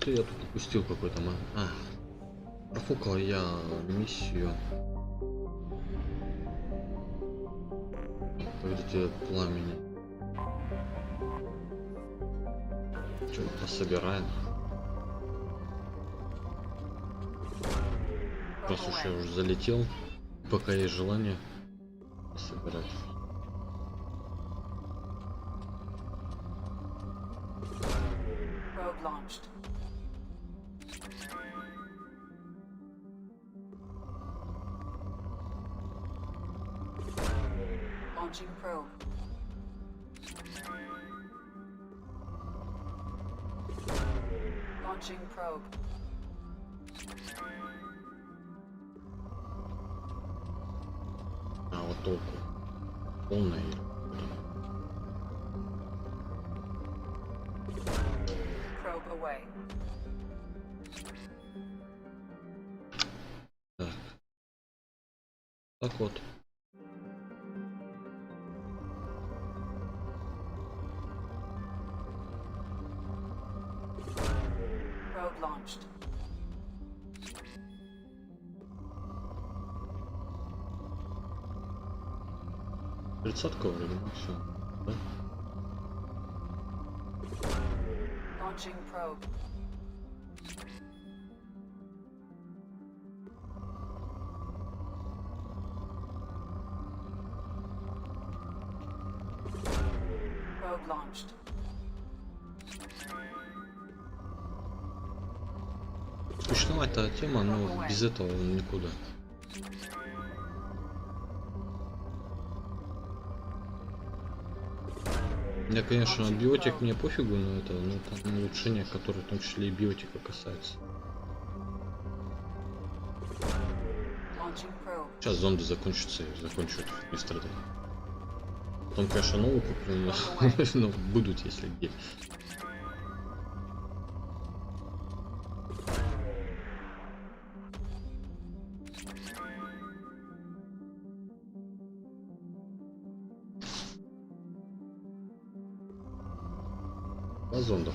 Что я тут упустил какой-то профукал я миссию. Поведите пламени. Что пособираем? Раз уж я уже залетел, пока есть желание собирать. Launching probe. Launching probe. А вот толку. Полная. Probe away. Так. Так вот. Probe launched. Тридцатка вроде все. Да? Launching probe. Probe launched. Скучноватая тема, но без этого никуда. Я, конечно, биотик мне пофигу, но это, там улучшения, которые в том числе и биотика касаются. Сейчас зонды закончатся и закончу это не страдать. Потом, конечно, новую куплю, но будут, если где. А зонда.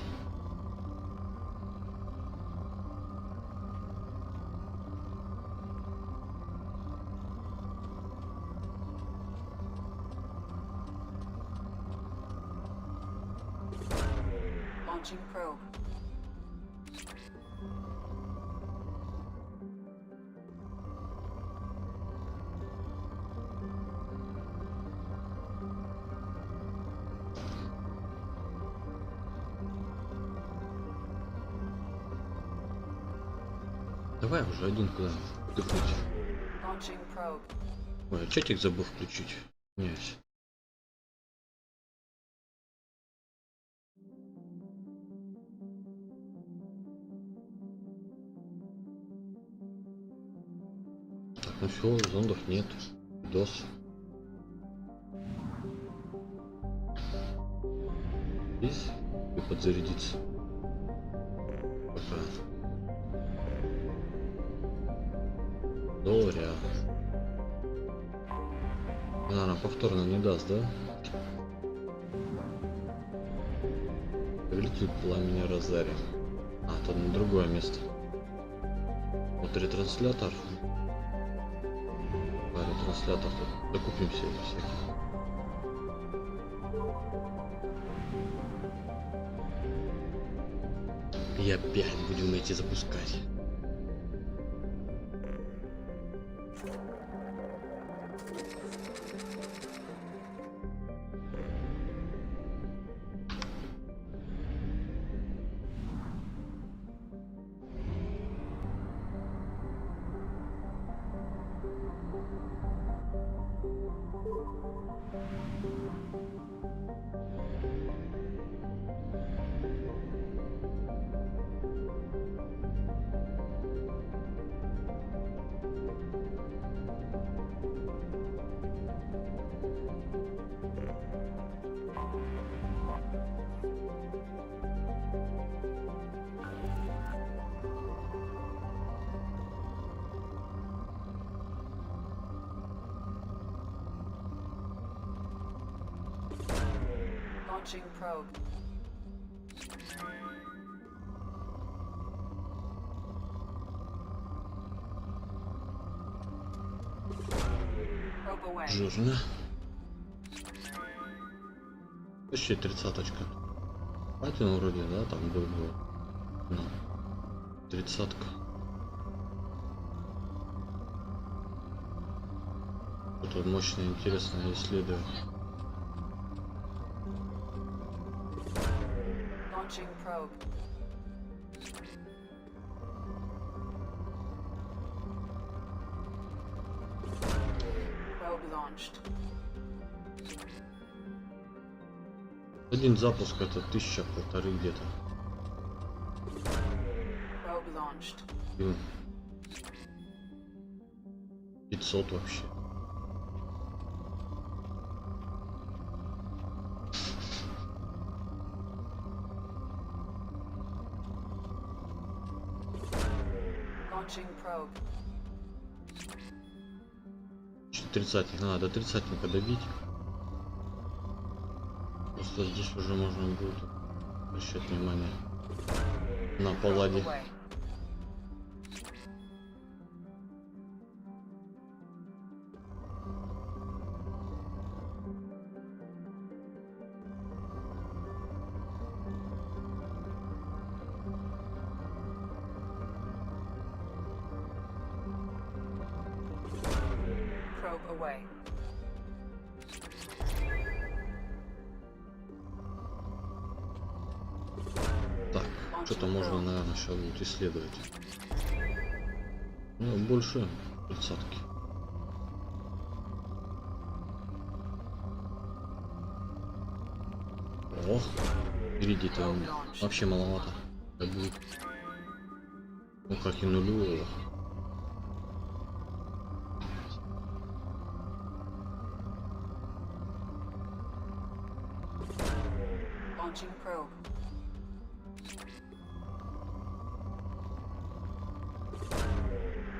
Launching probe. Давай уже один куда дыхнуть. Launching probe. Ой, а чатик забыл включить. Нет. Так, ну все, зондов нет. Дос. Здесь и подзарядиться. Пока. Долларя. Наверное, повторно не даст, да? Повелитель пламени Розари. А, тут на другое место. Вот ретранслятор. А, ретранслятор тут. Докупим все всякие. И опять будем эти запускать. Launching probe. Probe away. Жирно. Почти 30-очка. Платина вроде, да, там был. Ну, 30-ка. Что-то мощное, интересное исследование. Launching probe. Probe launched. Один запуск это 1000-1500 где-то. Probe launched. И 500 вообще. Launching probe. 30-ник, надо до 30-ника добить. Просто здесь уже можно будет обращать внимание на Probe палладе. away. Probe away. Так, что-то можно, наверное, сейчас будет исследовать. Ну, больше 30-ки. О, впереди-то у меня вообще маловато. Так будет. Ну, как и нулевого. Launching probe.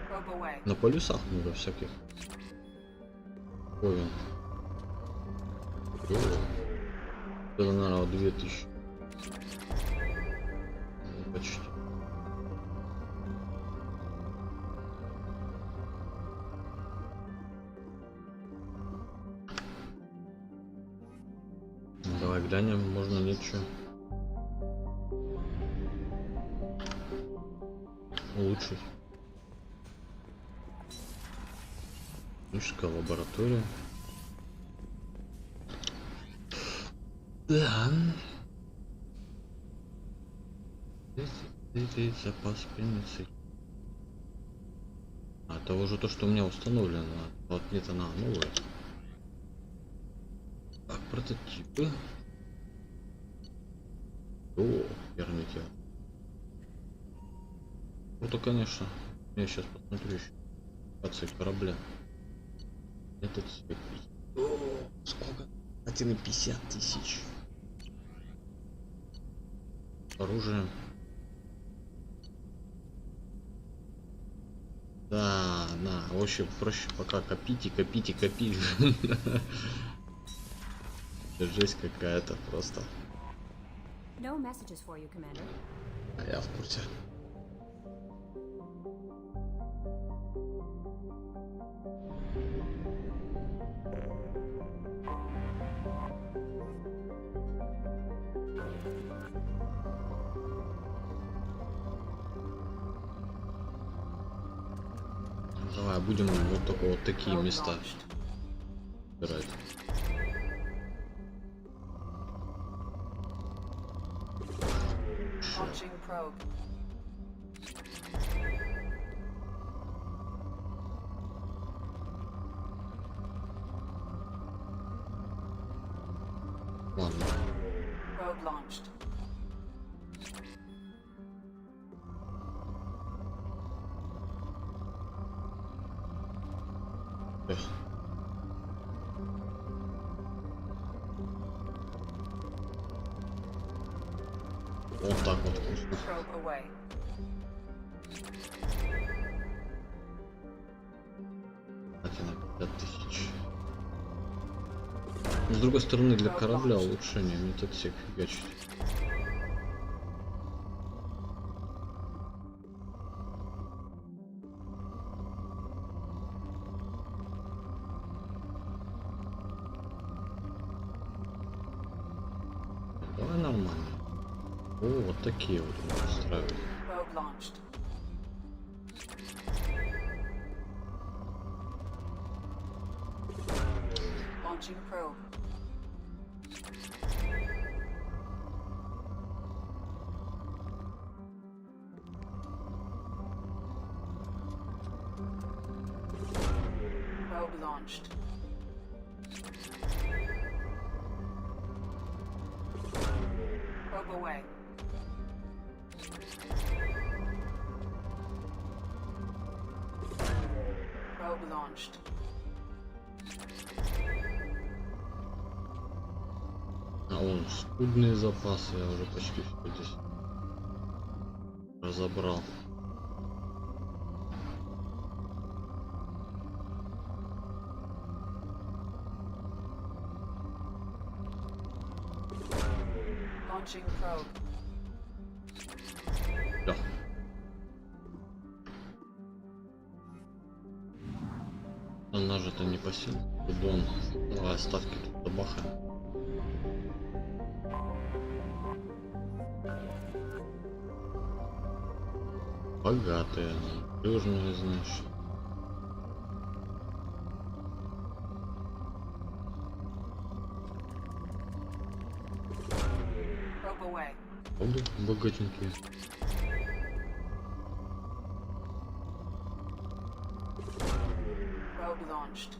Probe away. На полюсах много всяких. Ой, он. О, это, наверное, 2000. Ну, почти. Ну, давай глянем, можно ничего. Улучшить. Техническая лаборатория. Да. Здесь запас пеницы. А это уже то, что у меня установлено. Вот нет, она новая. Так, прототипы. О, верните. Ну-то, конечно. Я сейчас посмотрю еще. Акции корабля. Этот цвет. О, сколько? 1,50 тысяч. Оружие. Да, на, в общем, проще пока копить. Жесть какая-то просто. No messages for you, Commander. А я в курсе. Давай будем вот только вот такие Probe места launched. выбирать. Launching probe. Ладно. Probe launched. Эх. Вот так вот вкусно. Probe away. Кстати, на 5000. Но, с другой стороны, для корабля улучшение метатсек фигачить. О, вот такие вот мы устраиваем. Probe launched. Launching probe. Probe launched. Probe away. Probe launched. А вон скудные запасы, я уже почти все здесь разобрал. Launching probe. Да. Она же-то не по силе. Дон. Давай ставки тут добахаем. Богатые, южные, значит. Probe away. Оба богатенькие. Probe launched.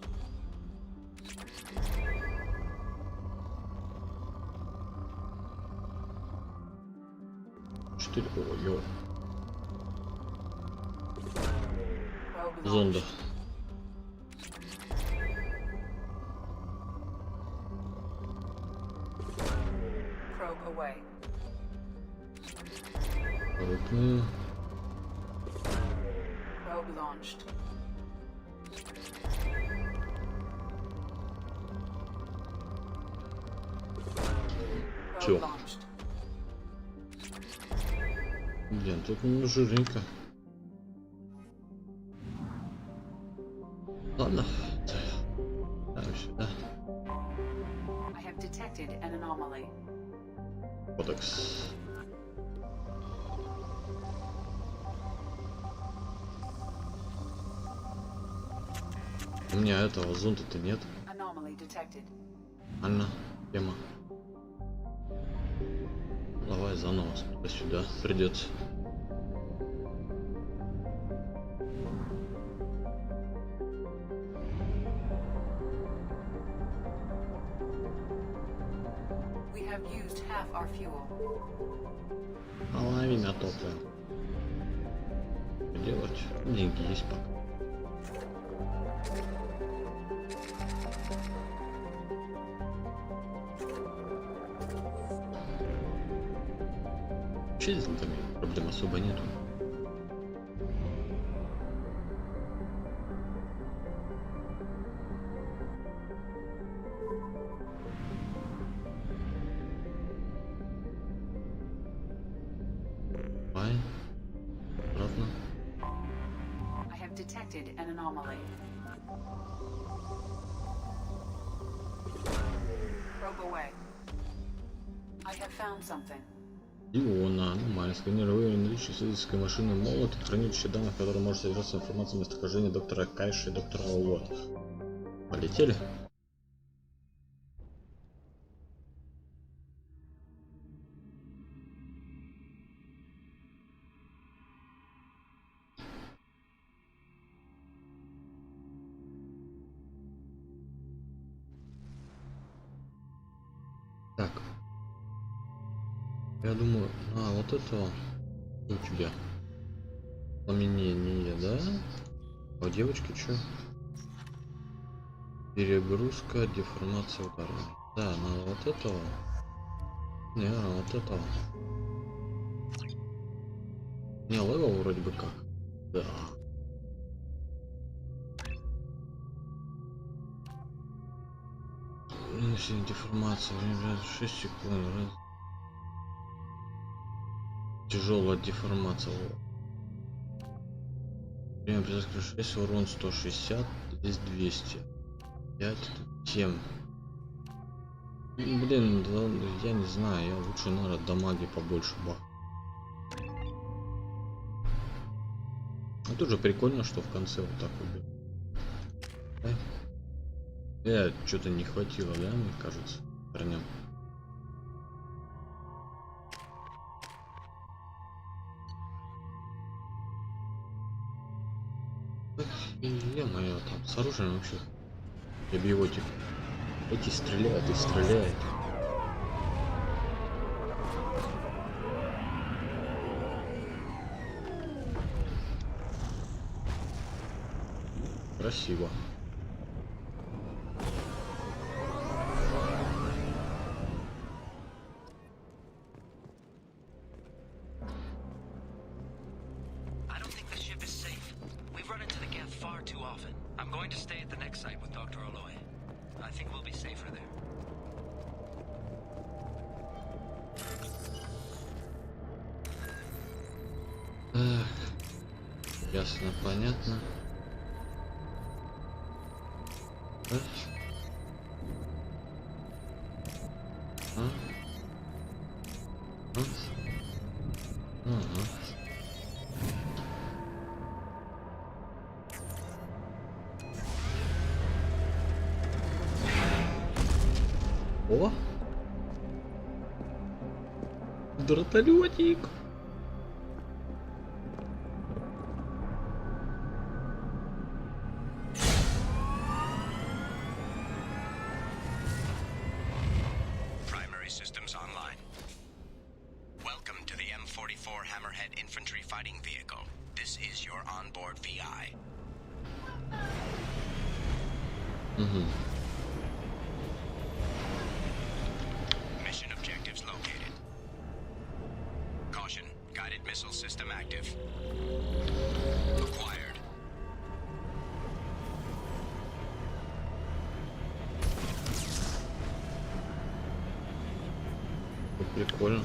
Четыре. Ой-ой. Probe Зонда. launched. Probe away. Крупные. Probe launched. Чё? Probe launched. Блин, тут жирненько. Ладно. Ставим сюда. I have detected an anomaly. Кодекс. У меня этого зонда-то нет. Anomaly detected. Анна, тема. Давай заново сюда придется. We have used half our fuel. Половина топлива. Что делать? Деньги есть пока. Вообще с зонтами проблем особо нету. Давай. Обратно. I have detected an anomaly. Probe away. I have found something. Иона, аномалия, сканирование наличия исследовательской машины молот и хранилище данных, в котором может содержаться информация о местохождении доктора Кайши и доктора Уот. Полетели? Так. Я думаю, вот это у тебя пламенение, да? А у девочки что? Перегрузка, деформация удара. Да, на вот этого. Не, вот этого. Не, левел вроде бы как. Да. Нанесение деформации, время 6 секунд. Тяжелая деформация. Время призывка 6, урон 160, здесь 200. 5, 7. Блин, да, я не знаю, я лучше, наверное, дамаги побольше бах. Ну тоже прикольно, что в конце вот так вот. Что-то не хватило, да, мне кажется, парням. Е-мое, там с оружием вообще. Я бы его типа. Эти стреляют и стреляют. Красиво. I don't think the ship is safe. We've run into the Geth far too often. I'm going to stay at the next site with Dr. Oloy. I think we'll be safer there. Эх, ясно, понятно. Эх. А? А? Ага. О! Вертолетик! Primary systems online. Welcome to the M44 Hammerhead Infantry Fighting Vehicle. This is your onboard VI. Угу. Mission objectives located. Caution, guided missile system active. Acquired. Прикольно.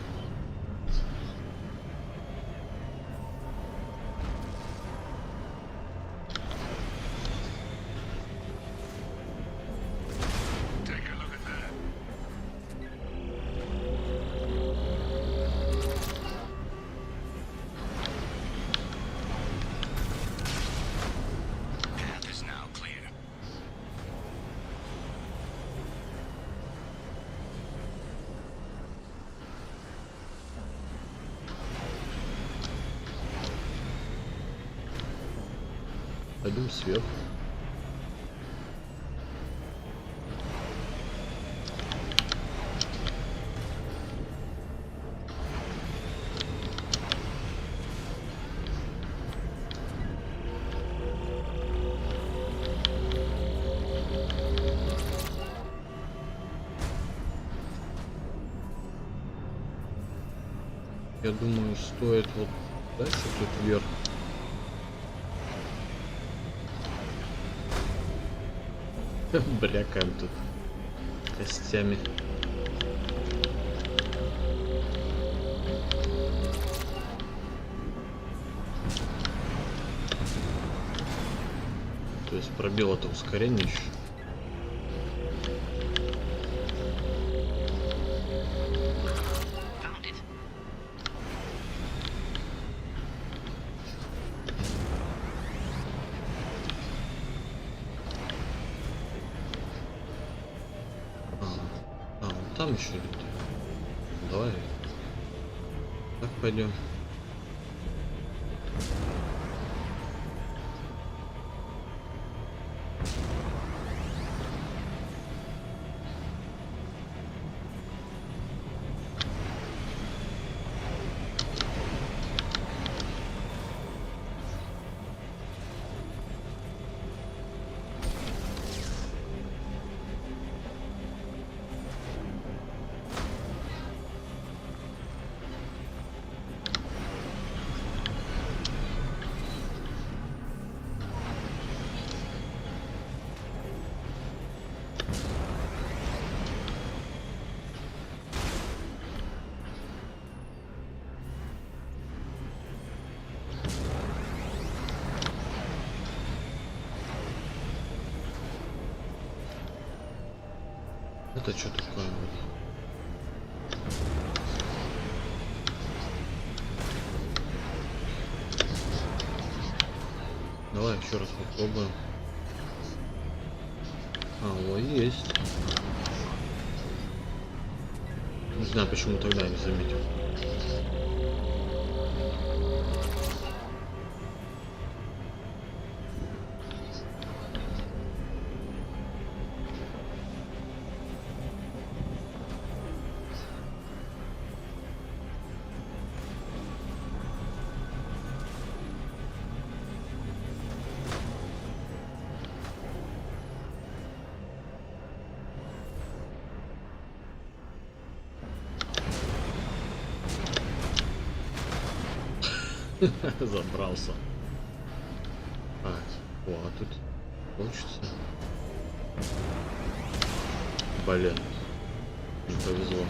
Take a look at that. Path is now clear. Пойдем сверху. Я думаю, стоит вот дальше тут вверх. Брякаем тут костями. То есть пробил это ускорение еще. Found it. Вон там еще люди. Давай. Так пойдем. Это что такое? Давай еще раз попробуем. Вот есть. Не знаю, почему тогда не заметил. Забрался. А тут получится. Блин, не повезло.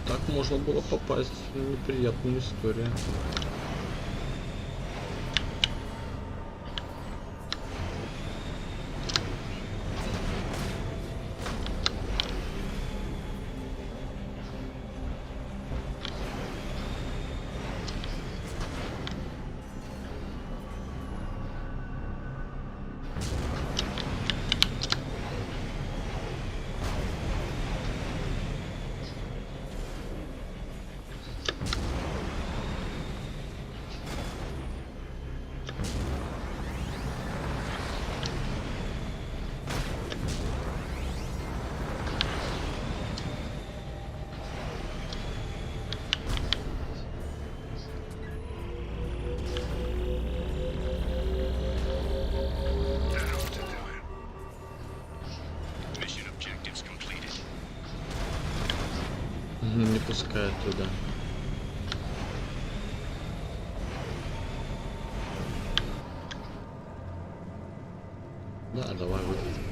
Так можно было попасть в неприятную историю. Mission objectives completed. Не пускает туда. Да, давай выйдем.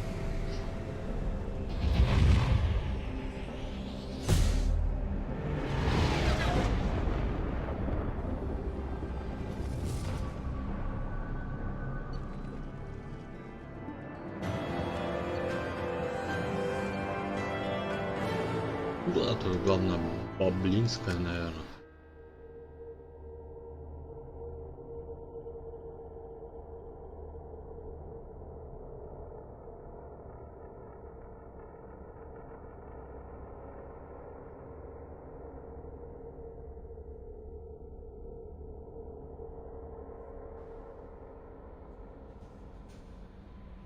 Да, тут главное Баблинская, наверное.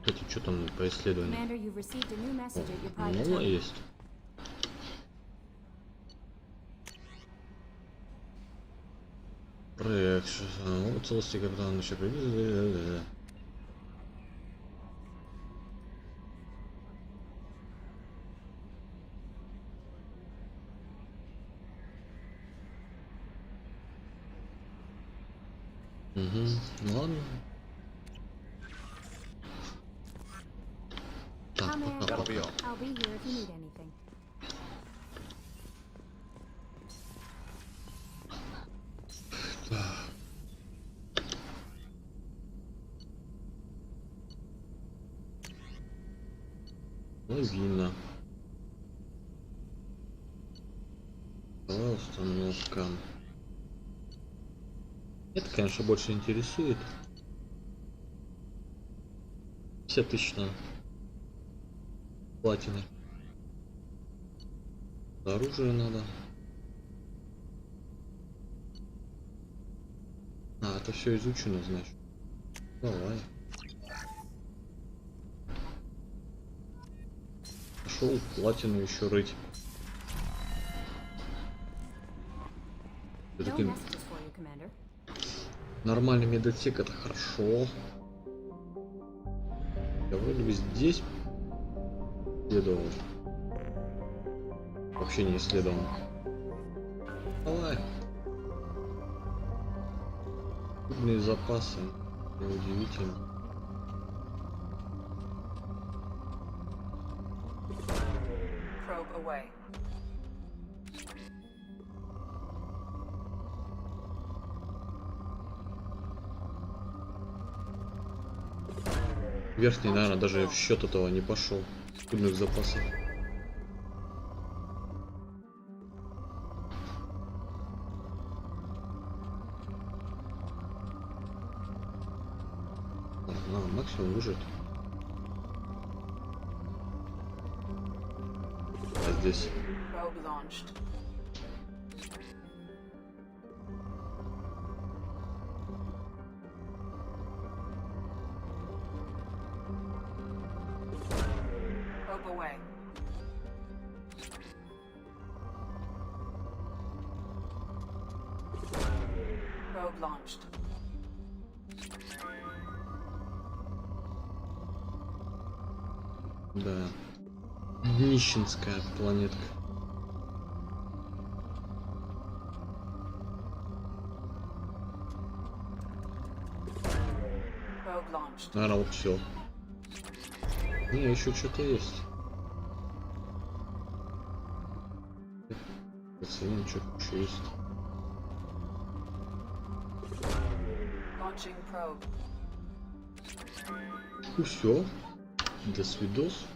Кстати, что там по исследованию? Commander, you've received a new message at your private Ну, tunnel. есть. Проект. Целости капитана еще привезли. Угу. Ладно. Так, Commander, пока. I'll be here if you need anything. Лавина. Давай установка. Это, конечно, больше интересует. 50 тысяч на платины. Оружие надо. Это все изучено, значит. Давай. Пошел платину еще рыть. No Все-таки messages for you, Commander. нормальный медотсек, это хорошо. Я вроде бы здесь исследовал. Вообще не исследовал. Давай. Крупные запасы. Неудивительно. Probe away. Верхний, наверное, даже в счет этого не пошел. Скудных запасов. Максимум выжить. А здесь Probe launched. Probe away. Probe launched. да. Нищенская планетка. Probe launched. Наверное, вот все. Не, еще что-то есть. Оценим, что еще есть. Launching probe. Ну все. До свидос.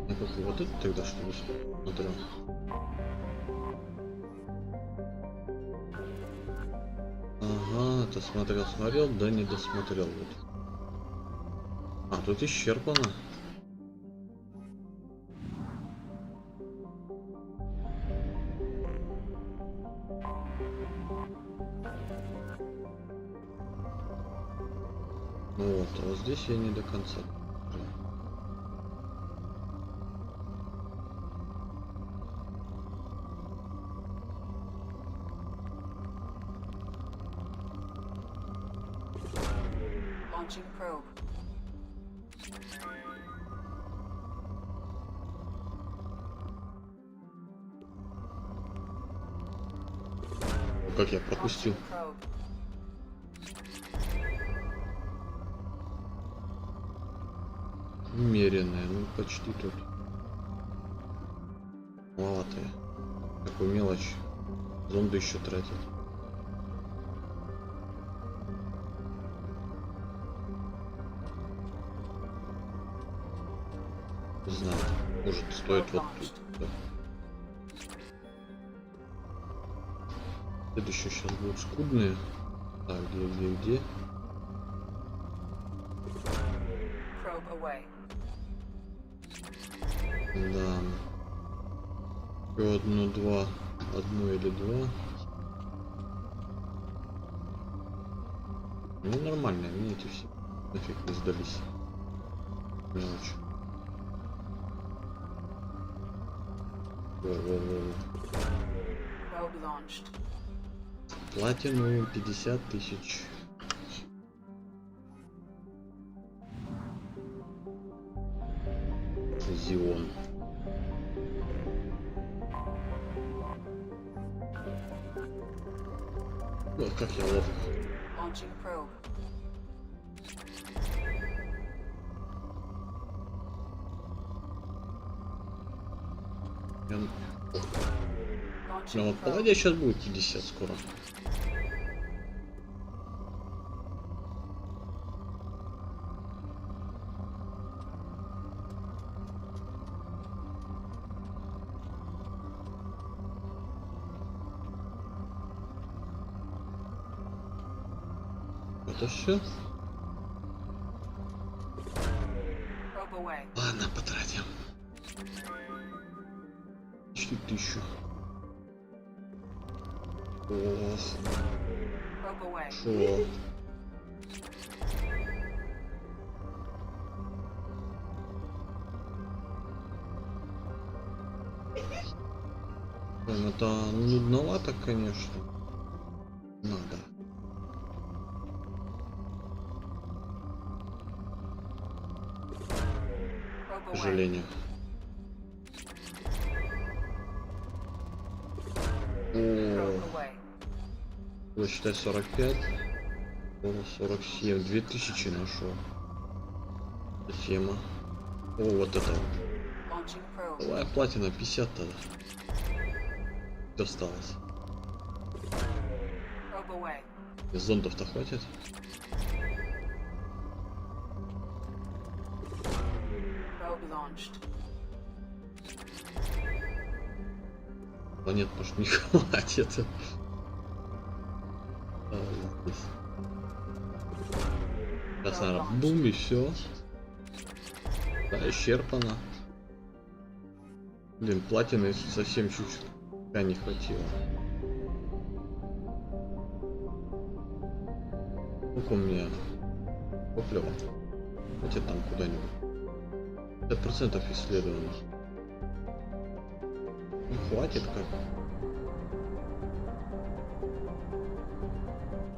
А как вот это тогда что ли смотрел? Ага, это смотрел, да не досмотрел вот. А, тут исчерпано. Вот, а вот здесь я не до конца. Launching probe. О, как я пропустил. Launching probe. Умеренная, ну почти тут. Маловатая. Такую мелочь. Зонды еще тратят. Не знаю. Может стоит вот тут. Да. Следующие сейчас будут скудные. Так, где? Probe away. Да. Еще одну или два. Ну нормально, мне эти все нафиг не сдались. Мелочь. Во-во-во. Probe launched. Платину 50 тысяч. Зион. Ой, как я ловко. Launching probe. Прям Launching вот probe. погоди, сейчас будет 50 скоро. Это все? Probe away. Ладно, потратим. Почти 1000. Ох, Probe away. шо. Блин, это нудновато, конечно. Надо. Probe К away. сожалению. О, Probe away. было считать 45. О, 47. 2000 нашел. Тема. О, вот это. Launching probe. Давай платина 50 тогда. Что осталось? Probe away. Зондов-то хватит? Probe launched. Планет, может, не хватит. Здесь. Сейчас, наверное, бум, и все. Да, исчерпано. Блин, платины совсем чуть-чуть не хватило. Сколько у меня топлива? Давайте там куда-нибудь. 50% исследований. Ну, хватит как.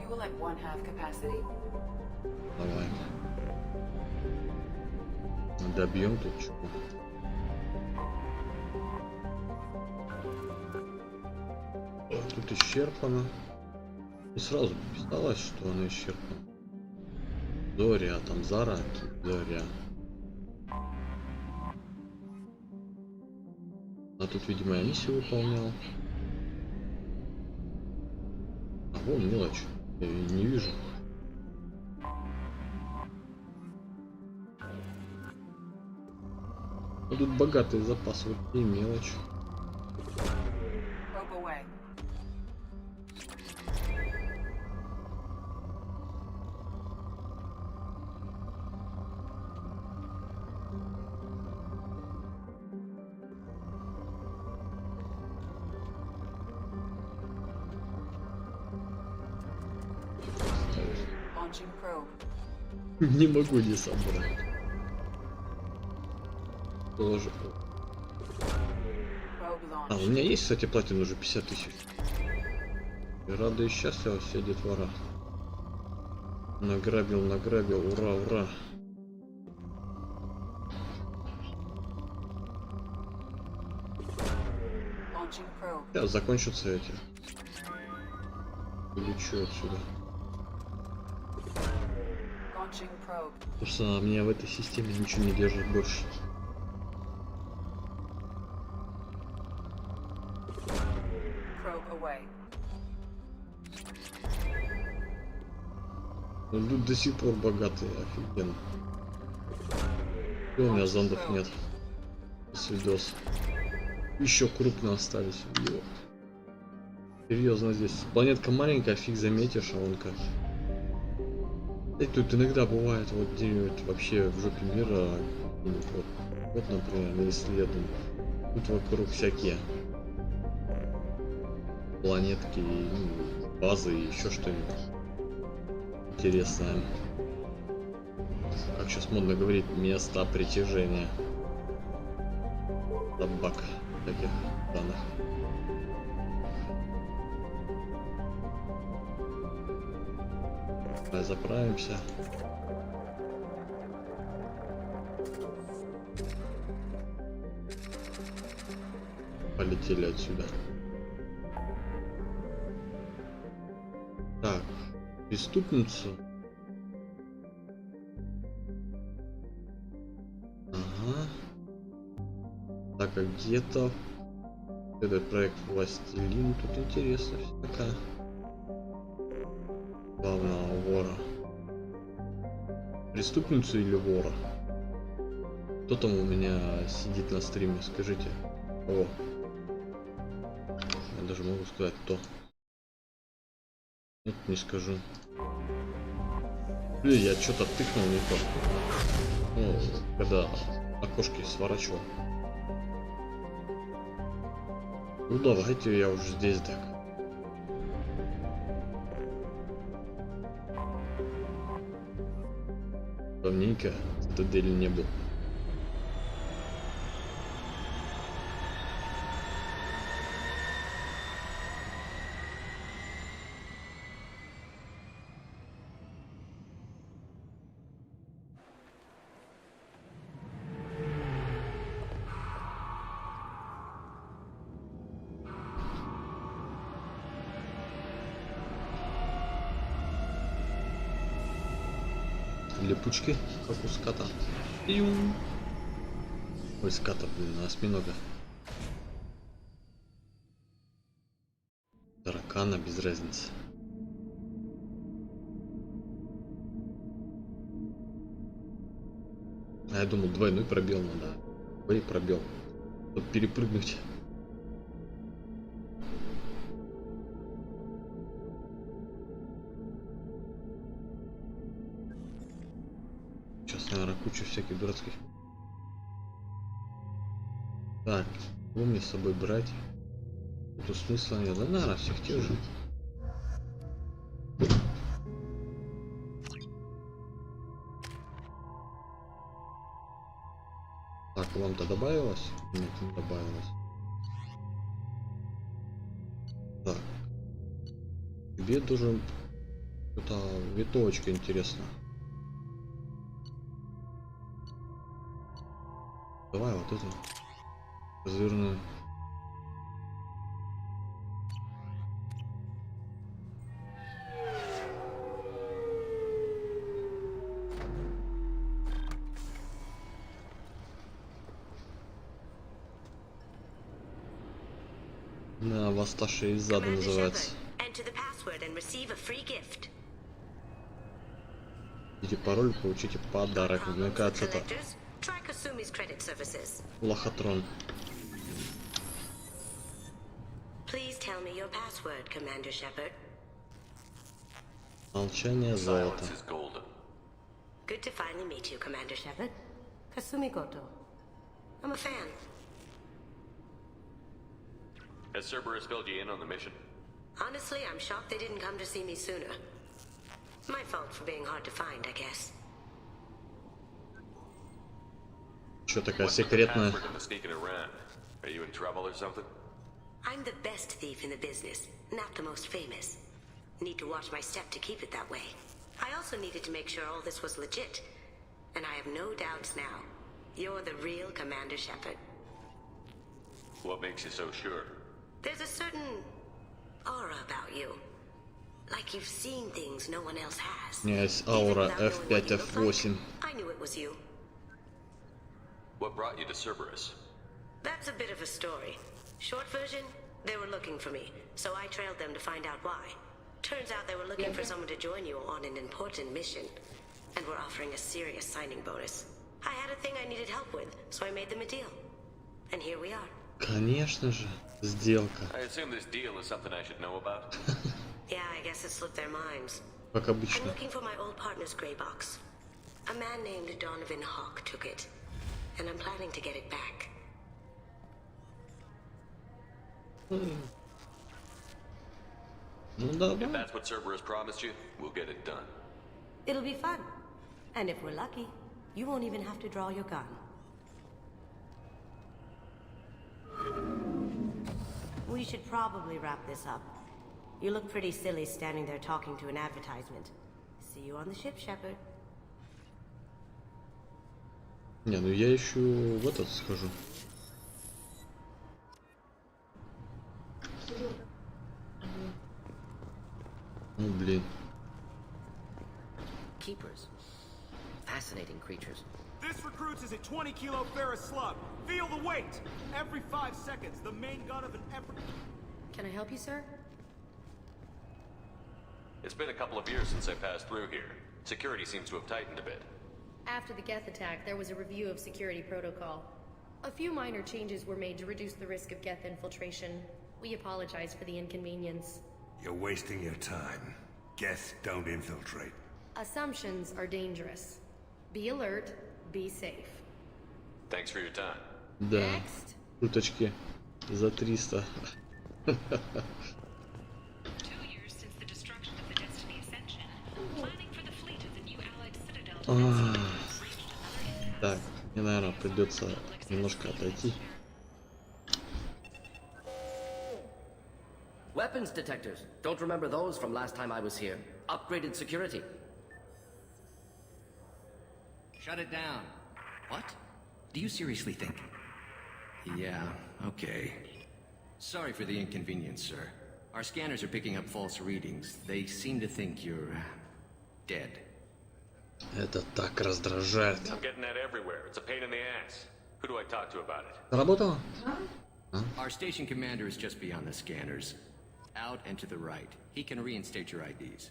Fuel at 1/2 capacity. Давай. Добьем тут чего. Тут исчерпано. И сразу писалось, что она исчерпана. Зоря, там Зара, Зоря. А тут, видимо, я миссию выполнял. А вон мелочь. Я ее не вижу. Ну, тут богатый запас, вот и мелочь. Probe away. Launching probe. Не могу не собрать. Тоже. Probe А, у launched. меня есть, кстати, платин уже 50 000. И рада и счастлива вся детвора. Награбил, ура, ура. Launching probe. Сейчас закончатся эти. Улечу отсюда. Launching probe. Потому что меня в этой системе ничего не держит больше. Probe away. Ну, тут до сих пор богатые, офигенно. И у меня зондов нет. Свидос. Еще крупно остались. Ё. Серьезно здесь. Планетка маленькая, фиг заметишь, а он как. И тут иногда бывает вот где-нибудь вообще в жопе мира. Вот, например, на исследовании. Тут вокруг всякие планетки, ну, базы и еще что-нибудь интересное. Как сейчас модно говорить, места притяжения. Собак таких данных. Давай заправимся. Полетели отсюда. Так, преступницу. Ага. Так, а где-то этот проект Властелин, тут интересно все такая. Главного вора. Преступницу или вора? Кто там у меня сидит на стриме, скажите. О, я даже могу сказать кто. Нет, не скажу. Блин, я что-то тыкнул не то. Ну, когда окошки сворачивал. Ну давайте я уже здесь так. Давненько цитадели не был. Липучки, как у ската. Ой, ската, блин, осьминога. Таракана, без разницы. А я думал, двойной пробел надо. Двойной пробел. Чтобы перепрыгнуть. Сейчас, наверное, кучу всяких дурацких. Так, что мне с собой брать? Тут смысла нет. Да, наверное, всех тех же. Так, вам-то добавилось? Нет, не добавилось. Так. Тебе должен... Это виточка, интересно. Давай вот это. Разверну. На восставшие из зада Commander называется. Shepard, enter the password and receive a free gift. Введите пароль, получите подарок. Мне Problems with кажется, это collectors? Try Kasumi's credit services. лохотрон. Please tell me your password, Commander Shepard. Молчание золота. Silence is golden. Good to finally meet you, Commander Shepard. Kasumi Goto. I'm a fan. Has Cerberus filled you in on the mission? Honestly, I'm shocked they didn't come to see me sooner. My fault for being hard to find, I guess. Что такая What's with the секретная? password and the sneaking around? Are you in trouble or something? I'm the best thief in the business, not the most famous. Need to watch my step to keep it that way. I also needed to make sure all this was legit. And I have no doubts now. You're the real Commander Shepard. What makes you so sure? There's a certain aura about you. Like you've seen things no one else has. У меня есть Even аура without knowing what F5, you look like, F8. I knew it was you. What brought you to Cerberus? That's a bit of a story. Short version, they were looking for me, so I trailed them to find out why. Turns out they were looking for someone to join you on an important mission, and were offering a serious signing bonus. I had a thing I needed help with, so I made them a deal. And here we are. Конечно же, сделка. I assume this deal is something I should know about. Yeah, I guess it slipped their minds. Как I'm обычно. looking for my old partner's gray box. A man named Donovan Hawk took it, and I'm planning to get it back. Ну да, If да. that's what Cerberus promised you, we'll get it done. It'll be fun. And if we're lucky, you won't even have to draw your gun. We should probably wrap this up. You look pretty silly standing there talking to an advertisement. See you on the ship, Shepard. Не, ну я еще в этот схожу. Ну блин. Keepers. Fascinating creatures. This recruits is a 20-kilo ferrous slug. Feel the weight! Every 5 seconds, the main gun of an effort... Can I help you, sir? It's been a couple of years since I passed through here. Security seems to have tightened a bit. After the Geth attack, there was a review of security protocol. A few minor changes were made to reduce the risk of Geth infiltration. We apologize for the inconvenience. You're wasting your time. Geth don't infiltrate. Assumptions are dangerous. Be alert, be safe. Thanks for your time. Да. Next. Шуточки. За 300. 2 years since the destruction of the Destiny Ascension. Planning for the fleet of the new Allied Citadel defense reached another impasse. Так, мне, наверное, придется немножко отойти. Weapons detectors. Don't remember those from last time I was here. Upgraded security. Shut it down. What? Do you seriously think? Yeah, okay. Sorry for the inconvenience, sir. Our scanners are picking up false readings. They seem to think you're... dead. Это так раздражает. I'm getting that everywhere. It's a pain in the ass. Who do I talk to about it? Работало? Our station commander is just beyond the scanners. Out and to the right. He can reinstate your IDs.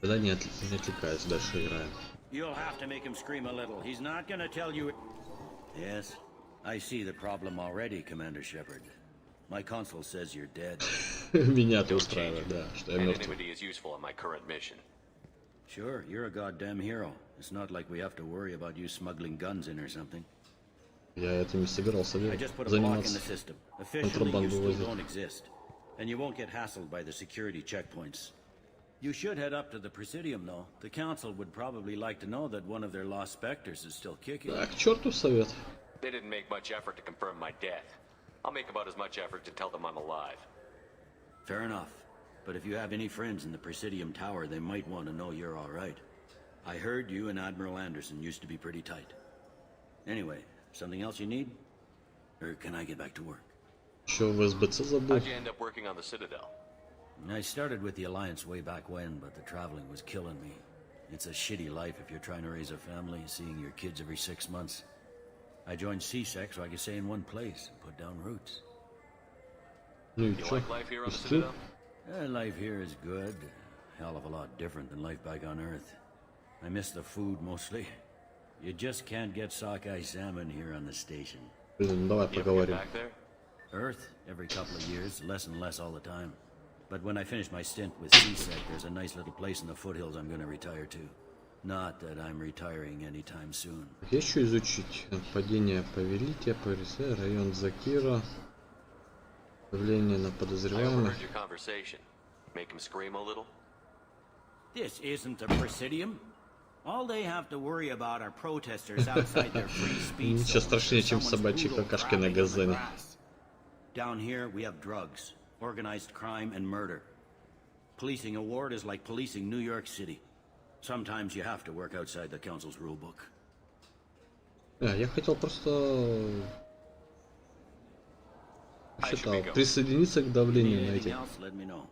Тогда не отвлекаюсь, дальше играем. You'll have to make him scream a little. He's not gonna tell you... Yes, I see the problem already, Commander Shepard. My console says you're dead. Меня это устраивает, да, что я мертвый. Anonymity is useful on my current mission. Sure, you're a goddamn hero. It's not like we have to worry about you smuggling guns in or something. Я этим не собирался I just put a block in the заниматься. system. Officially, you Контрабанду still возить. don't exist. And you won't get hassled by the security checkpoints. You should head up to the Presidium, though. The Council would probably like to know that one of their lost specters is still kicking. Так, к черту совет. They didn't make much effort to confirm my death. I'll make about as much effort to tell them I'm alive. Fair enough. But if you have any friends in the Presidium Tower, they might want to know you're all right. I heard you and Admiral Anderson used to be pretty tight. Anyway, something else you need? Or can I get back to work? Еще в СБЦ забыл. How'd you end up working on the Citadel? I started with the Alliance way back when, but the traveling was killing me. It's a shitty life if you're trying to raise a family, seeing your kids every 6 months. I joined CSEC so I could stay in one place and put down roots. Ну и You чё? like life here on the Пустил? Citadel? Life here is good. Hell of a lot different than life back on Earth. I miss the food mostly. You just can't get sockeye salmon here on the station. Блин, давай You ever get поговорим. back there? Earth, every couple of years, less and less all the time. But when I finish my stint with CSEC, there's a nice little place in the foothills I'm gonna retire to. Not that I'm retiring anytime soon. Есть что изучить? Падение повелителя, ПРС, район Закира. Давление на I подозреваемых. overheard your conversation. Make him scream a little? This isn't the Presidium. All they have to worry about are protesters outside their free speech Ничего zones страшнее, or чем someone's собачьи poodle какашки на crapping on the газоне. grass. Down here, we have drugs, organized crime, and murder. Policing a ward is like policing New York City. Sometimes you have to work outside the Council's rulebook. Я хотел просто... I should Вообще-то be going. присоединиться к давлению на Anything этих... else, let me know.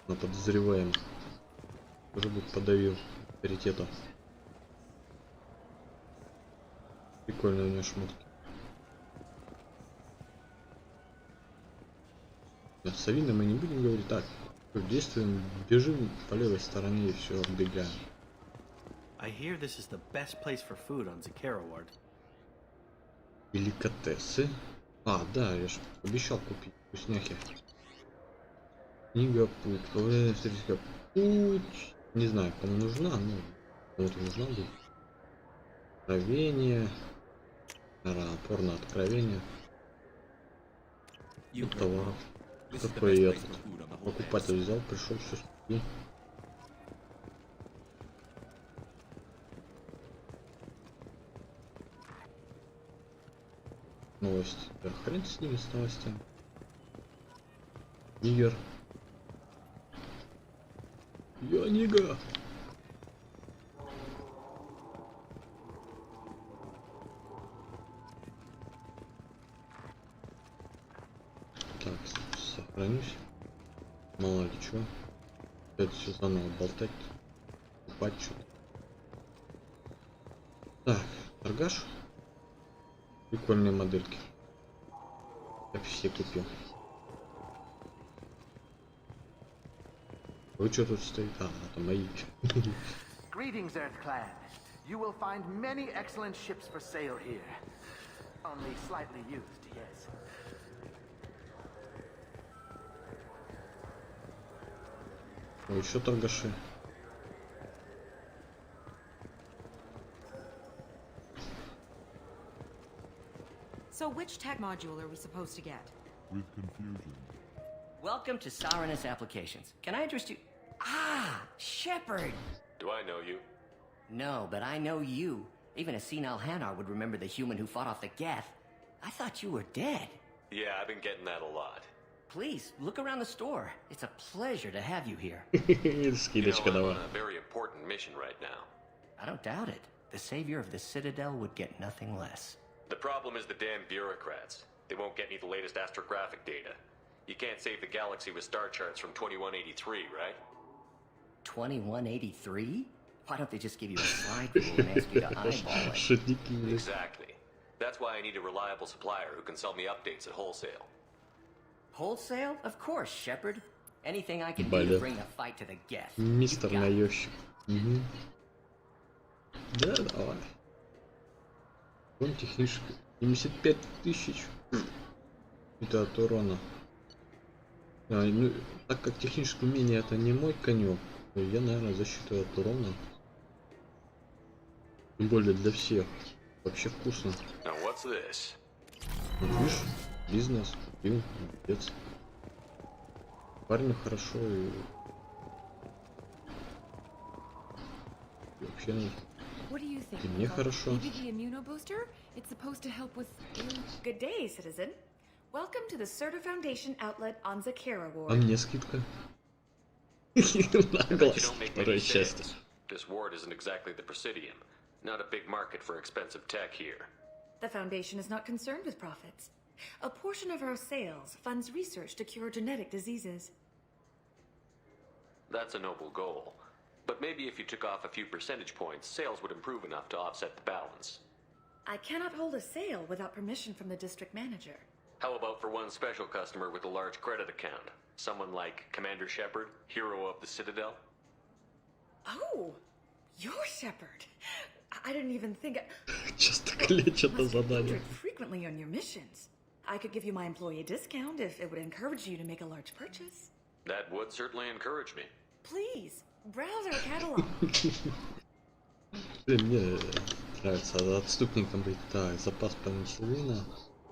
На подозреваемых. Уже бы подавил авторитета. Прикольные у него шмотки. Нет, с Савиной мы не будем говорить. Так, действуем, бежим по левой стороне и все, убегаем. I hear this is the best place for food on Zakera Ward. Деликатесы. А, да, я же обещал купить вкусняхи. Книга путь. Путь. Не знаю, кому нужна, но кому-то нужна будет. Откровение. Опор на откровение. Товаров. Какой я тут покупатель взял, пришел, все спи. Новости. Да, хрен с ними, с новостями. Нигер. Я нига. Так, сохранюсь. Мало ли что. Это все заново болтать. Купать что-то. Так, торгаш. Прикольные модельки. Я все купил. Вы что тут стоит? А, это мои. Greetings, EarthClan. You will find many excellent ships for sale here. Only slightly used, yes. О, еще торгаши. So which tech module are we supposed to get? With confusion. Welcome to Saranus Applications. Can I interest you? Ah, Shepard! Do I know you? No, but I know you. Even a senile Hanar would remember the human who fought off the Geth. I thought you were dead. Yeah, I've been getting that a lot. Please, look around the store. It's a pleasure to have you here. Скидочка I'm давай. on a very important mission right now. I don't doubt it. The savior of the Citadel would get nothing less. The problem is the damn bureaucrats. They won't get me the latest astrographic data. You can't save the galaxy with star charts from 2183, right? 2183? Why don't they just give you a slide rule and ask you to eyeball it? Шутники. Exactly. That's why I need a reliable supplier who can sell me updates at wholesale. Wholesale? Of course, Shepard. Anything I can do Блин. to bring the fight to the Geth. Мистер наёщик. Угу. Да, давай. Вон технически. 75 тысяч. Это от урона. Ну, так как техническое умение это не мой конек, то я, наверное, засчитаю от урона. Тем более для всех. Вообще вкусно. Вот видишь, бизнес, купил, молодец. Парню хорошо и вообще What do you think? и мне хорошо. Maybe the immunobooster? It's supposed to help with. Good day, citizen. Welcome to the Certa Foundation outlet on Zakera А Ward. мне скидка. Наглость, второе счастье. This ward isn't exactly the Presidium. Not a big market for expensive tech here. The Foundation is not concerned with profits. A portion of our sales funds research to cure genetic diseases. That's a noble goal. But maybe if you took off a few percentage points, sales would improve enough to offset the balance. I cannot hold a sale without permission from the district manager. How about for one special customer with a large credit account? Someone like Commander Shepard, hero of the Citadel? Oh, you're Shepard. I didn't even think. Часто клечет на задание. Frequently on your missions. I could give you my employee discount if it would encourage you to make a large purchase. That would certainly encourage me. Please, browse our catalog. Блин, мне нравится отступником быть. Так, запас пенициллина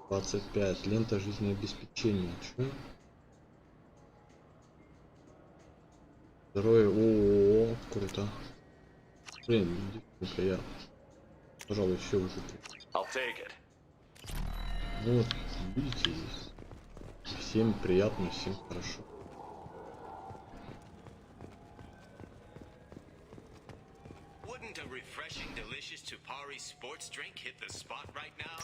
25, лента жизнеобеспечения. Чё? Здоровье, о, круто. Блин, девчонка, я, пожалуй, все уже. I'll take it. Вот, видите, всем приятно, всем хорошо. Wouldn't a refreshing, delicious Tupari sports drink hit the spot right now?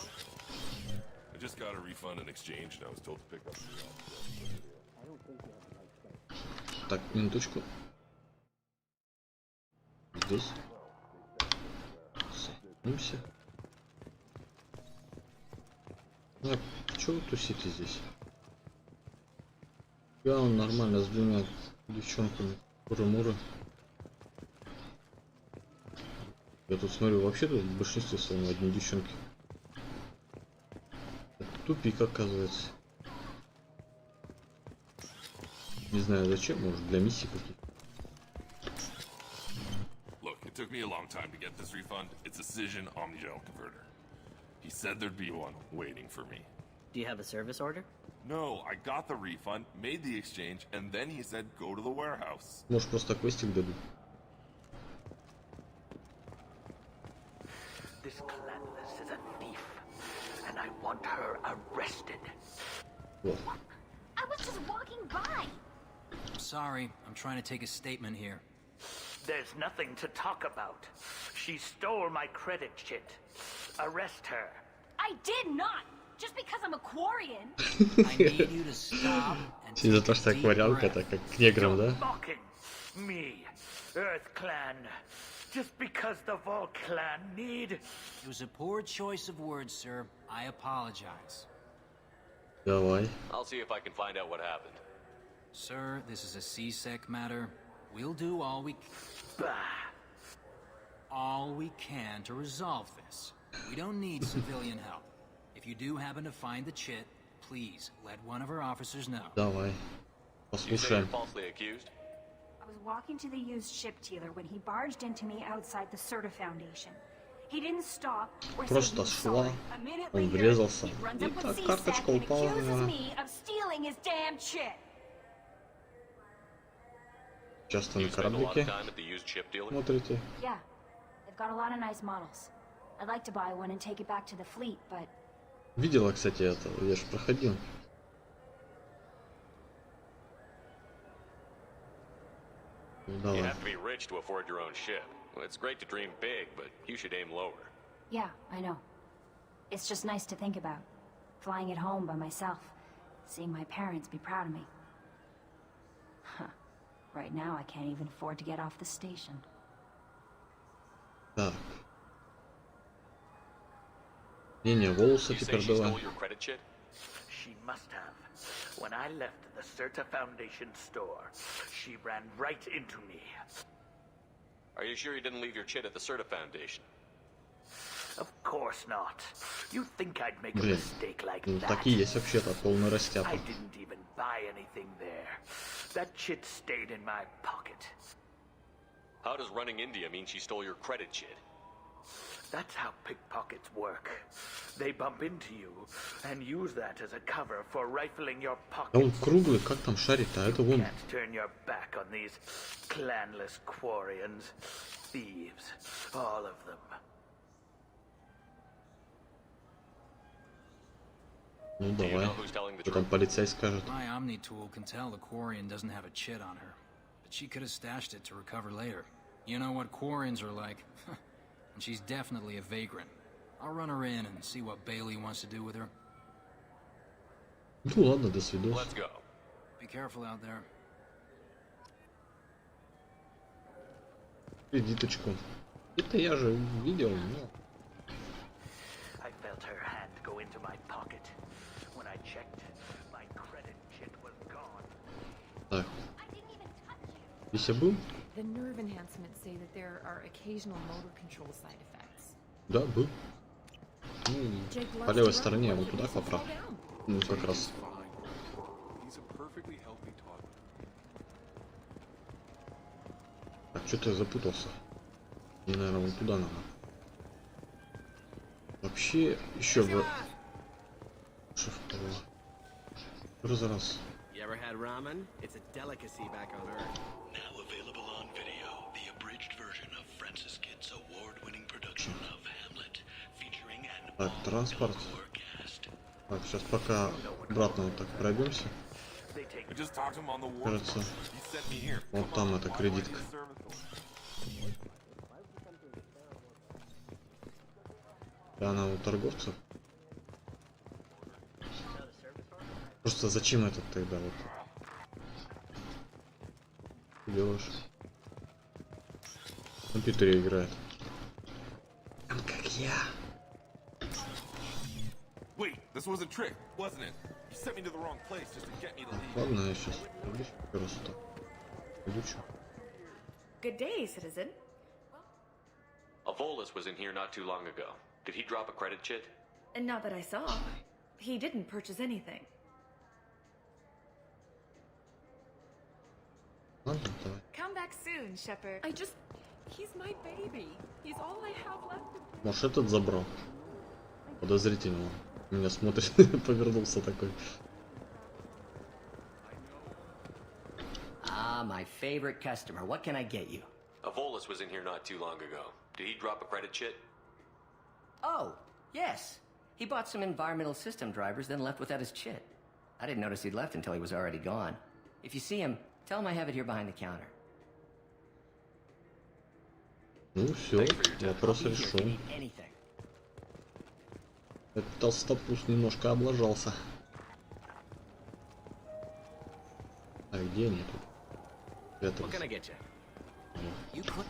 I just got a refund in exchange and I was told to pick up the Так, минуточку. Здесь. Соединимся. А, чё вы тусите здесь? Я он нормально с двумя девчонками. Ура-мура. Я тут смотрю, вообще тут в большинстве своем одни девчонки. Тупик, оказывается. Не знаю зачем, может для миссии каких-то. Look, it took me a long time to get this refund. It's a Cision Omnigel converter. He said there'd be one waiting for me. Do you have a service order? No, I got the refund, made the exchange, and then he said go to the warehouse. Может просто квестик дадут. This Clanless is a thief, and I want her arrested. Вот. I was just walking by. I'm sorry, I'm trying to take a statement here. There's nothing to talk about. She stole my credit chit. Arrest her. I did not. Just because I'm a Quarian. I need you to stop and Все за то, что аквариалка, это как к неграм, да? Mocking me, Earth Clan. Just because the Vol Clan need... It was a poor choice of words, sir. I apologize. Давай. I'll see if I can find out what happened. Sir, this is a C-Sec matter. We'll do all we can to resolve this. We don't need civilian help. If you do happen to find the chit, please let one of our officers know. Давай. You say you're Послушаем. falsely accused? I was walking to the used ship dealer when he barged into me outside the Certa Foundation. He didn't stop or say Просто he was шла, sorry. A minute он later, врезался. he runs И up with так C-Sec карточка and упала. accuses me of stealing his damn chit. Часто You на spend a lot кораблике of time at the used chip dealer? смотрите. Yeah, they've got a lot of nice models. I'd like to buy one and take it back to the fleet, but Видела, кстати, это. Я же проходил. You Давай. have to be rich to afford your own ship. Well, it's great to dream big, but you should aim lower. yeah, I know. It's just nice to think about. Flying it home by myself. Seeing my parents be proud of me. Huh. Right now, I can't even afford to get off the station. Так. Не, волосы You say теперь she давай. stole your credit chit? She must have. When I left the Certa Foundation store, she ran right into me. Are you sure you didn't leave your chit at the Certa Foundation? Of course not. You think I'd make a Блин, mistake like ну that? так и есть вообще-то, полный растяпа. I didn't even buy anything there. That chit stayed in my pocket. How does running India mean she stole your credit chit? That's how pickpockets work. They bump into you and use that as a cover for rifling your Да он pockets. круглый, как там шарит-то? А это вон. Can't turn your back on these clanless Quarians. Thieves. All of them. Ну давай. Что там полицей скажет? My Omni tool can tell the Quarian doesn't have a chit on her, but she could have stashed it to recover later. You know what Quarians are like. And she's definitely a vagrant. I'll run her in and see what Bailey wants to do with her. Ну ладно, до свидос. Let's go. Be careful out there. Кредиточку. Это я же видел, но... I felt her hand go into my pocket. When I checked, my credit chit was gone. Так. Здесь я был? The nerve enhancements say that there are occasional motor control side effects. Да, был. Ну, по левой стороне я вот туда поправ. Ну, как раз. Так, что-то я запутался. Мне, наверное, вон туда надо. Вообще, еще бы... Раз. You ever had ramen? It's a delicacy back on Earth. Now available on video, the abridged version of Francis Kidd's award-winning production of Hamlet, featuring an Так, транспорт. Так, сейчас пока обратно вот так пройдемся. Кажется, вот там эта кредитка. Да, она у торговцев. Просто зачем этот тогда вот? Что делаешь? В компьютере играет. Там как я. Wait, this was a trick, wasn't it? You sent me to the wrong place just to get me to leave. Ладно, я сейчас просто изучу. Good day, citizen. Avolis was in here not too long ago. Did he drop a credit chit? And not that I saw. He didn't purchase anything. Ладно, давай. Come back soon, Shepard. He's my baby. He's all I have left. Может, этот забрал? Подозрительно. Меня смотрит, повернулся такой. Ah, my favorite customer. What can I get you? Avolis was in here not too long ago. Did he drop a credit chit? Oh, yes. He bought some environmental system drivers, then left without his chit. I didn't notice he'd left until he was already gone. If you see him, tell him I have it here behind the counter. Ну все, вопрос решен. Этот толстопуз немножко облажался. А где они тут? Это... What can I get you? You could...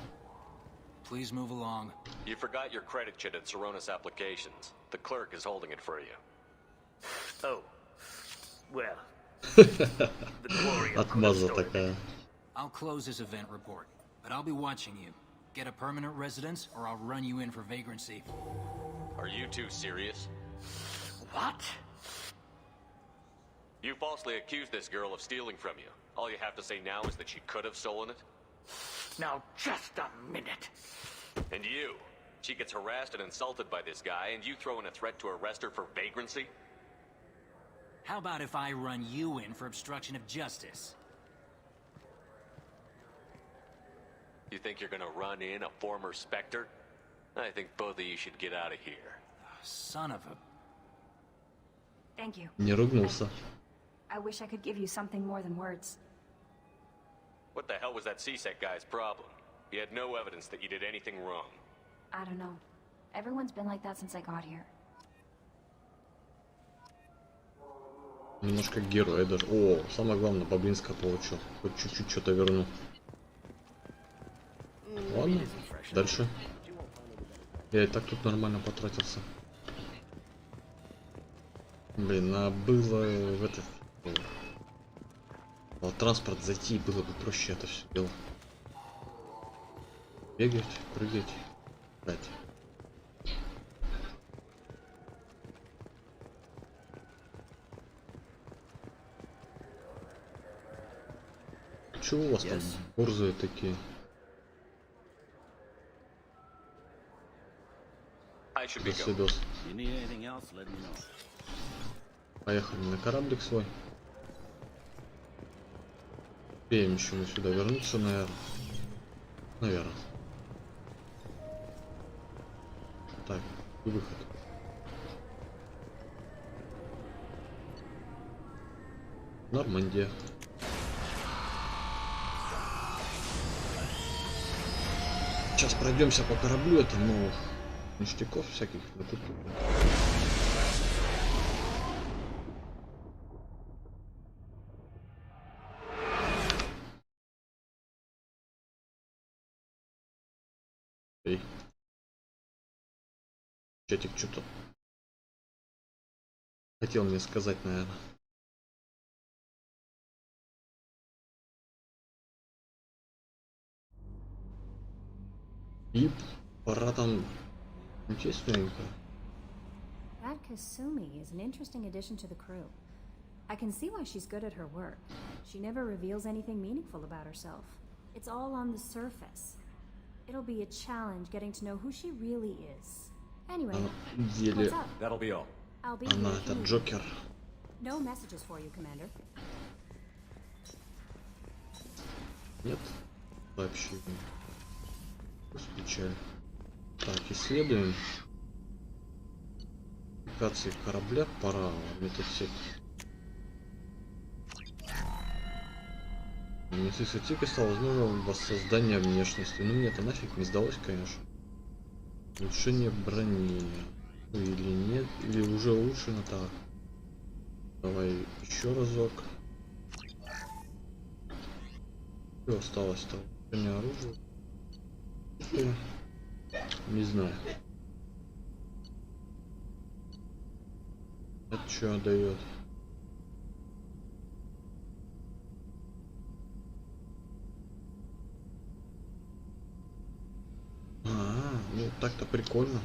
Please move along. You forgot your credit chit at Saronis Applications. The clerk is holding it for you. Oh. Well. Отмаза такая. I'll close this event report, but I'll be watching you. Get a permanent residence, or I'll run you in for vagrancy. Are you two serious? What? You falsely accused this girl of stealing from you. All you have to say now is that she could have stolen it? Now, just a minute. And you? She gets harassed and insulted by this guy, and you throw in a threat to arrest her for vagrancy? How about if I run you in for obstruction of justice? You think you're gonna run in a former Spectre? I think both of you should get out of here. Son of a... Thank you. Не ругнулся. I wish I could give you something more than words. What the hell was that CSEC guy's problem? He had no evidence that you did anything wrong. I don't know. Everyone's been like that since I got here. Немножко герой даже. О, самое главное, Баблинска получил. Хоть чуть-чуть что-то верну. Ладно, дальше. Я и так тут нормально потратился. Блин, а было в этот... А транспорт зайти было бы проще это все дело. Бегать, прыгать, брать. Чего у вас там борзые такие? До свидос. Поехали на кораблик свой. Успеем еще мы сюда вернуться, наверное. Так, и выход. Нормандия. Сейчас пройдемся по кораблю, это новых ништяков всяких накупим. Эй. Чатик что-то хотел мне сказать, наверное. И пора там интересненько. That Kasumi is an interesting addition to the crew. I can see why she's good at her work. She never reveals anything meaningful about herself. It's all on the surface. It'll be a challenge getting to know who she really is. Anyway, what's up? That'll be all. I'll be Она here if это you need. Джокер. No messages for you, Commander. Нет? Вообще. Печаль. Так, исследуем. Модификации корабля пора. Метасек. Метасетика стала возможным воссоздание внешности. Ну мне-то нафиг не сдалось, конечно. Улучшение брони. Ну, или нет, или уже улучшено так. Давай еще разок. Что осталось-то? Улучшение оружия. Не знаю. Это что дает? Ну так-то прикольно.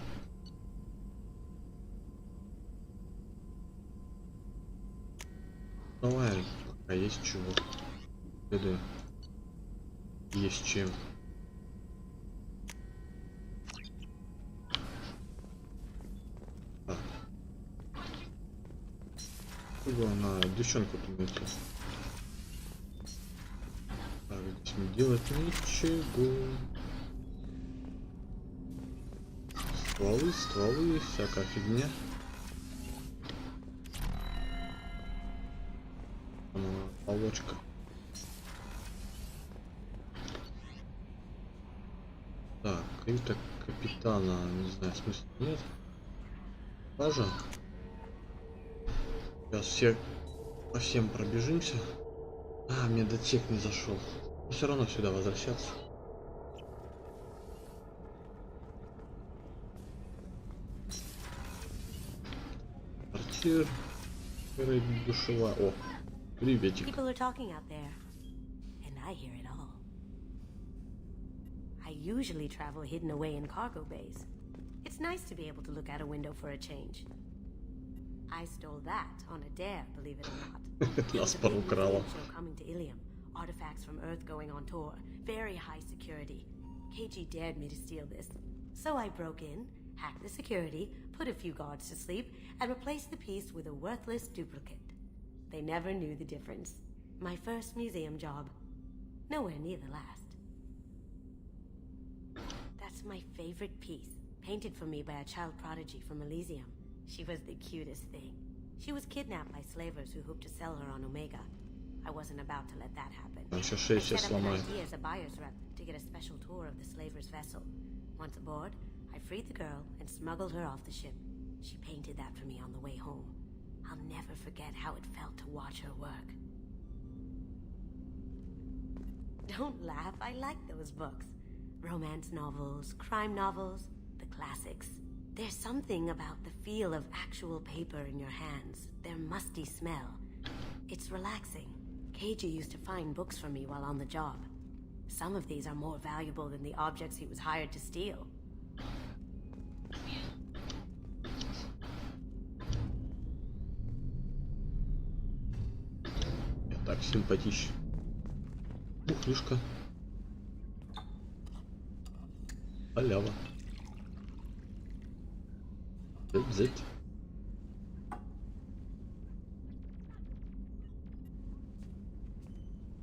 Давай, пока есть чего. Следуем. Есть чем. Так. На девчонку-то найти. Так, здесь не делать ничего. Стволы, всякая фигня. Полочка. Так, каюта капитана, не знаю, смысла нет. Тоже. Сейчас по всем пробежимся. Медотсек не зашел. Но все равно сюда возвращаться. Квартир. Душевая. О, приветик. People are talking out there, and I hear it all. I usually travel hidden away in cargo bays. It's nice to be able to look out a window for a change. I stole that on a dare, believe it or not. Нас порукрала. Coming to Ilium, artifacts from Earth going on tour, very high security. KG dared me to steal this, so I broke in, hacked the security, put a few guards to sleep, and replaced the piece with a worthless duplicate. They never knew the difference. My first museum job. Nowhere near the last. That's my favorite piece, painted for me by a child prodigy from Elysium. She was the cutest thing. She was kidnapped by slavers who hoped to sell her on Omega. I wasn't about to let that happen. I set up an idea as a buyer's rep to get a special tour of the slaver's vessel. Once aboard, I freed the girl and smuggled her off the ship. She painted that for me on the way home. I'll never forget how it felt to watch her work. Don't laugh, I like those books. Romance novels, crime novels, the classics. There's something about the feel of actual paper in your hands, their musty smell. It's relaxing. Keiji used to find books for me while on the job. Some of these are more valuable than the objects he was hired to steal. Так, симпатично. Бухлюшка. Халява. Взять.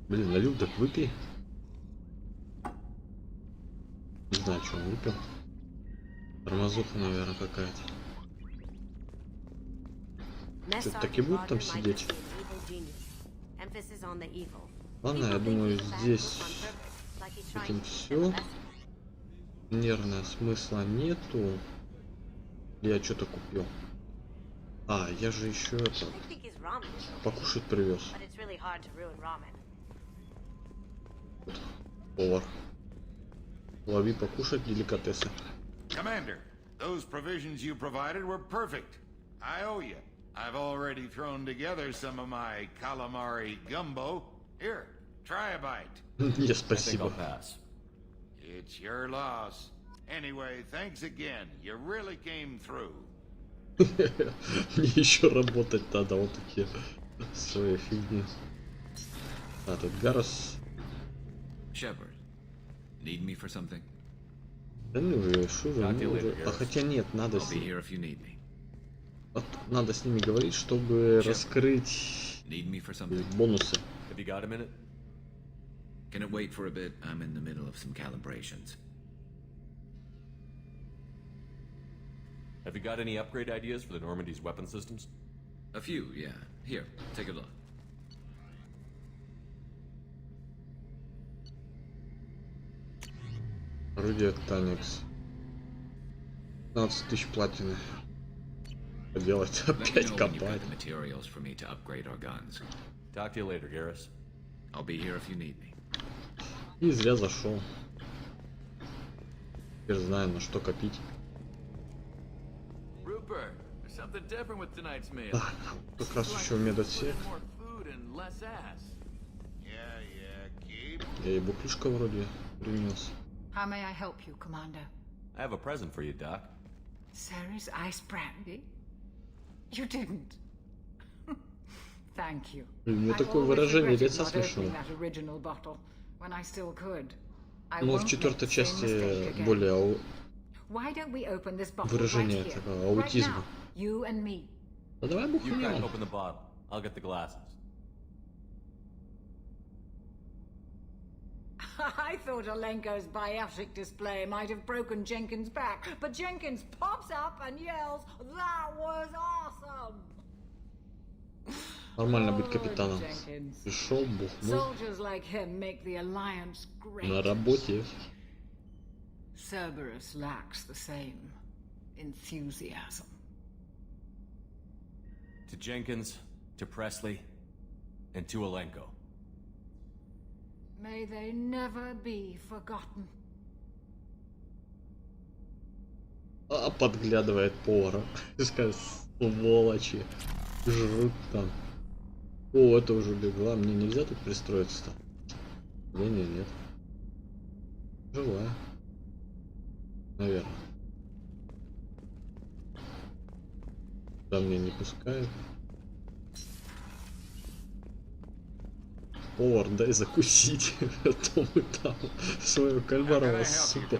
Блин, налил, так выпей. Не знаю, что он выпил. Тормозуха, наверное, какая-то. Что-то так и будет там сидеть. Ладно, я думаю, здесь с этим все. Нервного смысла нету. Я что-то купил. А, я же еще это покушать привез. Повар. Лови покушать деликатесы. Commander, those provisions you provided were perfect. I owe you. I've already thrown together some of my calamari gumbo. Here, try a bite. Не, спасибо. It's your loss. Anyway, thanks again. You really came through. Мне еще работать надо, вот такие свои фигни. А, тут Гаррес. Shepard, need me for something? Да ну же, шо же, ну уже. А хотя нет, надо с ними. Вот, надо с ними говорить, чтобы раскрыть бонусы. Have you got a minute? Can it wait for a bit? I'm in the middle of some calibrations. Have you got any upgrade ideas for the Normandy's weapon systems? A few, yeah. Here, take a look. Орудие Танекс. 15 тысяч платины. Поделать, опять копать. Talk to you later, Garrus. I'll be here if you need me. И зря зашел. Теперь знаем, на что копить. Rupert, there's something different with tonight's meal. Да, как раз еще медотсек. Я и буклюшка вроде принес. How may I help you, Commander? I have a present for you, Doc. Sarah's ice brandy? You didn't. Thank you. У меня такое выражение лица смешное. Но в четвертой части более выражение этого аутизма. Ну давай бухнем. I thought Alenko's biotic display might have broken Jenkins' back, but Jenkins pops up and yells, "That was awesome!" Нормально быть капитаном. Пришел, бухнул. На работе. Cerberus lacks the same enthusiasm. To Jenkins, to Presley, and to Alenko. May they never be forgotten. А подглядывает повара. Скажет, сволочи. Жрут там. О, это уже бегла. Мне нельзя тут пристроиться-то? Не. Живая. Наверное. Да, меня не пускают. Повар, дай закусить. А то мы там свою кальмарового супа.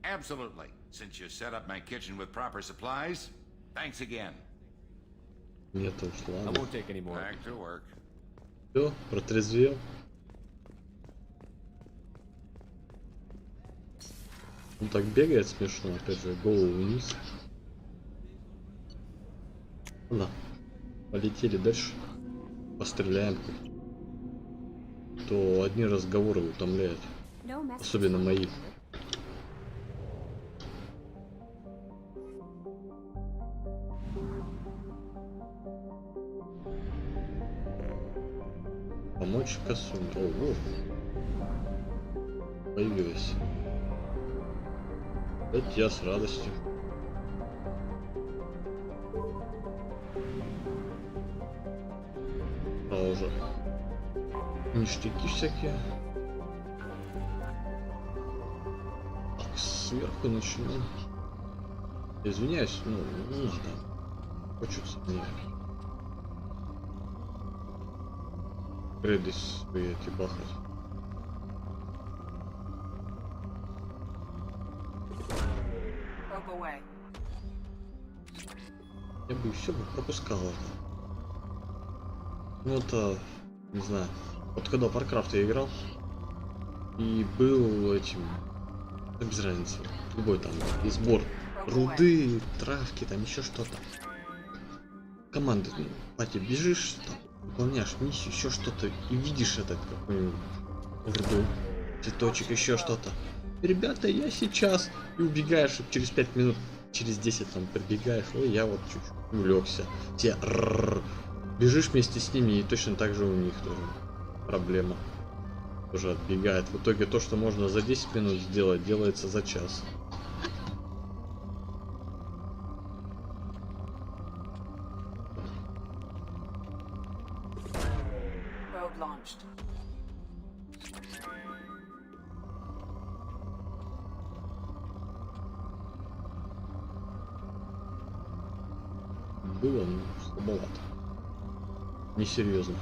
Absolutely. Since you set up my kitchen with proper supplies, thanks again. Нет уж, ладно. I won't take any more. Back to work. Все, протрезвел. Он так бегает смешно, опять же, голову вниз. Ладно, полетели дальше. Постреляем. То одни разговоры утомляют. Особенно мои. Помочь косу. Ого. Появилась. Это я с радостью. тоже ништяки всякие. Так, сверху начнем. Извиняюсь, ну, не надо. Хочется мне грейды свои эти бахать. Я бы все пропускал это. Ну это, не знаю. Вот когда в Warcraft я играл и был этим, без разницы, любой там и сбор руды, травки, там еще что-то. Команды, ну, пати, бежишь, там, выполняешь миссию, еще что-то и видишь этот какой-нибудь руду, цветочек, еще что-то. Ребята, я сейчас, и убегаешь через 5 минут. Через 10 там прибегаешь, ой, я вот чуть-чуть увлекся. Те бежишь вместе с ними, и точно так же у них тоже проблема. Тоже отбегает. В итоге то, что можно за 10 минут сделать, делается за час. Было, но слабовато. Несерьезно.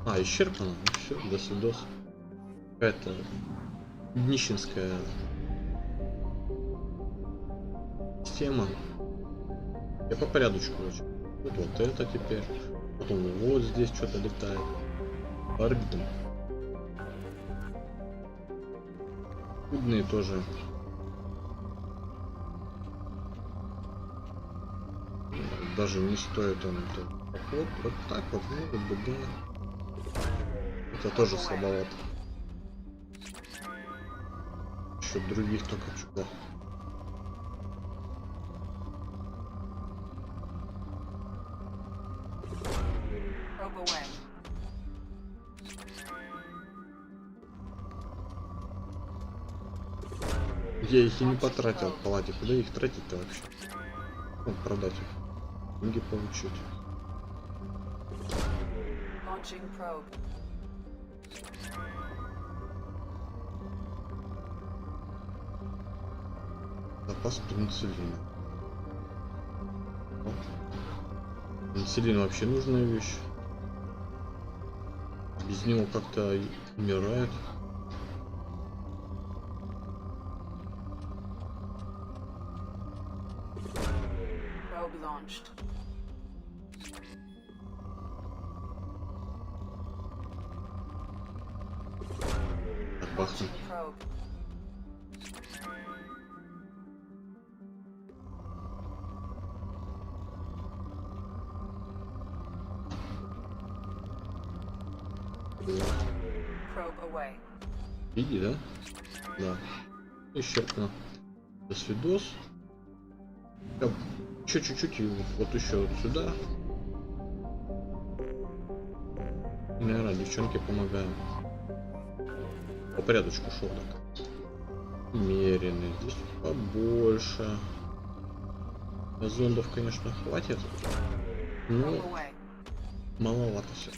А, исчерпано? Ну все, до свидос. Какая-то нищенская тема. Я по порядочку очень. Вот это теперь. Потом вот здесь что-то летает. По орбитам. Клубные тоже. Даже не стоит он это. Вот так вот, ну, да. Это тоже слабовато. Еще других только чудо. Я их и не потратил в палате. Куда их тратить-то вообще? Ну, продать их. Деньги получить. Запас пенициллина. Пенициллин вообще нужная вещь. Без него как-то умирает. Бахнем. Види, да? Да. Исчерпано. До свидос. Еще чуть-чуть и вот еще вот сюда. Наверное, девчонке помогаем. По порядочку шел так. Умеренный. Здесь побольше. Зондов, конечно, хватит. Но маловато все.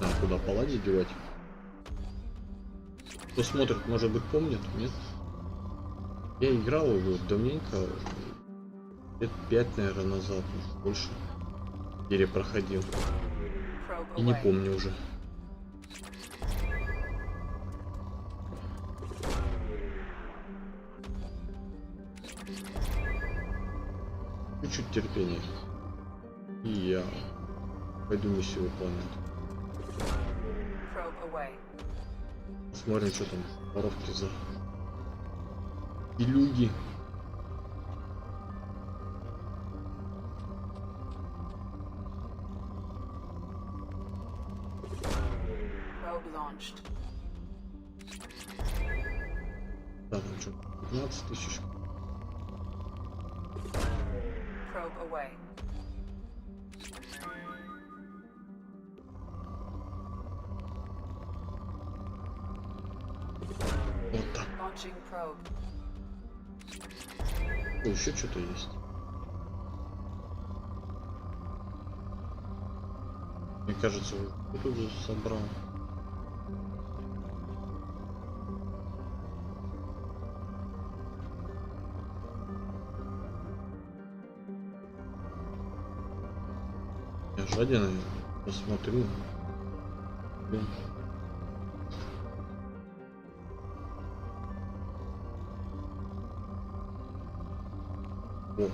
А куда паладий девать? Кто смотрит, может быть, помнит, нет? Я играл его давненько, лет 5, наверное, назад, может, больше. Перепроходил. И не помню уже. Чуть-чуть терпения. И я пойду миссию выполнять. Посмотрим, что там воровки за илюги. Да, там что, 15 тысяч. Launching probe. О, еще что-то есть. Мне кажется, вот тут же собрал. Я жаден, посмотрю. Блин. О.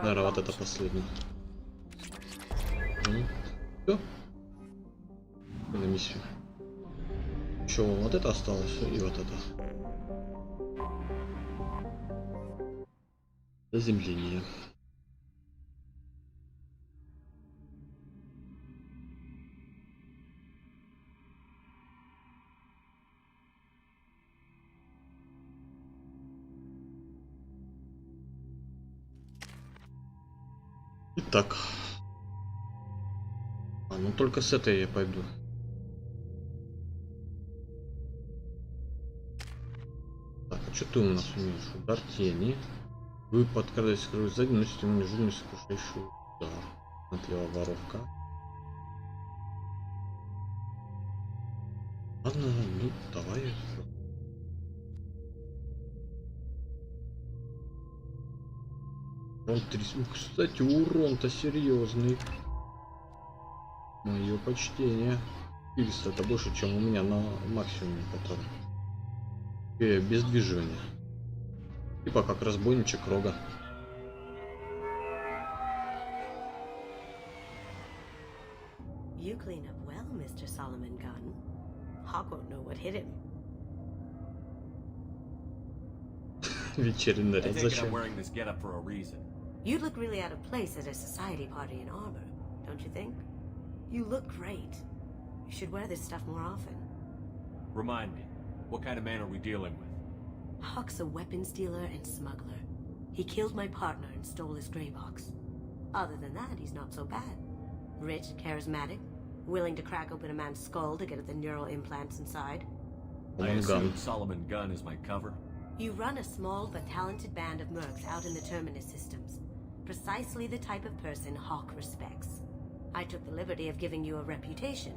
Наверное, вот это последний. Все. На миссию. Еще вот это осталось и вот это. Заземление. Итак. Ну только с этой я пойду. Так, а что ты у нас умеешь? Удар тени. Вы подкрадываетесь к сзади, носите ему нежурный сокрушающий удар. Смотрела воровка. Ладно, ну давай. Кстати, урон-то серьезный. Мое почтение. 400 это больше, чем у меня на максимуме, который. Без движения. Типа как разбойничек Рога. You clean up well, Mr. Solomon Gunn. Hawk won't know what hit him. Вечерний наряд зачем? I'm wearing this getup for a reason. You look really out of place at a society party in armor, don't you think? You look great. You should wear this stuff more often. Remind me, what kind of man are we dealing with? Hawk's a weapons dealer and smuggler. He killed my partner and stole his gray box. Other than that, he's not so bad. Rich, charismatic, willing to crack open a man's skull to get at the neural implants inside. I assume Solomon Gunn is my cover? You run a small but talented band of mercs out in the Terminus systems. Precisely the type of person Hawk respects. I took the liberty of giving you a reputation.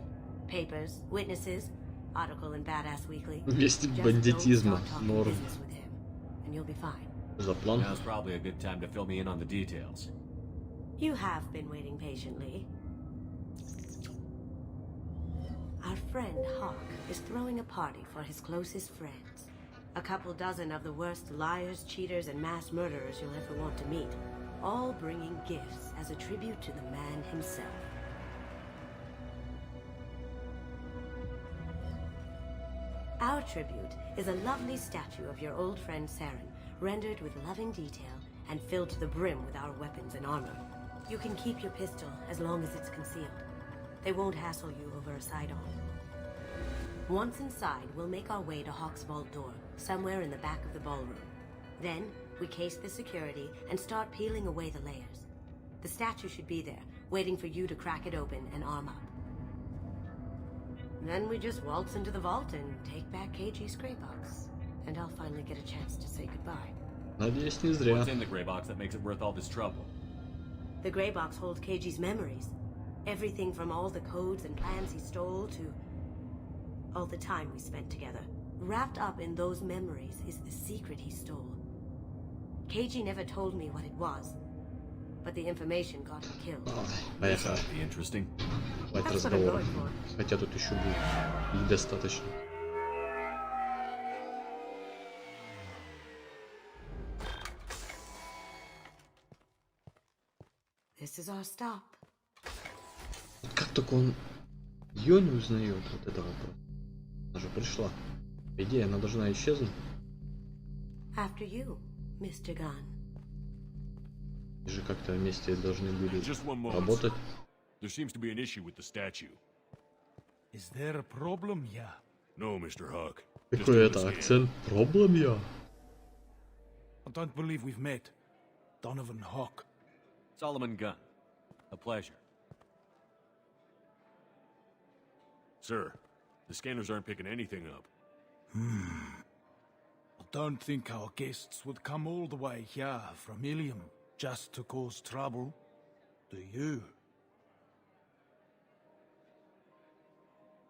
Papers, witnesses, article in Badass Weekly. Вести бандитизма. Норм. And you'll be fine. За план. Now's probably a good time to fill me in on the details. You have been waiting patiently. Our friend Hawk is throwing a party for his closest friends. A couple dozen of the worst liars, cheaters, and mass murderers you'll ever want to meet. All bringing gifts as a tribute to the man himself. Our tribute is a lovely statue of your old friend Saren, rendered with loving detail and filled to the brim with our weapons and armor. You can keep your pistol as long as it's concealed. They won't hassle you over a sidearm. Once inside, we'll make our way to Hawk's vault door, somewhere in the back of the ballroom. Then, we case the security and start peeling away the layers. The statue should be there, waiting for you to crack it open and arm up. Then we just waltz into the vault and take back KG's gray box. And I'll finally get a chance to say goodbye. Надеюсь, не зря. What's in the gray box that makes it worth all this trouble? The gray box holds KG's memories. Everything from all the codes and plans he stole to all the time we spent together. Wrapped up in those memories is the secret he stole. KG never told me what it was, but the information got him killed. Поехали. Interesting. Хватит разговора. Хотя тут еще будет недостаточно. This is our stop. Как только он ее не узнает, вот это вопрос. Она же пришла. По идее, она должна исчезнуть. After you, Mr. Gunn. И же как-то вместе должны были Just one moment, работать. sir. There seems to be an issue with the statue. Is there a problem here? No, Mr. Hawk. Just Какой a это mistake. акцент? Проблем я. I don't believe we've met. Donovan Hawk. Solomon Gunn. A pleasure. Sir, the scanners aren't picking anything up. I don't think our guests would come all the way here from Ilium just to cause trouble. Do you?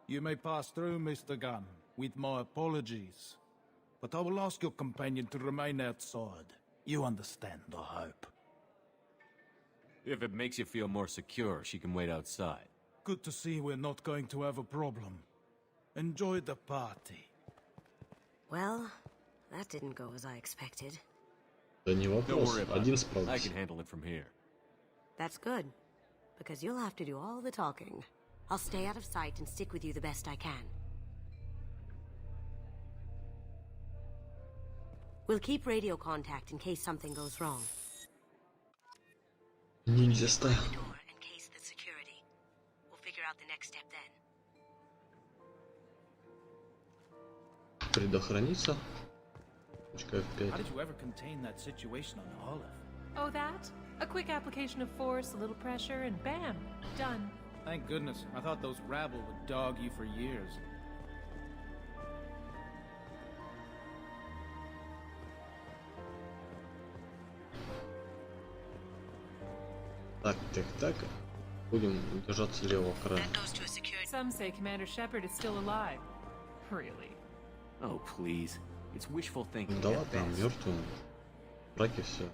You may pass through, Mr. Gunn, with my apologies. But I will ask your companion to remain outside. You understand, I hope. If it makes you feel more secure, she can wait outside. Good to see we're not going to have a problem. Enjoy the party. Well, that didn't go as I expected. Да не Don't вопрос, worry about один it. I справится. can handle it from here. That's good, because you'll have to do all the talking. I'll stay out of sight and stick with you the best I can. We'll keep radio contact in case something goes wrong. Ниндзя стайл. Door and case the security. We'll figure out the next step then. Предохраниться. Точка F5. How did you ever contain that situation on Olive? Oh, that? A quick application of force, a little pressure, and bam, done. Thank goodness. I thought those rabble would dog you for years. Так. Будем держаться левого края. Some say Commander Shepard is still alive. Really? Oh, please. It's wishful thinking. Да at ладно, best. мертвым. В браке все.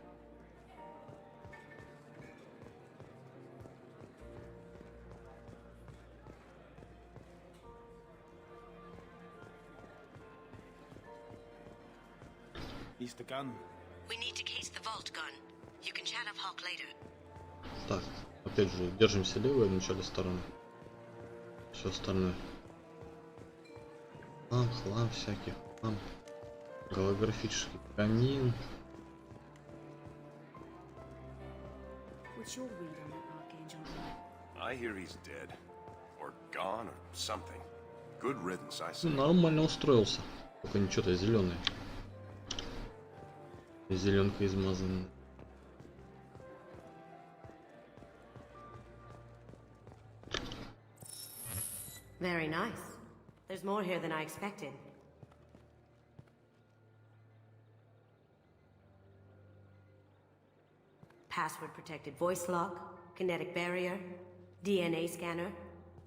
Mr. Gunn. We need to case the vault, Gun. You can chat up Hawk later. Так, опять же, держимся левой в начале стороны. Все остальное. Хлам всякий, хлам. Голографический камин. What's your read on that Archangel? I hear he's dead. Or gone, or something. Good riddance, I say. Нормально устроился. Только не что-то зеленый. Зеленка измазанная. Very nice. There's more here than I expected. Password-protected voice lock, kinetic barrier, DNA scanner.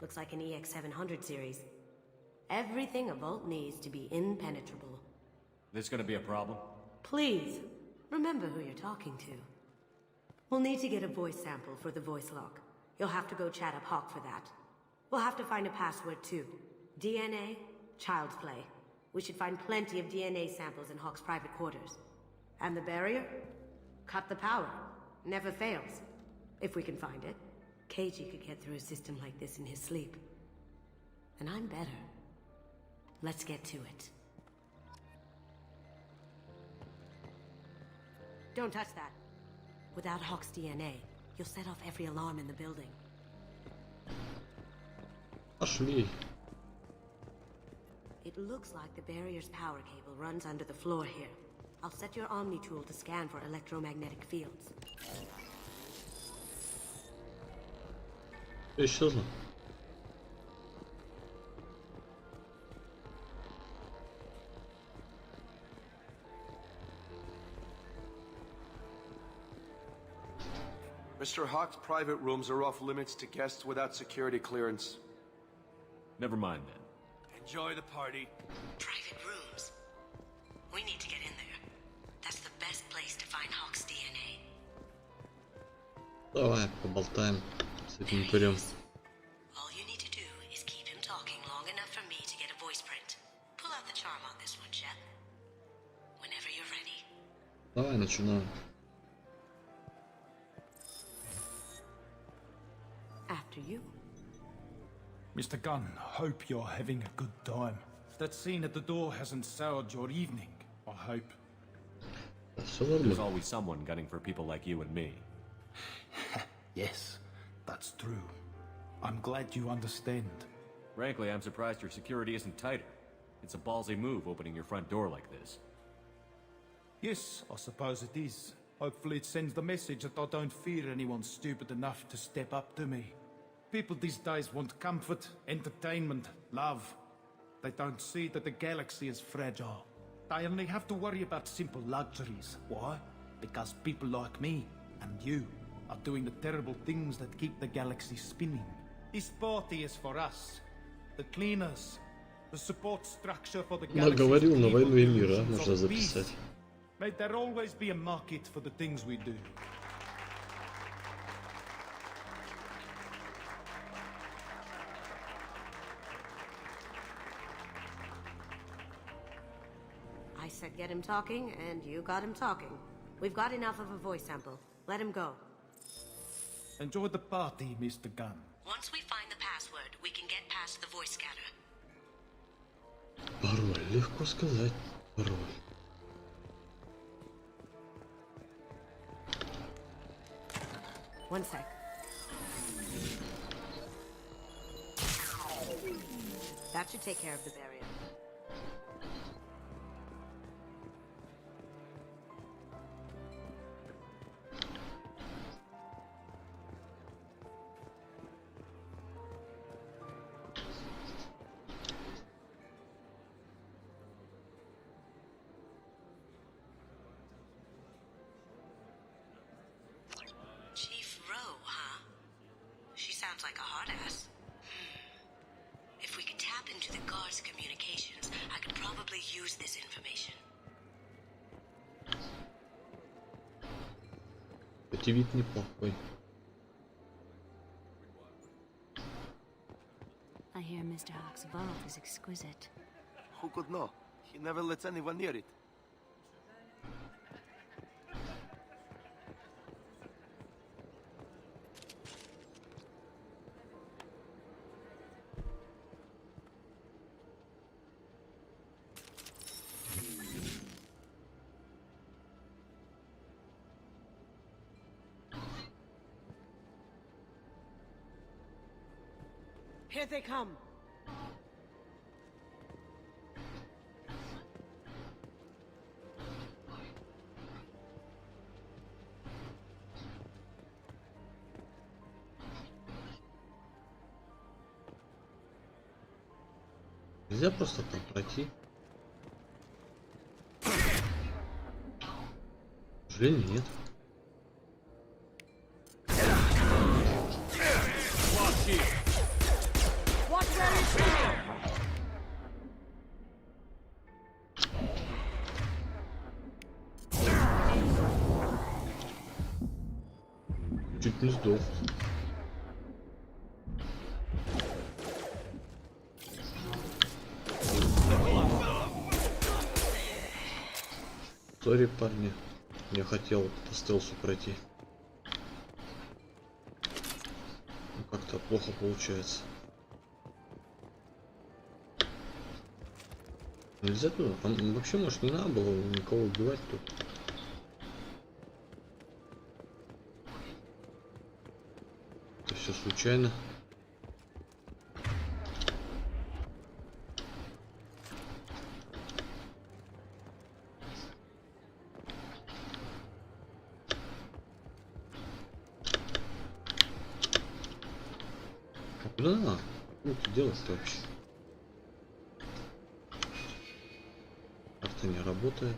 Looks like an EX700 series. Everything a vault needs to be impenetrable. This gonna be a problem? Please, remember who you're talking to. We'll need to get a voice sample for the voice lock. You'll have to go chat up Hawk for that. We'll have to find a password too. DNA, child's play. We should find plenty of DNA samples in Hawk's private quarters. And the barrier? Cut the power. Never fails. If we can find it. Keiji could get through a system like this in his sleep. And I'm better. Let's get to it. Don't touch that. Without Hawk's DNA, you'll set off every alarm in the building. Пошли. It looks like the barrier's power cable runs under the floor here. I'll set your Omni tool to scan for electromagnetic fields. Исчезло. Mr. Hawk's private rooms are off limits to guests without security clearance. Never mind then. Enjoy the party. Private rooms. We need to get in there. That's the best place to find Hawk's DNA. Давай поболтаем с этим упырем. All you need to do is keep him talking long enough for me to get a voice print. Pull out the charm on this one, Shep. Whenever you're ready. Давай начинаем. After you. Mr. Gunn, hope you're having a good time. That scene at the door hasn't soured your evening, I hope. There's always someone gunning for people like you and me. Yes, that's true. I'm glad you understand. Frankly, I'm surprised your security isn't tighter. It's a ballsy move opening your front door like this. Yes, I suppose it is. Hopefully it sends the message that I don't fear anyone stupid enough to step up to me. People these days want comfort, entertainment, love. They don't see that the galaxy is fragile. They only have to worry about simple luxuries. Why? Because people like me and you are doing the terrible things that keep the galaxy spinning. This party is for us, the cleaners, the support structure for the galaxy. Наговорил на войну и мир, а? Можно записать. May there always be a market for the things we do. I said get him talking, and you got him talking. We've got enough of a voice sample. Let him go. Enjoy the party, Mr. Gunn. Once we find the password, we can get past the voice scanner. Пароль, легко сказать. Пароль. One sec. That should take care of the barrier. Chief Rowe, huh? She sounds like a hard ass. If we could tap into the guard's communications, I could probably use this information. Эти вид неплохой. I hear Mr. Hawk's vault is exquisite. Who could know? He never lets anyone near it. Here they come. Нельзя просто там пройти. К сожалению, нет. Чуть не сдох. Сори, парни. Я хотел по стелсу пройти. Но как-то плохо получается. Нельзя туда? Там вообще, может, не надо было никого убивать тут. Это все случайно. А куда надо? Что это делать-то вообще? Карта не работает.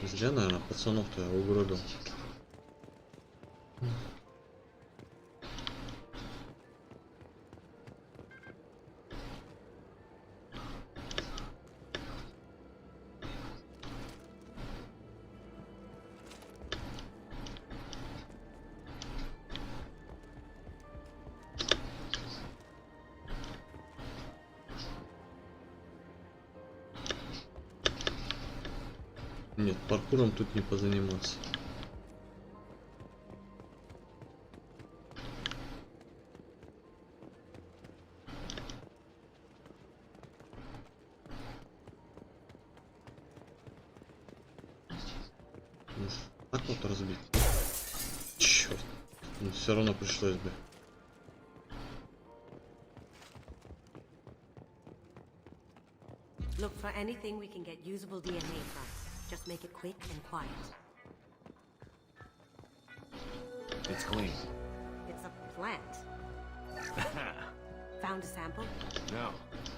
Зря, наверное, пацанов-то я угробил. Нет, паркуром тут не позаниматься. Так вот разбить. Черт. Ну, все равно пришлось бы. Look for anything we can get usable DNA from. Just make it quick and quiet. It's clean. It's a plant. Found found a sample? No.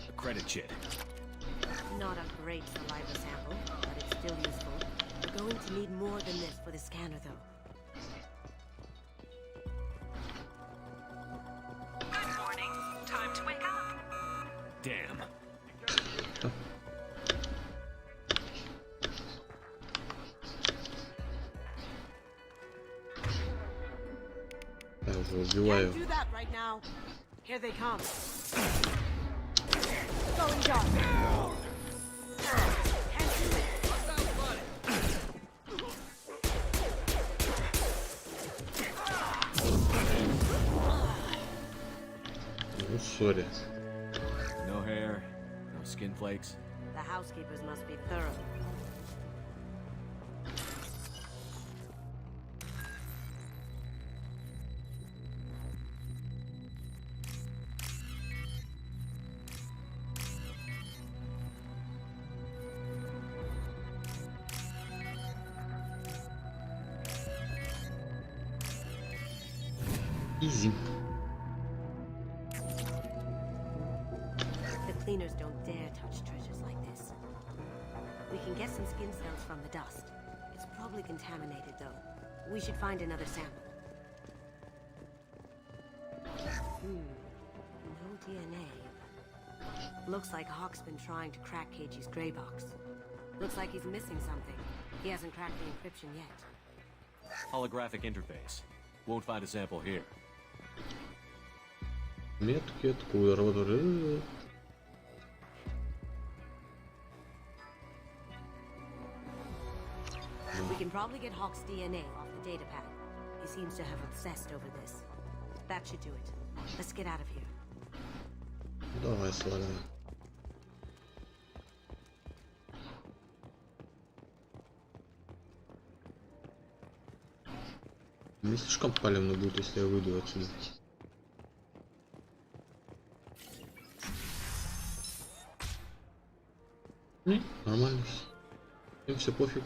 A credit chit. Not a great saliva sample, but it's still useful. We're going to need more than this for the scanner, though. Good morning. Time to wake up. Damn. Я уже убиваю. Can't do that right now. Here they come. Going dark. Ну, сори. No hair, no skin flakes. The housekeepers must be thorough. Easy. The cleaners don't dare touch treasures like this. We can get some skin cells from the dust. It's probably contaminated, though. We should find another sample. No DNA. Looks like Hawk's been trying to crack KG's gray box. Looks like he's missing something. He hasn't cracked the encryption yet. Holographic interface. Won't find a sample here. Метки откуда роды? We can probably get Hawk's DNA off the data pad. He seems to have obsessed over this. That should do it. Let's get out of here. Давай, славян. Не слишком палевно будет, если я выйду отсюда. Не, нормально. Им все пофиг.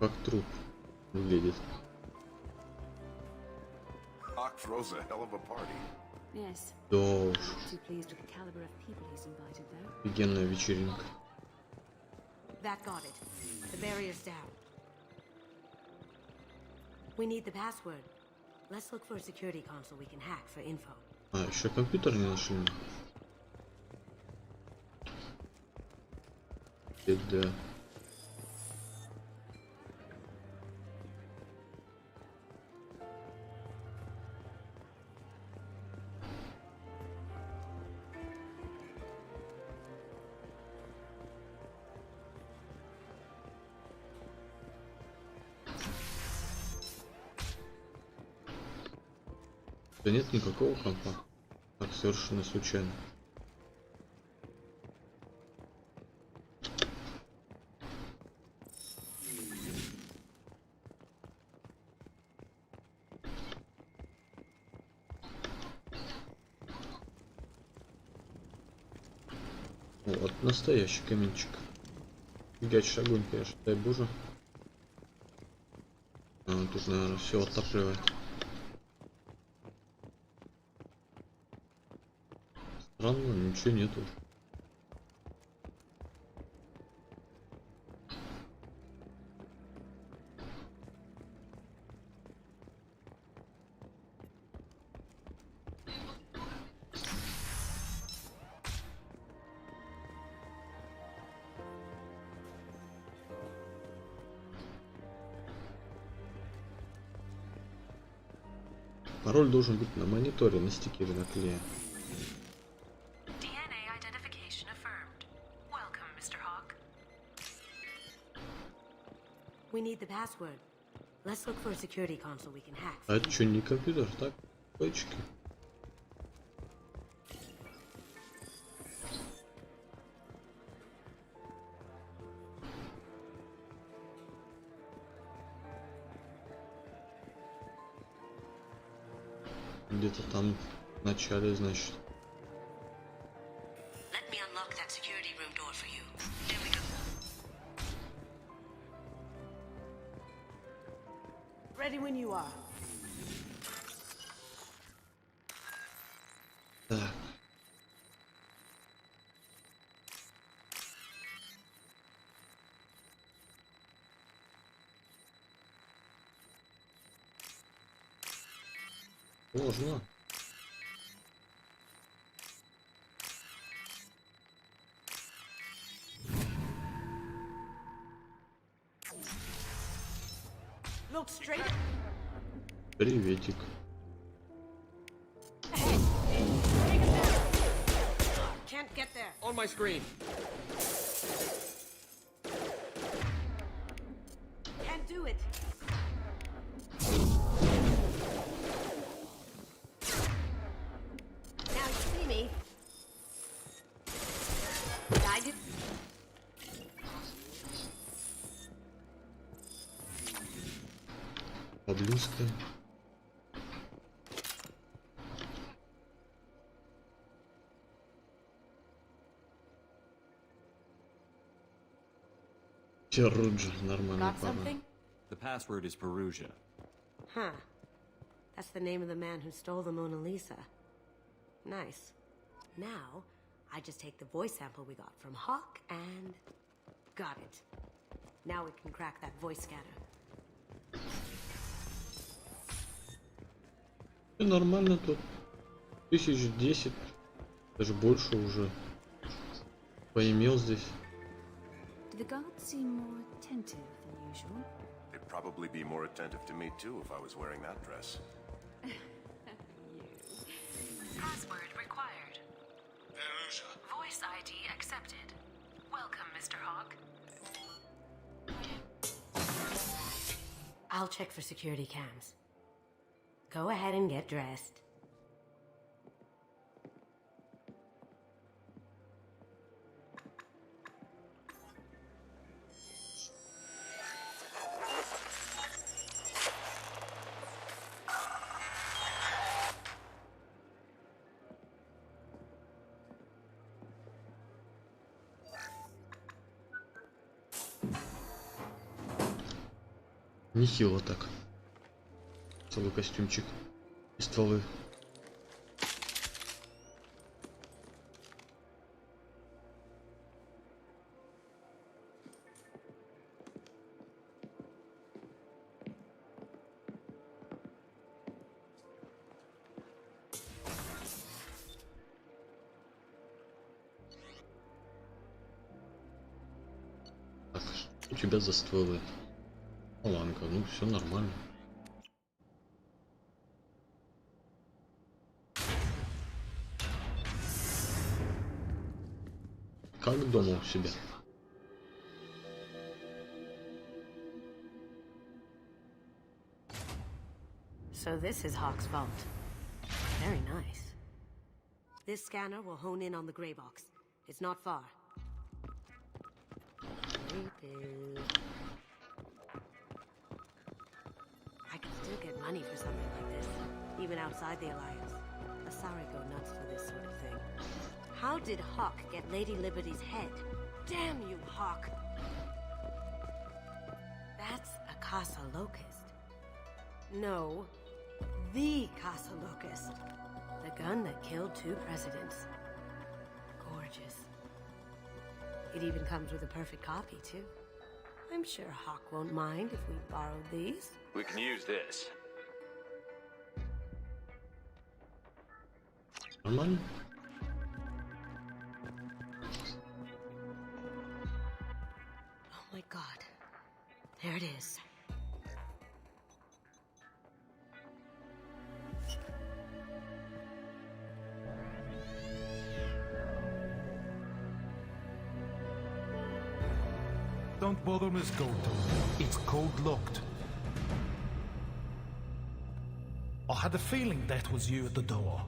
Как труп выглядит. Hawk throws a hell of a party. Yes. Да уж. Too pleased with the caliber of people he's invited, though. Офигенная вечеринка. That got it. The barrier's down. We need the password. Let's look for a security console we can hack for info. А, еще компьютер не нашли. Да. Да нет никакого компа. Так, совершенно случайно. Вот, настоящий каминчик. Фигачий огонь, конечно, дай боже. А, тут, наверное, все отапливает. Странно, ничего нету. Пароль должен быть на мониторе, на стикере наклеен. We need the password. Let's look for a security console we can hack. А это что, не компьютер, так? Точки. Где-то там Вначале, значит. Let me unlock that security room door for you. There we go. Ready when you are. Так. Сложно. Look straight. Приветик. Can't get there. On my screen. Can't do it. Now you see me. I did. Поблюзка. Руджер, нормальный Got парень. something? The password is Perugia. Huh. That's the name of the man who stole the Mona Lisa. Nice. Now, I just take the voice sample we got from Hawk and... got it. Now we can crack that voice scanner. И нормально тут. 1010. Даже больше уже. Поимел здесь. Do the guards seem more attentive than usual? They'd probably be more attentive to me too if I was wearing that dress. Password required. Voice ID accepted. Welcome, Mr. Hawk. I'll check for security cams. Go ahead and get dressed. Нехило так. Целый костюмчик и стволы. Так, что у тебя за стволы? Ланка, ну все нормально. Как дома у себя? So this is Hawk's vault. Very nice. This scanner will hone in on the gray box. It's not far. Creepy. I can still get money for something like this, even outside the Alliance. Asari go nuts for this sort of thing. How did Hawk get Lady Liberty's head? Damn you, Hawk! That's a Casa Locust. No, the Casa Locust. The gun that killed 2 presidents. Gorgeous. It even comes with a perfect copy, too. I'm sure Hawk won't mind if we borrowed these. We can use this. Нормально? Oh my god. There it is. Don't bother, Miss Goldton. It's code-locked. I had a feeling that was you at the door.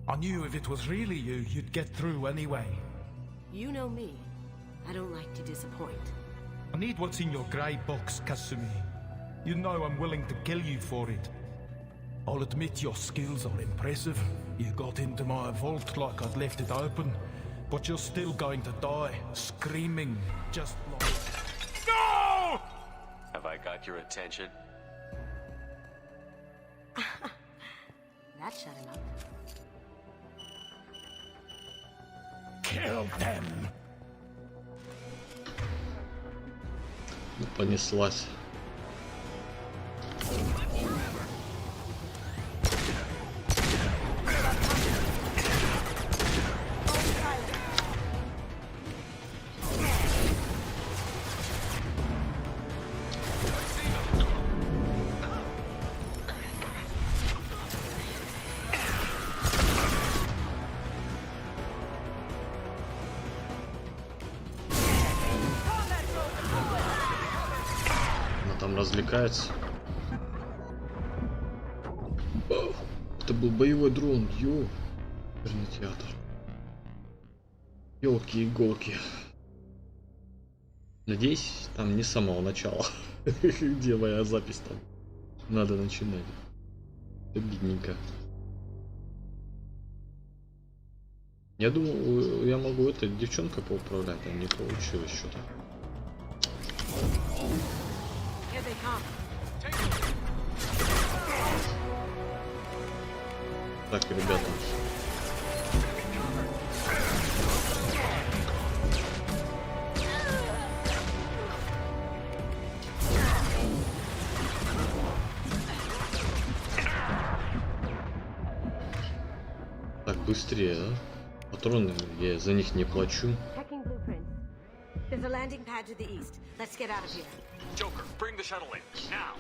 I knew if it was really you, you'd get through anyway. You know me. I don't like to disappoint. I need what's in your grey box, Kasumi. You know I'm willing to kill you for it. I'll admit your skills are impressive, You got into my vault like I'd left it open, but you're still going to die, screaming, just like... No! Have I got your attention? That shut him up. Kill them! Ну, понеслась. Там развлекается. Это был боевой дрон, кинотеатр. Ёлки-иголки. Надеюсь, там не с самого начала. Где моя запись там? Надо начинать. Обидненько. Я думал, я могу этой девчонкой поуправлять, а не получилось что-то. Here they come. Так, ребята. Так, быстрее, да? Патроны, я за них не плачу. Checking blueprints. There's a landing pad to the east. Let's get out of here. Joker, bring the shuttle in, now!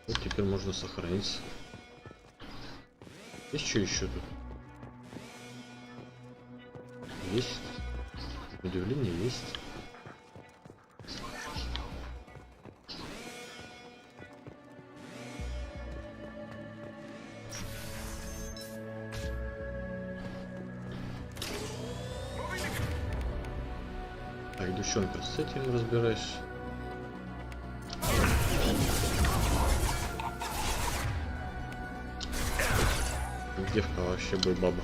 Вот теперь можно сохраниться. Есть что еще тут? Есть. Удивление есть. Так, девчонка, с этим разбирайся. Девка вообще бы баба.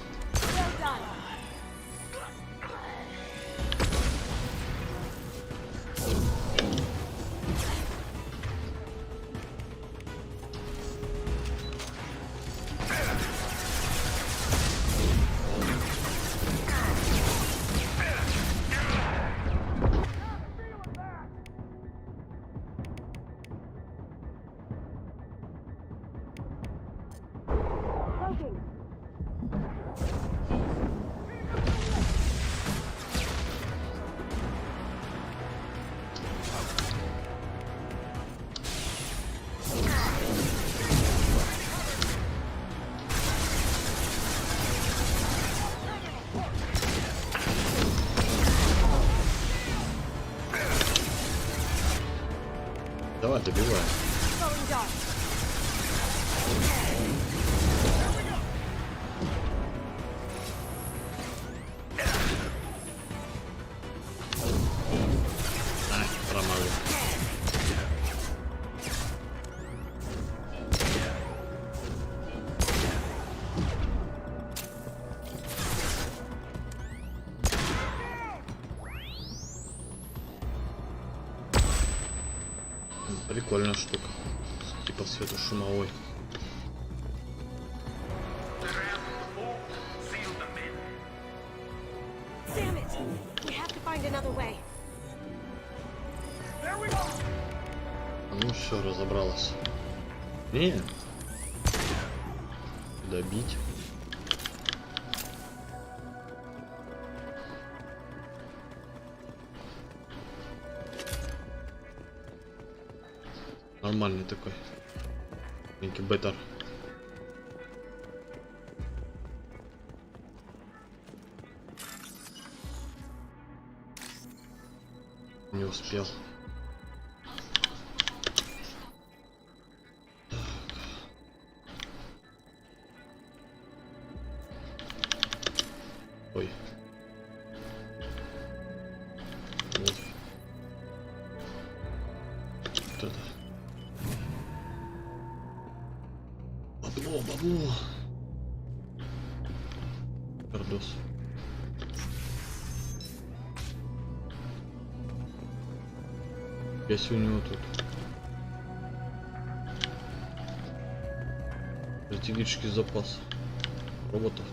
Давай, добивай. Ай, промазал. Прикольная штука. Типа светошумовой. Damn it! We have to find another way. Ну все, разобралась. Не. Добить. Нормальный такой. Инкубатор. Не успел. Ой. Вот. Вот это. Бабло, бабло. видос. Если у него тут стратегический запас роботов.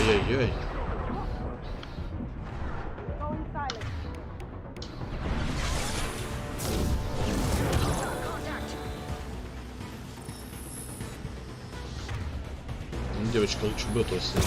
Ай-яй-яй. Девочка, лучше бы этого сняла.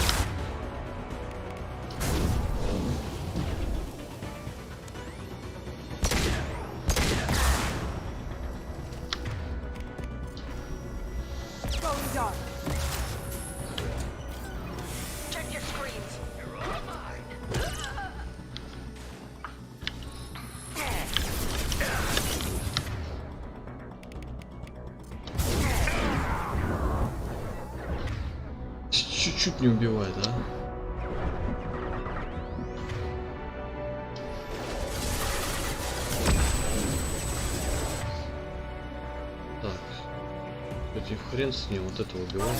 Чуть-чуть не убивает, а? Так. Кстати, хрен с ним, вот этого убиваем.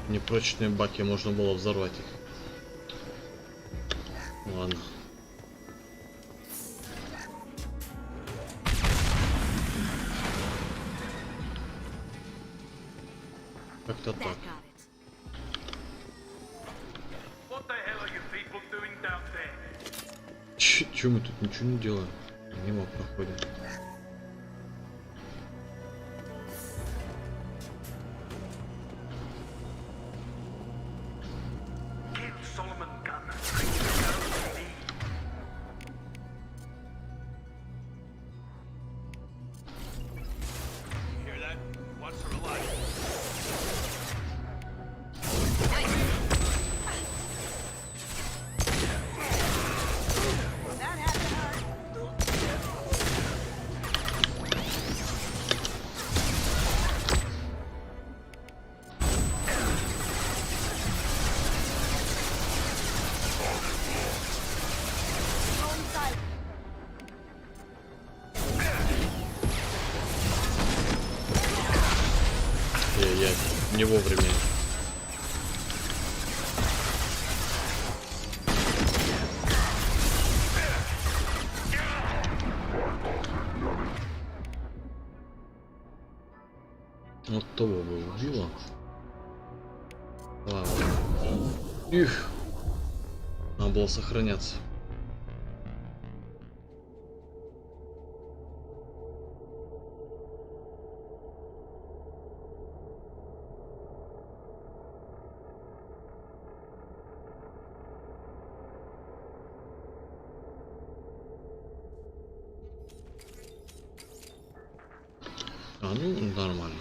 Непрочные баки, можно было взорвать их. Ладно. Как-то так. Чё мы тут ничего не делаем? Мимо проходим. Я не вовремя. Вот того бы убило. Ладно. Их. Надо было сохраняться. А, ну, нормально.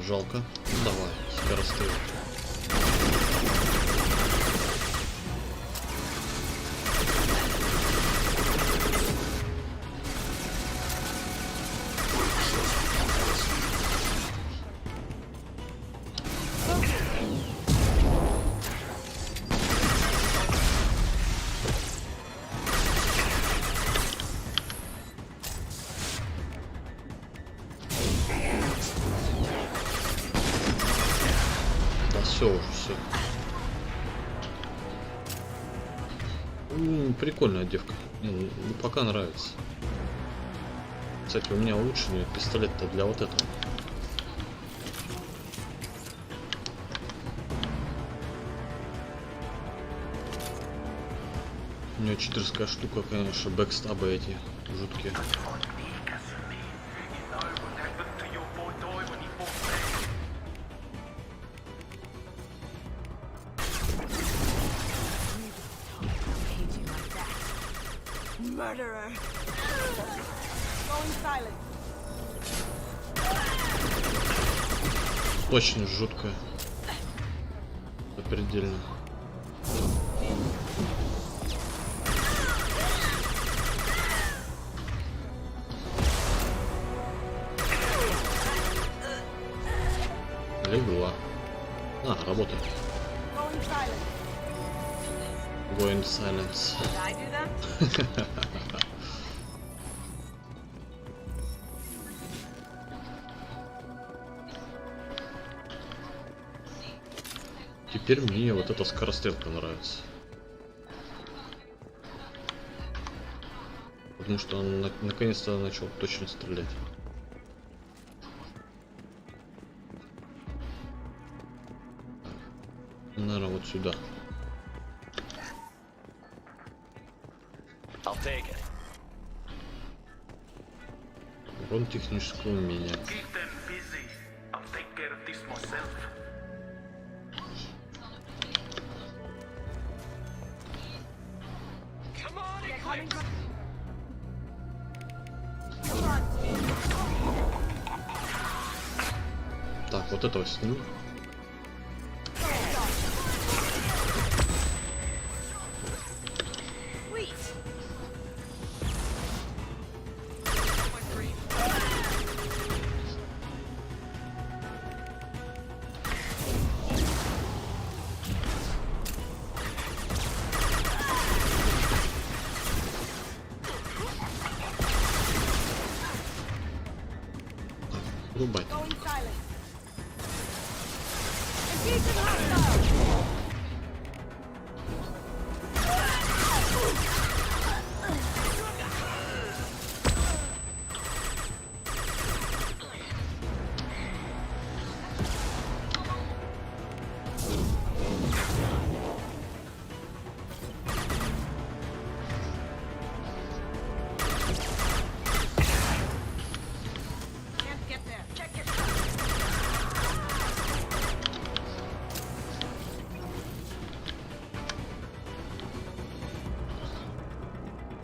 Жалко. Давай, скорострел. Все уже, все. Прикольная девка. Мне пока нравится. Кстати, у меня улучшенный пистолет-то для вот этого. У нее читерская штука, конечно, бэкстабы эти жуткие. Murderer. Going silent. Точно жуткая. Запредельно. Легла. А, работает. Going silent. Going silence. Did I do that? Теперь мне вот эта скорострелка нравится. Потому что он наконец-то начал точно стрелять. Наверное, вот сюда. Урон технического умения. Так, вот этого сниму. Рубать.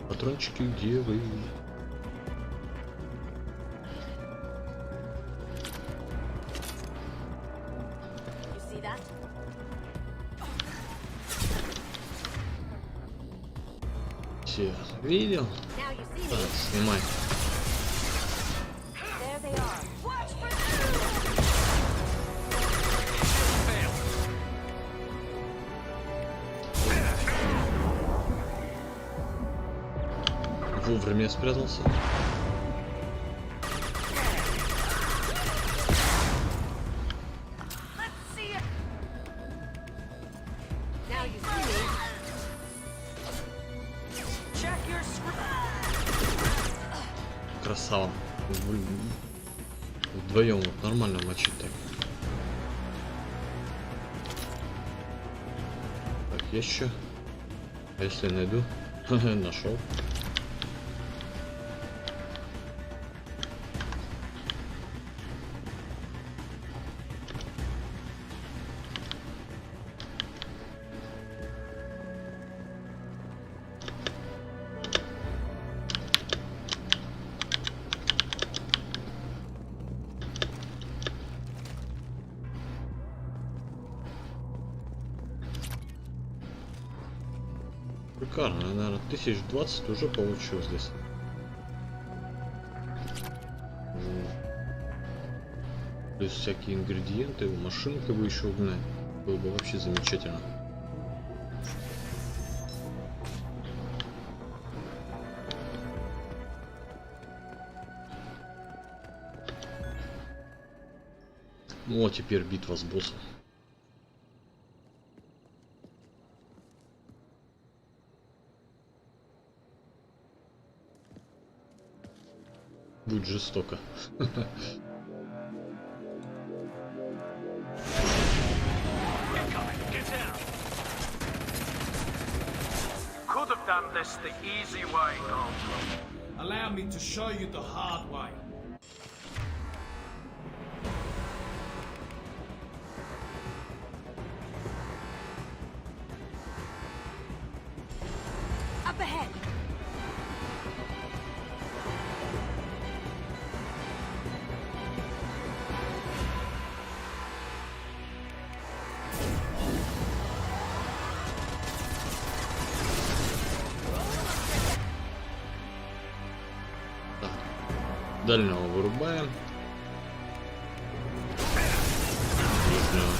Патрончики, где вы? Все, видел? Так, снимай. Вовремя спрятался. Красава. Вдвоем вот нормально мочить так. Так, есть еще. А если найду? Нашел. Шикарно, я, наверное, 1020 уже получил здесь. Плюс всякие ингредиенты, машинкой бы еще угнать. Было бы вообще замечательно. Ну а теперь битва с боссом. Будет жестоко. Could have done this the easy way, Gold. Allow me to show you the hard way. Up ahead. Дальнего вырубаем. Ближнего.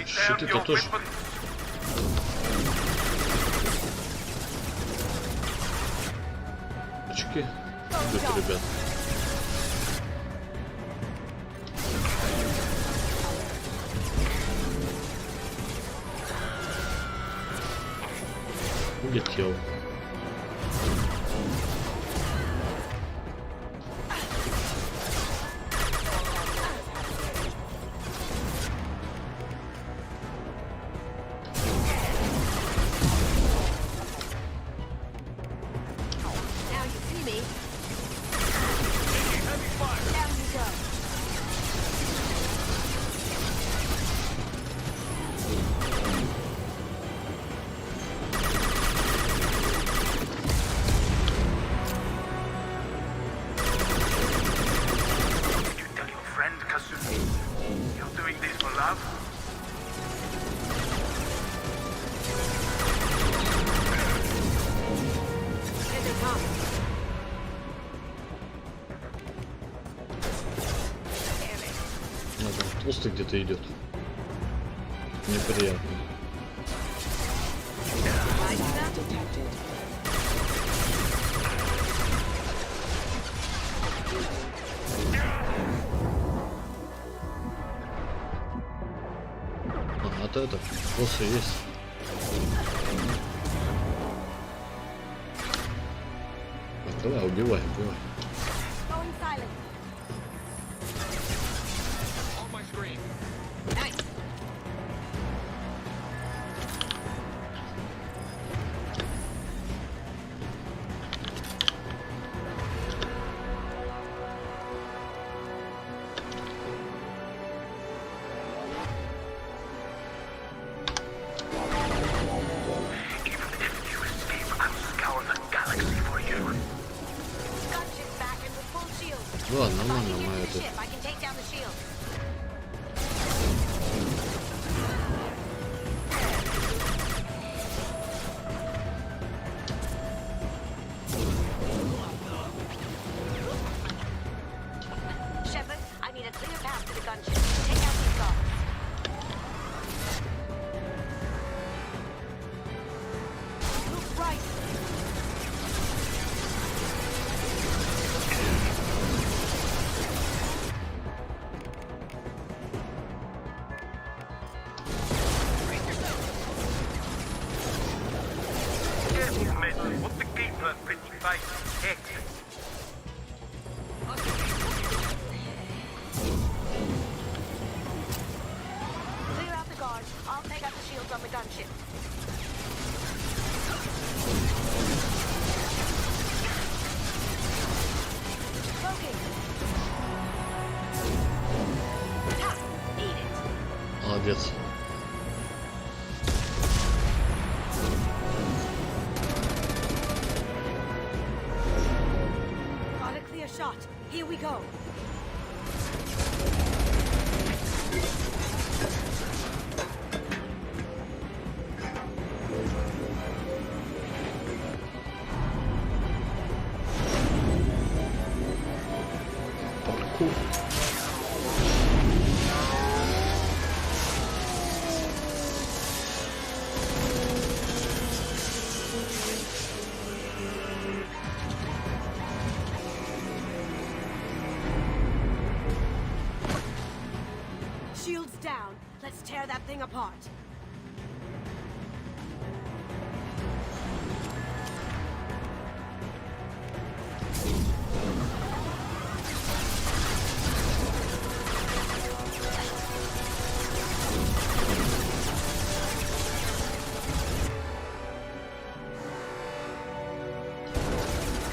Щит это тоже. Очки. Идут, ребят. Улетел. Толстый где-то идет. Неприятно. А-то это боссы есть. Давай, убивай, убивай. Even if you escape, I'll scour the galaxy for you. Gotcha. shields on the gunship. Smoking. Ha! Eat it. Молодец. Got a clear shot. Here we go. Паркур. Shields down. Let's tear that thing apart.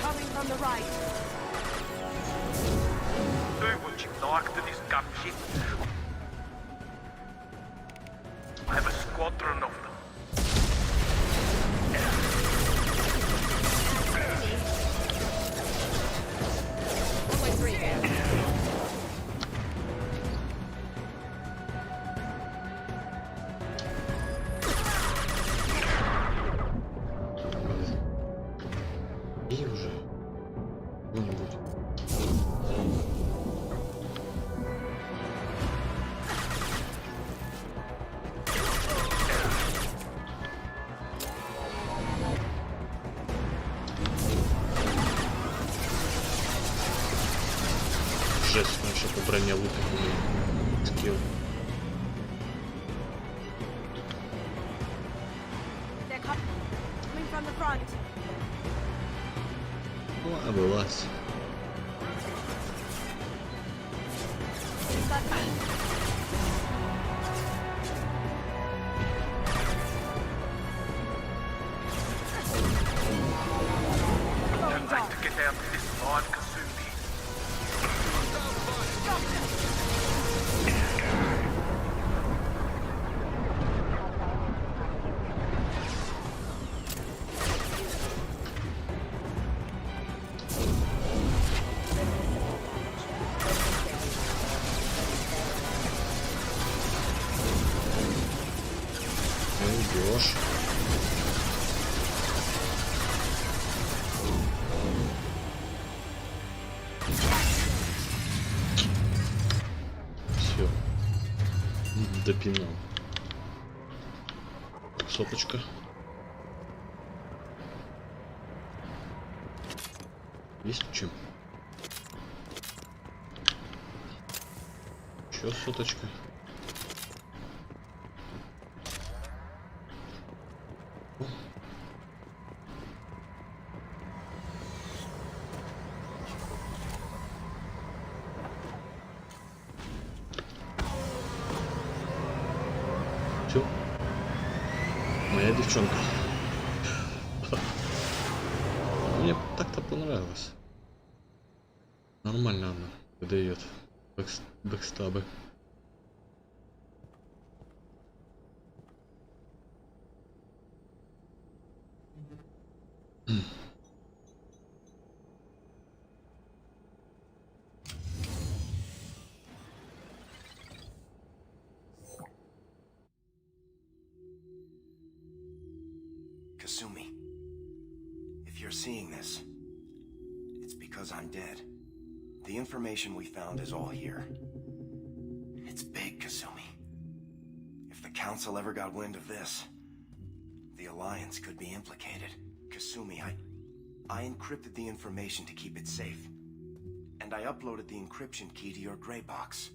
Coming from the right. Do what you like to this gunship. I have a squadron of them. И уже. Кто-нибудь. Жесть, он еще по броне выпихнул скилл. They're coming from the front. Ну, вылазь. I'd like to get out of this alive, Kasumi. Идешь. Все. Допинал. Соточка. Есть чем? Еще соточка. Все. Моя девчонка. Мне так-то понравилось. Нормально она выдает бэкстабы. Kasumi, if you're seeing this, it's because I'm dead. The information we found is all here. It's big, Kasumi. If the Council ever got wind of this, the Alliance could be implicated. Kasumi, I encrypted the information to keep it safe. And I uploaded the encryption key to your gray box,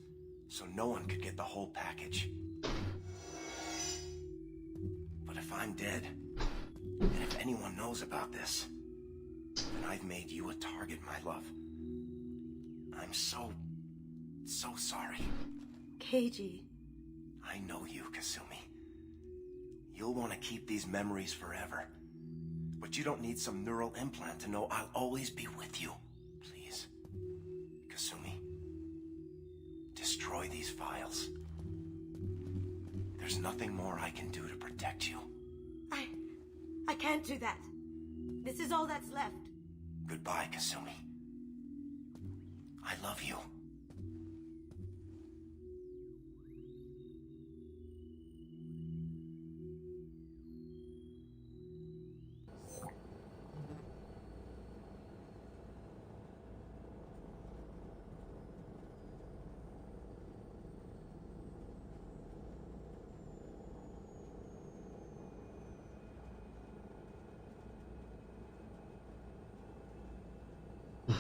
so no one could get the whole package. But if I'm dead, and if anyone knows about this, then I've made you a target, my love. I'm so sorry. Keiji. I know you, Kasumi. You'll want to keep these memories forever. But you don't need some neural implant to know I'll always be with you. Please. Kasumi. Destroy these files. There's nothing more I can do to protect you. I can't do that. This is all that's left. Goodbye, Kasumi. I love you.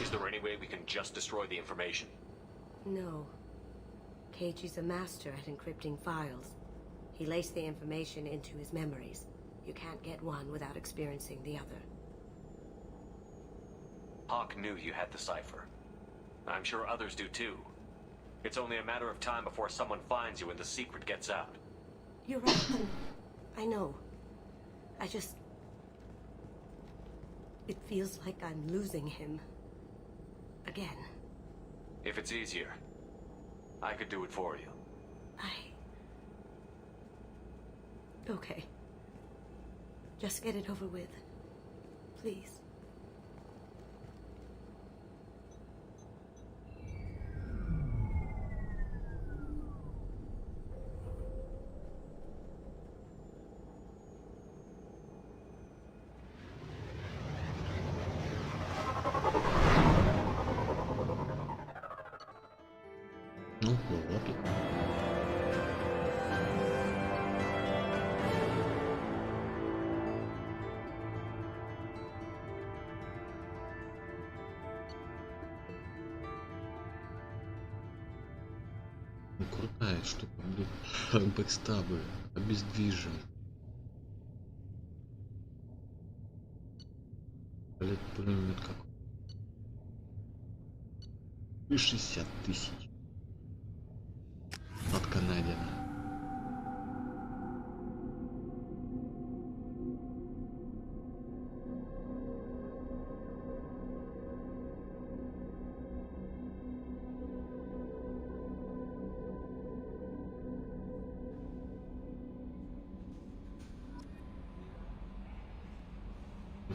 Is there any way we can just destroy the information? No. Keiji's a master at encrypting files. He laced the information into his memories. You can't get one without experiencing the other. Hawk knew you had the cipher. I'm sure others do too. It's only a matter of time before someone finds you and the secret gets out. You're right. I know. It feels like I'm losing him. Again. If it's easier, I could do it for you. Okay. Just get it over with. Please. Ну, ладно. Ну, крутая штука, блин. Бэкстабы обездвижен. Блять, пулемет какой. И 60 тысяч. От Канадина.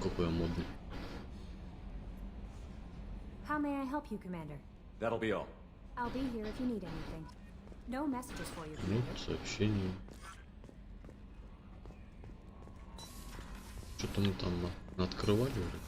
Какой он модный. How may I help you, Commander? That'll be all. I'll be here if you need anything. No messages for you, Ну, Commander. сообщение. Что-то мы там открывали уже.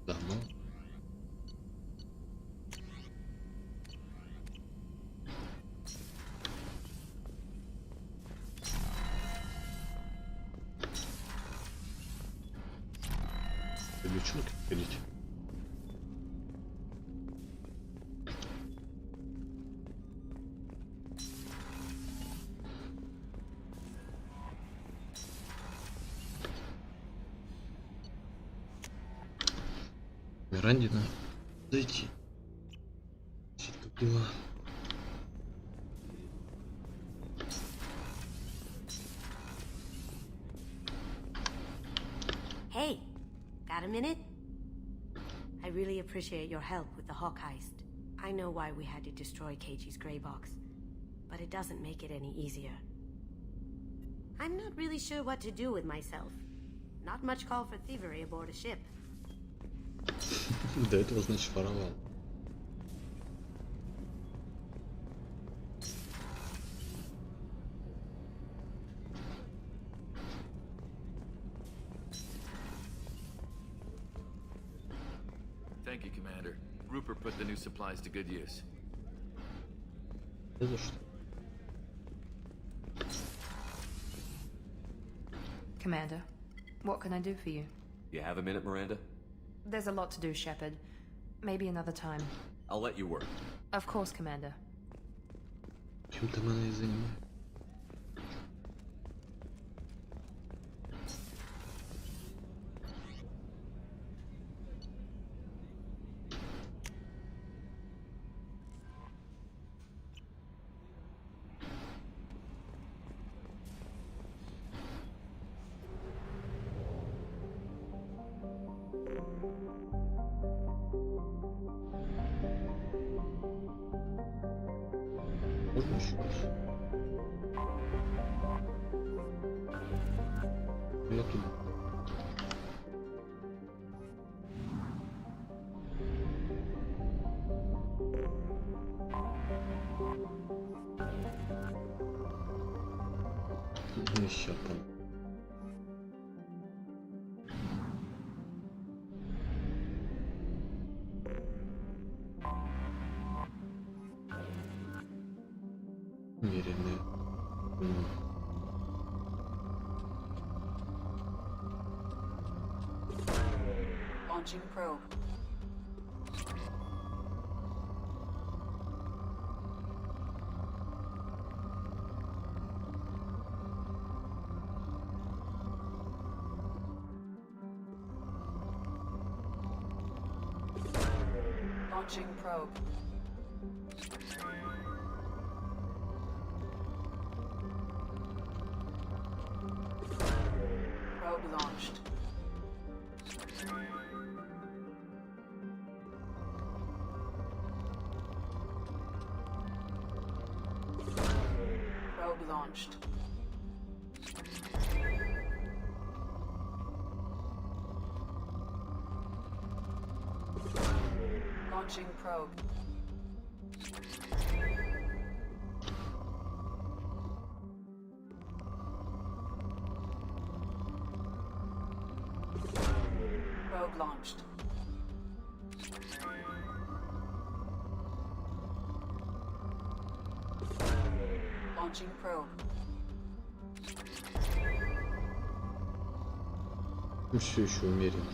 Да, ну. Девчонки ходить. Миранде надо зайти. Все тут дела. Hey, got a minute? I really appreciate your help with the Hawk heist. I know why we had to destroy Keiji's gray box, but it doesn't make it any easier. I'm not really sure what to do with myself. Not much call for thievery aboard a ship. До этого, значит, воровал. Thank you, Commander. Rupert put the new supplies to good use. Да за что? Commander, what can I do for you? You have a minute, Miranda? There's a lot to do, Shepard. Maybe another time. I'll let you work. Of course, Commander. Чем-то она и занимается. Можно еще раз? Я тут. Не сейчас там. Умеренные. Launching probe. Launching probe. Probe launched. Probe launched. Launching probe. Probe launched. Launching probe. Ну все еще умеренно.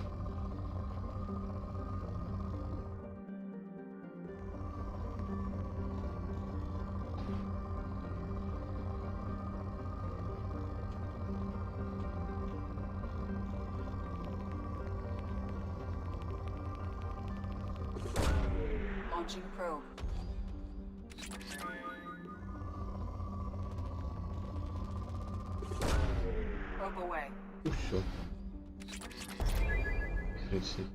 Launching probe. Probe away. Ну все. Хрен с ним.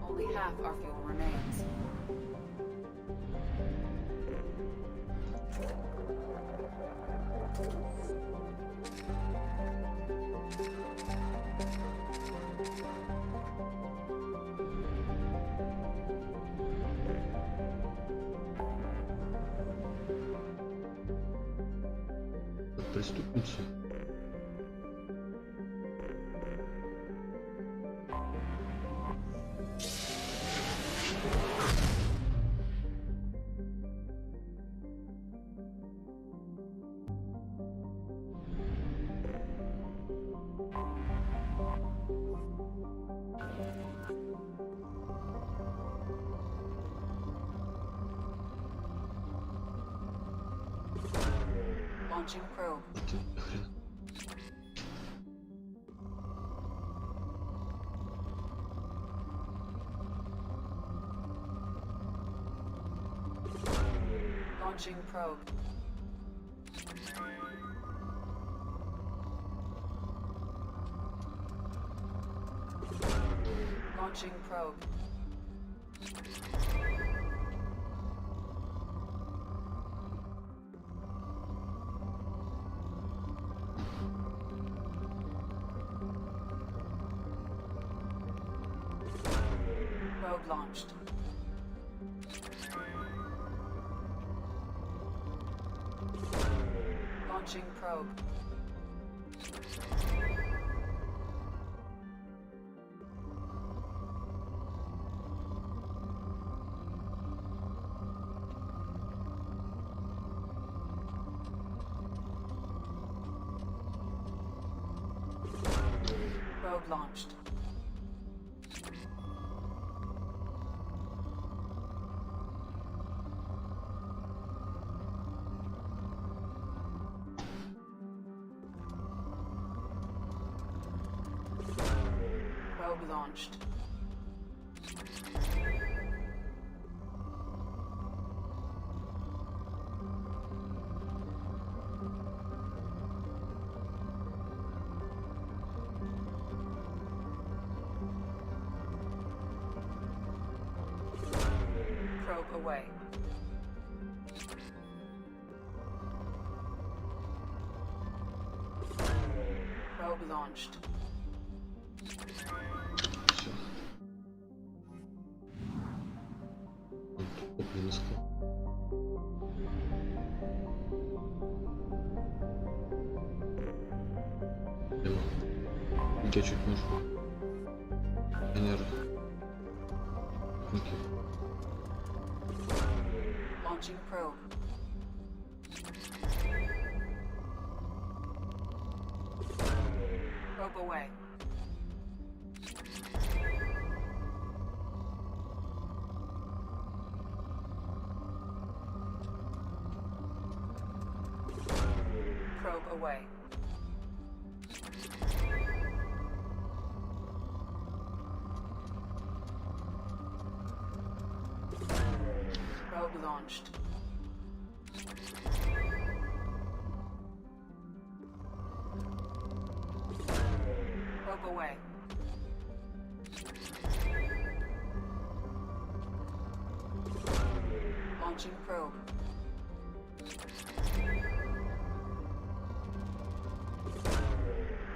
Only half our fuel remains. Преступница. Launching probe. Launching probe. Launching probe. Probe launched. Launching probe. Probe launched. Probe launched. Probe away. Probe launched. Я чуть мышку. Энерго. Launching probe. Probe away. Probe away. Probe launched. Probe away. Launching probe.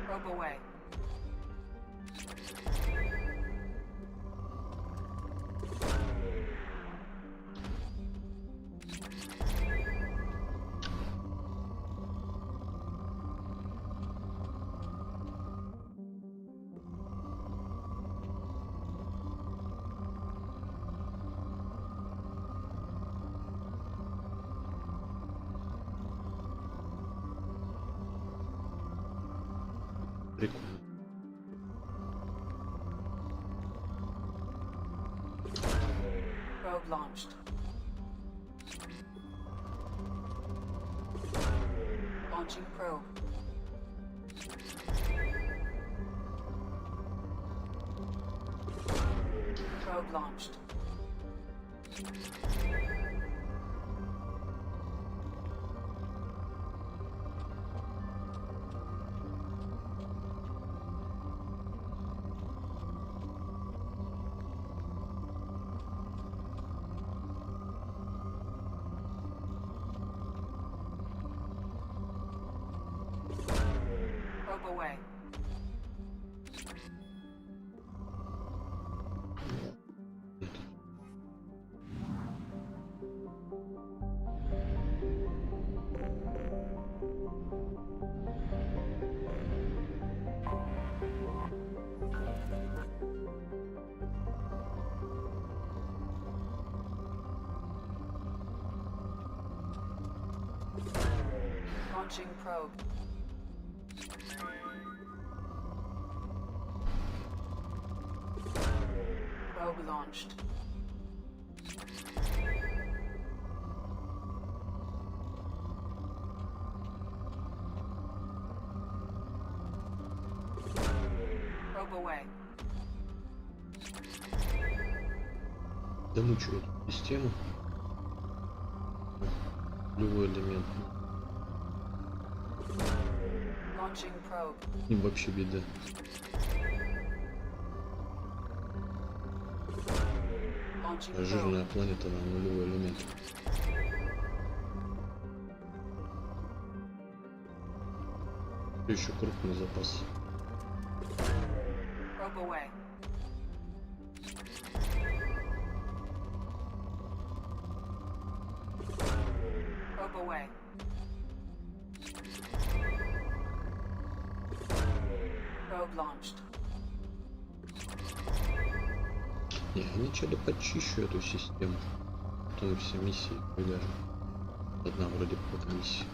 Probe away. Прикольно. Probe launched. Launching probe. Probe launched. Probe away. Launching probe. Probe launched. Probe away. Домучу эту систему. Любой элемент. Launching probe. Им вообще беда. Жирная планета на нулевой элемент. Еще крупный запас. Probe away. Probe away. Probe launched. Не, они что-то почищу эту систему. Потом все миссии привяжем. Одна вроде пока миссия.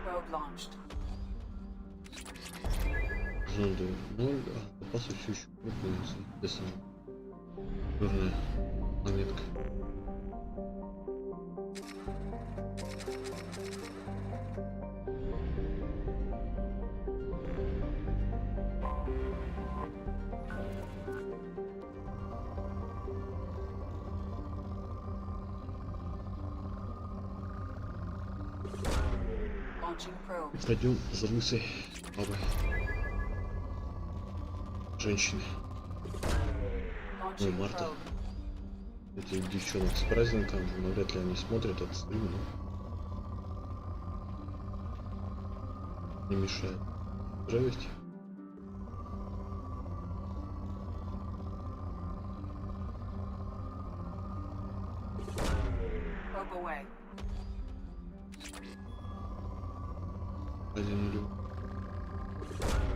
Probe launched. Зонды 0, а запасы все еще крупные, соответственно. Жирная монетка. Launching probe. Пойдем за лысой бабой. Женщины. Ну, Марта. Этих девчонок с праздником, но вряд ли они смотрят этот стрим, но не мешает. Здравствуйте. Probe away. Один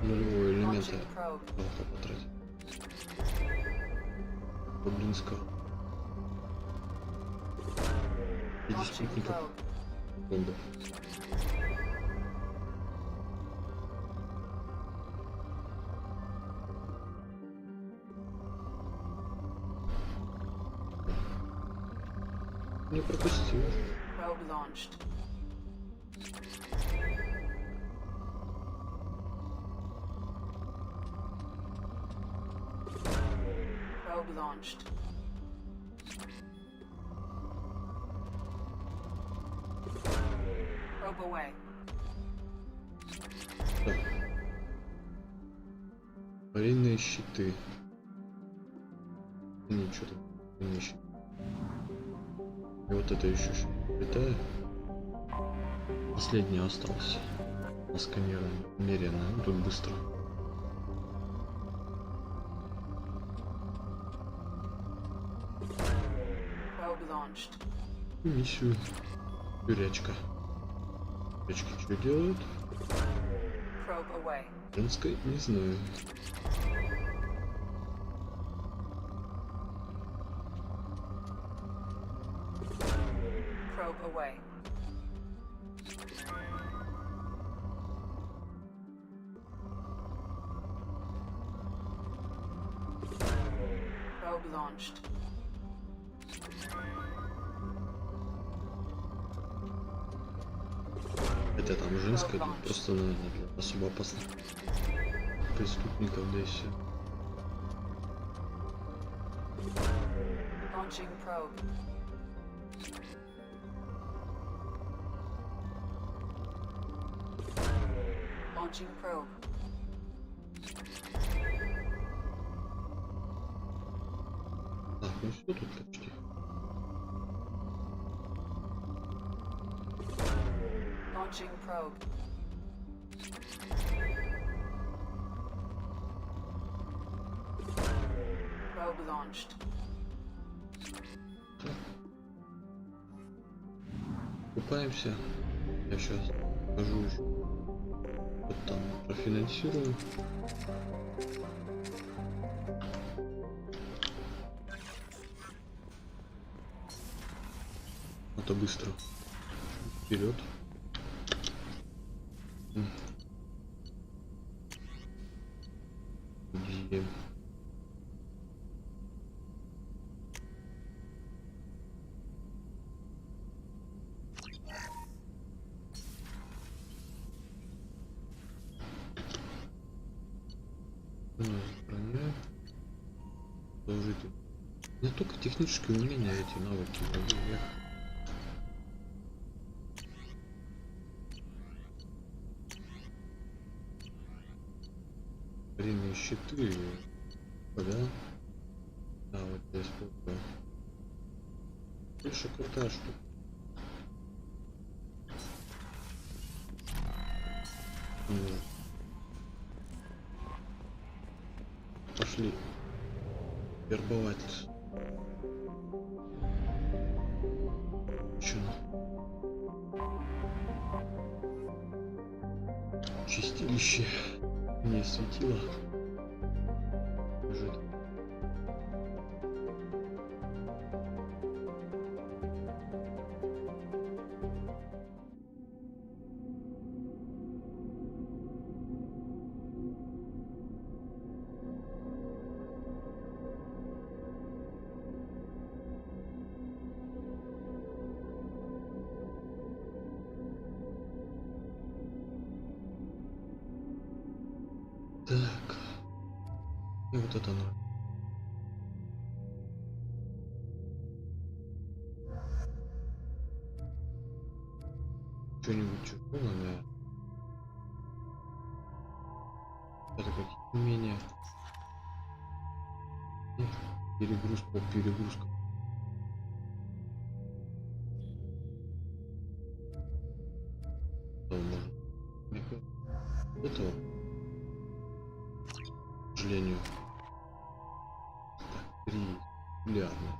нулевой элемента плохо потратить. Гоблинского. И спутников. Бомбы. Не пропустил. Probe launched. Probe launched. Probe away. Да. Аварийные щиты. Ничего там не щиты. И вот это еще летает. Последний остался. На сканировании. Умеренно. Ну, тут быстро. Probe launched. Миссию. Тюрячка. Тюрячки что делают? Probe away. Женской не знаю. Probe away. Probe launched. Хотя там женская, тут просто, наверное, для особо опасных преступников, да и все. Launching probe. Launching probe. Так, ну все тут почти. Launching probe. Probe launched. Купаемся. Я сейчас скажу еще. Вот там профинансирую. Это быстро. Вперед. Где? Сохраняю. Положить. У меня только технические умения, эти навыки. Аварийные щиты. Да? Да, вот я использую. Больше крутая штука. Пошли вербовать. Чё? Чистилище. Не светило. Лежит. Так. И вот это оно. Что-нибудь чужое, наверное. Это какие умения. Перегрузка, перегрузка. Что можно? Этого. К сожалению. Так, 3 популярно.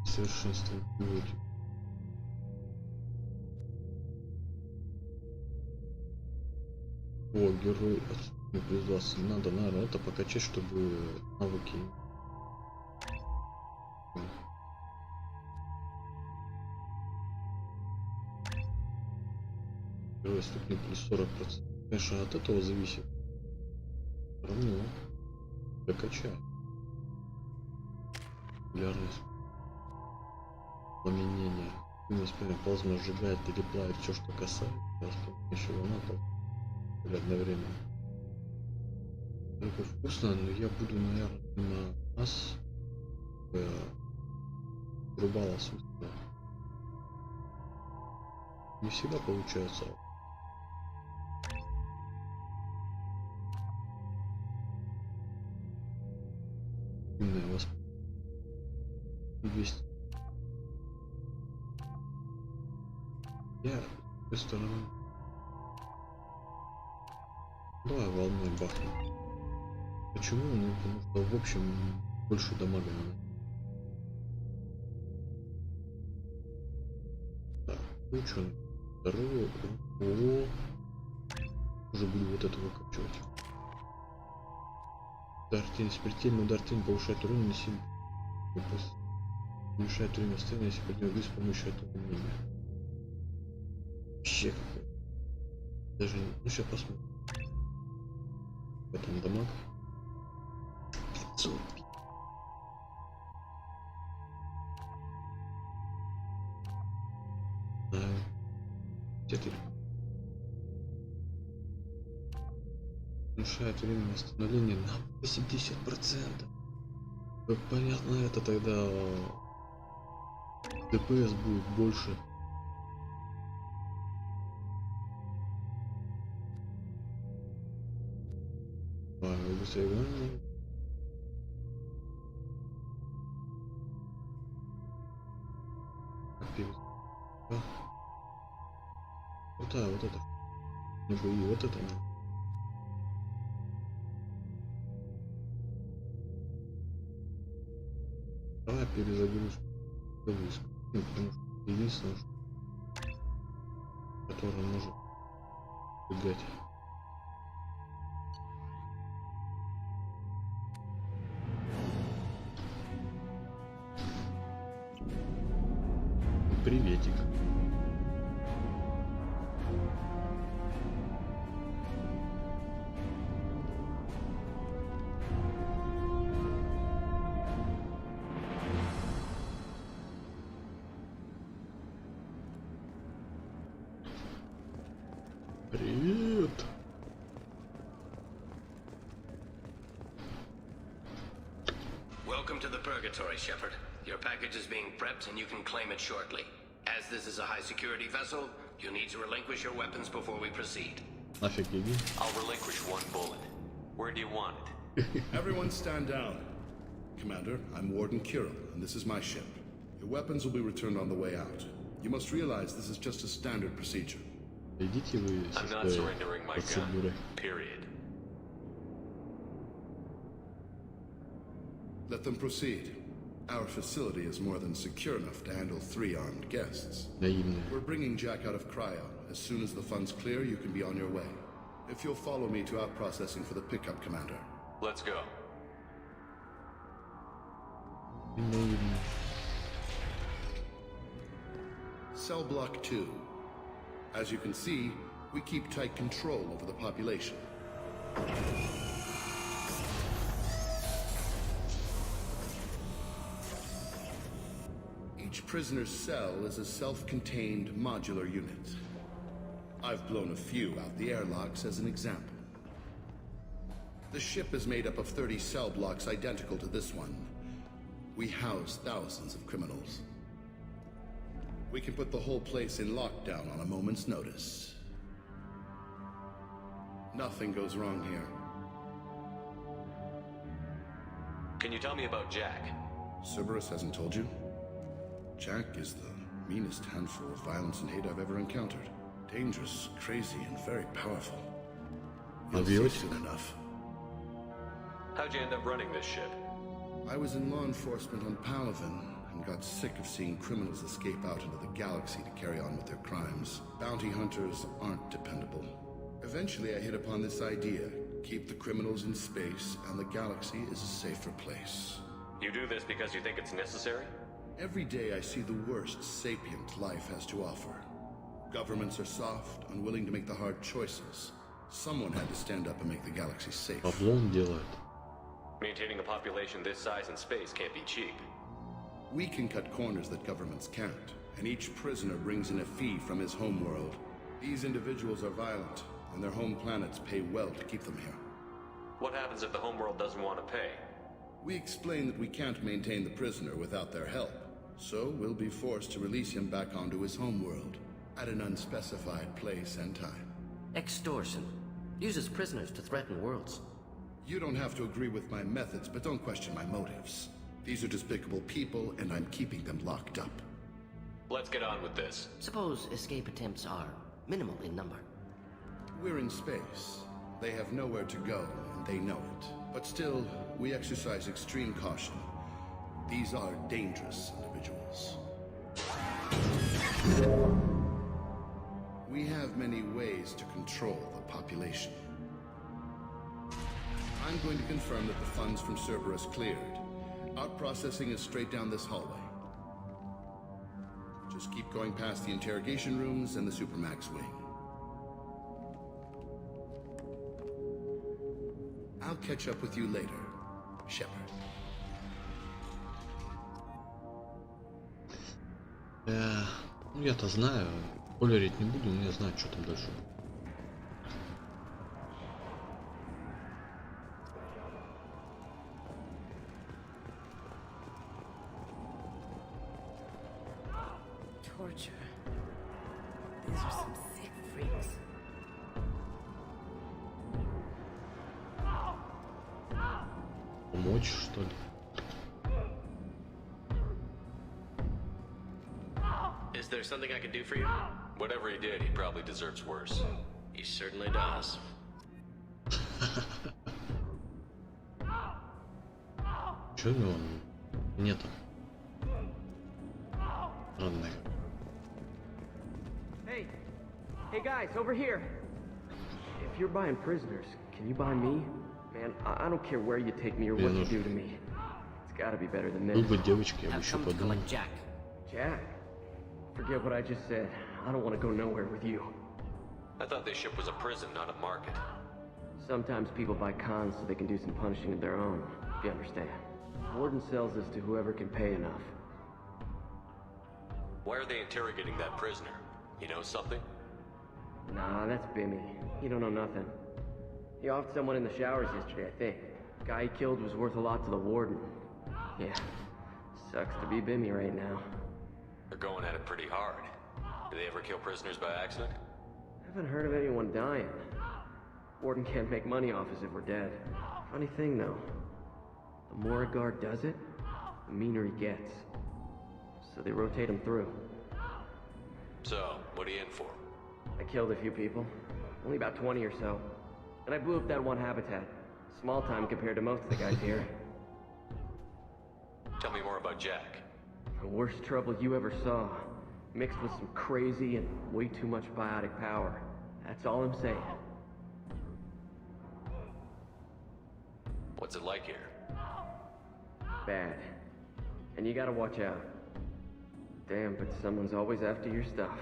Совершенство пилоте. О, герой отсутствие плюс 20. Надо, наверное, это покачать, чтобы навыки. Герой ступни плюс 40%. Конечно, от этого зависит. Все равно докачай. Популярность. Пламенение. Плазма сжигает или плавит все, что касается. Еще волна одновременно. Это вкусно, но я буду, наверное, на нас рубала сутки. Не всегда получается. Умная вас 200. Я с той стороны. Давай волной бахнем. Почему? Ну, потому что в общем больше дамага надо. Так, ну что, вторую. О, уже буду вот это выкачивать. Дартин, смертельный удар тень повышает урон на 7. Уменьшает время сцены, если поднять с помощью этого умения. Вообще какой. Даже не. Ну сейчас посмотрим. Потом дамаг 500. Где-то уменьшает время восстановления на 80%. Как понятно, это тогда ДПС будет больше. Вот, да, вот это. Не бои, вот это. Давай перезагрузку. Ну, потому что единственное, которое может бегать. Приветик. Привет. Welcome to the Purgatory, Shepard. Your package is being prepped and you can claim it shortly. As this is a high-security vessel, you'll need to relinquish your weapons before we proceed. Офигеть. I'll relinquish one bullet. Where do you want it? Everyone stand down. Commander, I'm Warden Kiram, and this is my ship. Your weapons will be returned on the way out. You must realize this is just a standard procedure. Идите вы I'm not surrendering my gun. Period. Let them proceed. Our facility is more than secure enough to handle 3 armed guests. Наивные. We're bringing Jack out of cryo. As soon as the funds clear, you can be on your way. If you'll follow me to out processing for the pickup, Commander. Let's go. Наивные. Cell Block 2. As you can see, we keep tight control over the population. Each prisoner's cell is a self-contained modular unit. I've blown a few out the airlocks as an example. The ship is made up of 30 cell blocks identical to this one. We house thousands of criminals. We can put the whole place in lockdown on a moment's notice. Nothing goes wrong here. Can you tell me about Jack? Cerberus hasn't told you? Jack is the meanest handful of violence and hate I've ever encountered. Dangerous, crazy, and very powerful. You'll see soon enough. How'd you end up running this ship? I was in law enforcement on Palaven and got sick of seeing criminals escape out into the galaxy to carry on with their crimes. Bounty hunters aren't dependable. Eventually I hit upon this idea. Keep the criminals in space and the galaxy is a safer place. You do this because you think it's necessary? Every day I see the worst sapient life has to offer. Governments are soft, unwilling to make the hard choices. Someone had to stand up and make the galaxy safe. Облом делает. Maintaining a population this size in space can't be cheap. We can cut corners that governments can't, and each prisoner brings in a fee from his homeworld. These individuals are violent, and their home planets pay well to keep them here. What happens if the homeworld doesn't want to pay? We explain that we can't maintain the prisoner without their help, so we'll be forced to release him back onto his homeworld, at an unspecified place and time. Extortion. Uses prisoners to threaten worlds. You don't have to agree with my methods, but don't question my motives. These are despicable people, and I'm keeping them locked up. Let's get on with this. Suppose escape attempts are minimal in number. We're in space. They have nowhere to go, and they know it. But still, we exercise extreme caution. These are dangerous individuals. We have many ways to control the population. I'm going to confirm that the funds from Cerberus cleared. Out processing is straight down this hallway. Just keep going past the interrogation rooms and the Supermax wing. I'll catch up with you later, Shepard. Ну я-то знаю, спойлерить не буду, но я знаю, что там дальше. Torture. These are some sick freaks. Помочь, что ли? Is there something I can do for you? Whatever he did, he probably deserves worse. He certainly does. Чё у него нету? Странный. Hey guys, over here. If you're buying prisoners, can you buy me? Man, I don't care where you take me or what you do to me. It's gotta be better than this. Был бы девочкой, я бы еще подумал. Jack? Forget what I just said. I don't want to go nowhere with you. I thought this ship was a prison, not a market. Sometimes people buy cons so they can do some punishing of their own, if you understand. Warden sells this to whoever can pay enough. Why are they interrogating that prisoner? He knows something? Nah, that's Bimmy. He don't know nothing. He offed someone in the showers yesterday, I think. Guy he killed was worth a lot to the Warden. Yeah, sucks to be Bimmy right now. They're going at it pretty hard. Do they ever kill prisoners by accident? Haven't heard of anyone dying. Warden can't make money off us if we're dead. Funny thing, though. The more a guard does it, the meaner he gets. So they rotate him through. So, what are you in for? I killed a few people. Only about 20 or so. And I blew up that one habitat. Small time compared to most of the guys here. Tell me more about Jack. The worst trouble you ever saw. Mixed with some crazy and way too much biotic power. That's all I'm saying. What's it like here? Bad. And you gotta watch out. Damn, but someone's always after your stuff.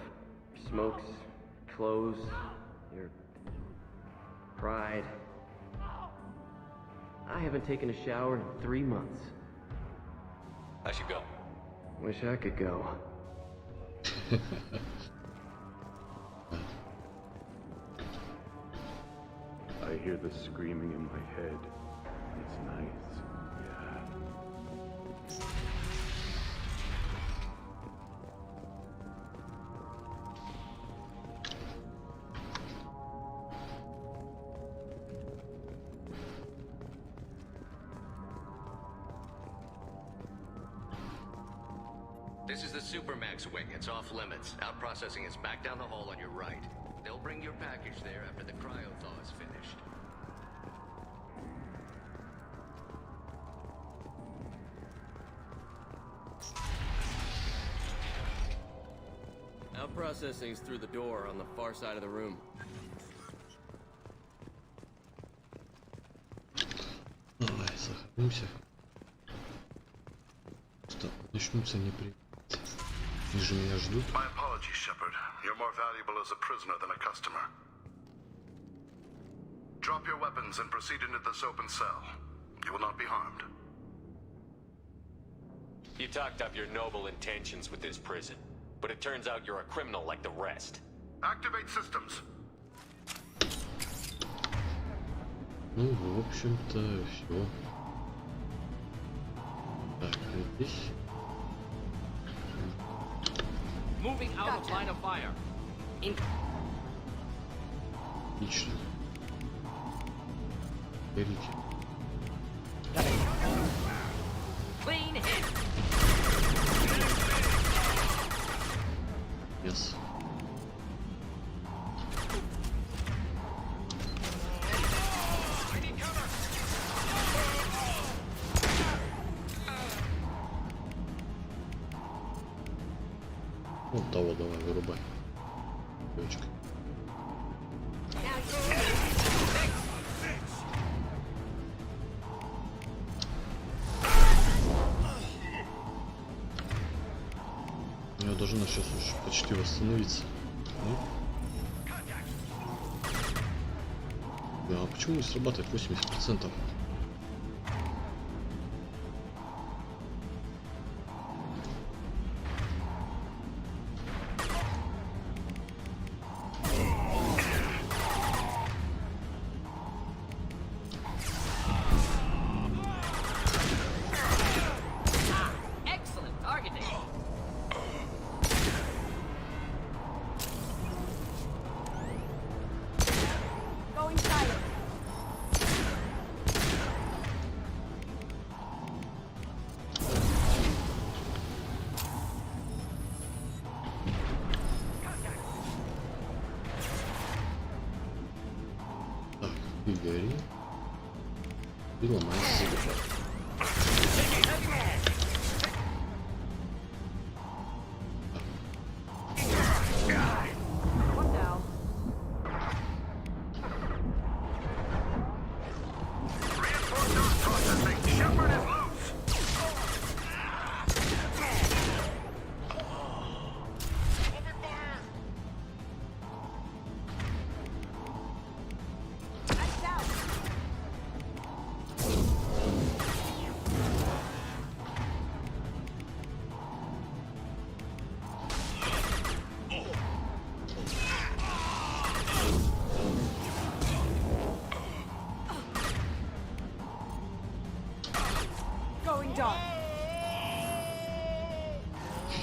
Your smokes, clothes, your pride. I haven't taken a shower in 3 months. I should go. Wish I could go. I hear the screaming in my head. It's nice. Yeah. This is the Supermax wing. It's off limits. Out processing is back down the hall on your right. They'll bring your package there after the cryo-thaw is finished. Out processing's through the door on the far side of the room. Давай, сохранимся. Что, начнутся неприятности. Они же меня ждут. My apologies, Shepard. You're more valuable as a prisoner than a customer. Drop your weapons and proceed into this open cell. You will not be harmed. You talked up your noble intentions with this prison, but it turns out you're a criminal like the rest. Activate systems. Ну, в общем-то, все. Так, здесь. Moving out of line of fire. Отлично. Берите. Clean hit. Yes. Вот того давай, вырубай. Девочка. У нее должна сейчас уже почти восстановиться. Да, а почему не срабатывает 80%? И гори. И ломайся.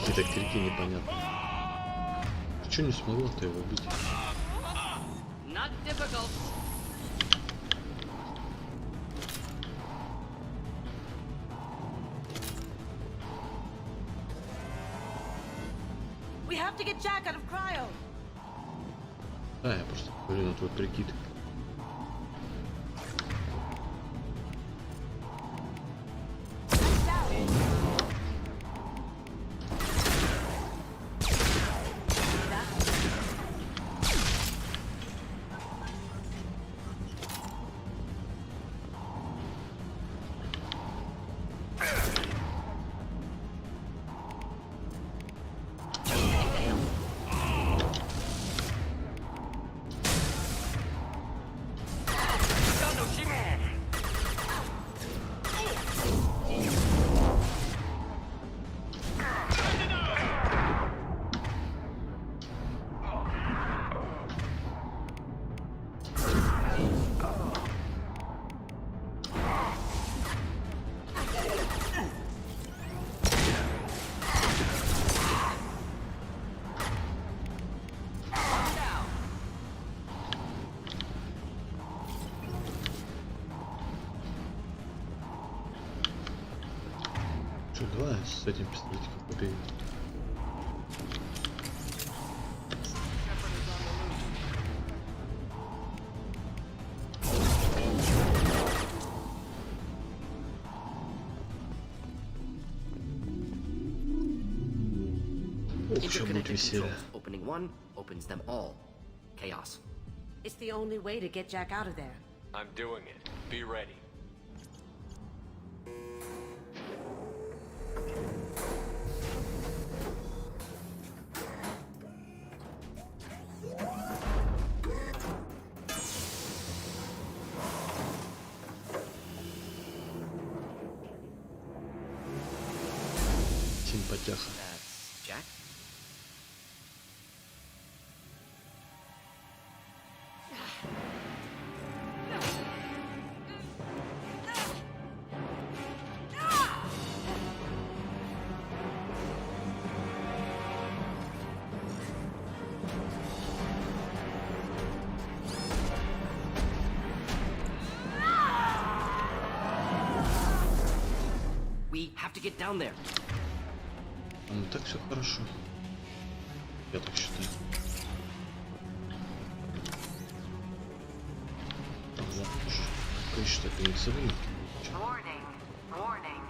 Какие-то крики непонятные. Ты что не смогла-то его убить? Not difficult. We have to get Jack out of cryo. А, я просто говорю на твой прикид. Что, давай с этим пистолетиком побегу. Ох, сейчас будет Interconnected веселье. controls. Opening one opens them all. Chaos. It's the only way to get Jack out of there. I'm doing it. Be ready. Симпатяха. That's Jack? We have to get down there. Ну так все хорошо. Я так считаю. Ага, конечно, это не целый. Warning. Warning.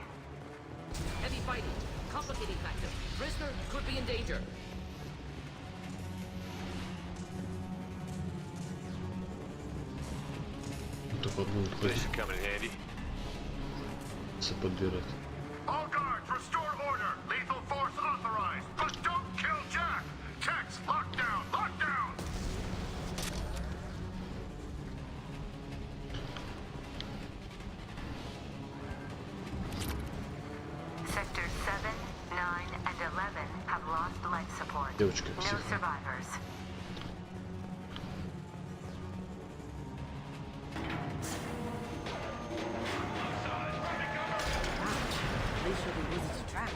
Heavy fighting. Complicating factor. Prisoner could be in danger. Только будем This ходить, should come in handy. подбирать. All guards, restore order. Lethal force authorized. But don't kill Jack. Tex, lock down. Lock down. Sectors 7, 9, and 11 have lost life support. Девочка, No псих. survivors. They should be easy to track.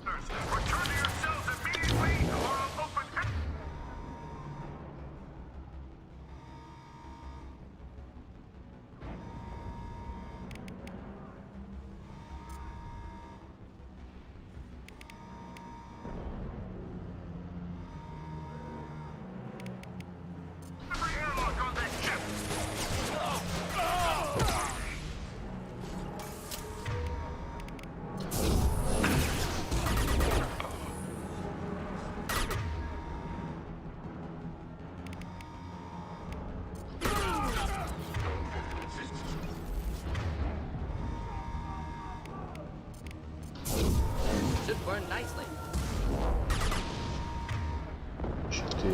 Return to your cells immediately, or I'll open. Every airlock on this ship. Should burn nicely. 4.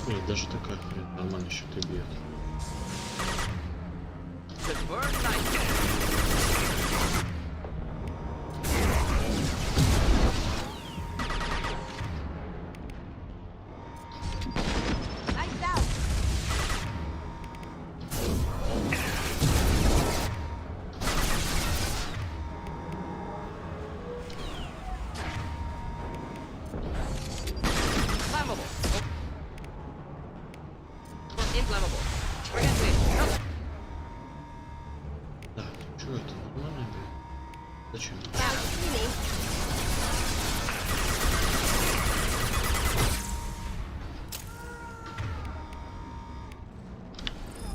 Ой, даже такая хрень нормально счеты бьет. Should burn nicely. Lights out! Flammable. Inflammable. Forget me. No. Да, чё это? Нормально бьет? Зачем?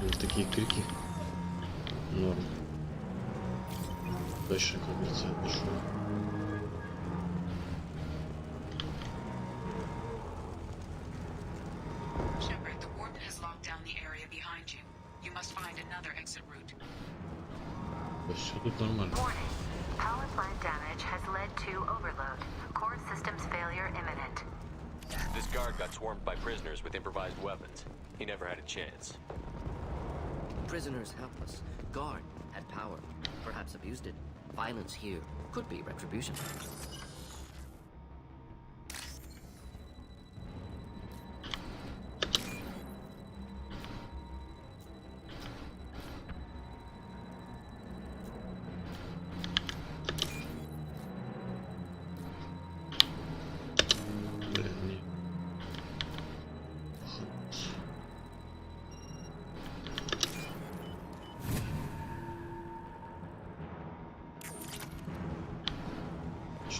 Вот такие крики. Норм. Дальше, как говорится, я пишу. Shepard, the warden has locked down the area behind you. You must find another exit route. То есть все тут нормально. Warning. Power plant damage has led to overload. Core systems failure imminent. This guard got swarmed by prisoners with improvised weapons. He never had a chance. Prisoners helpless. Guard had power. Perhaps abused it. Violence here could be retribution.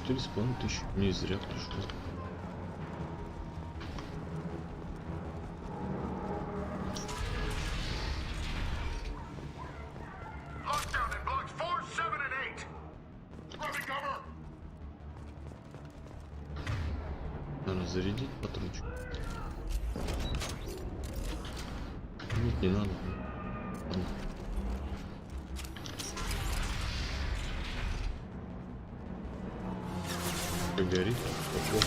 4500. Не зря пришел. Lockdown in blocks 4, 7, and 8. Grabbing cover. Надо зарядить патрончик. Нет, не надо. Ладно. Горит, попал.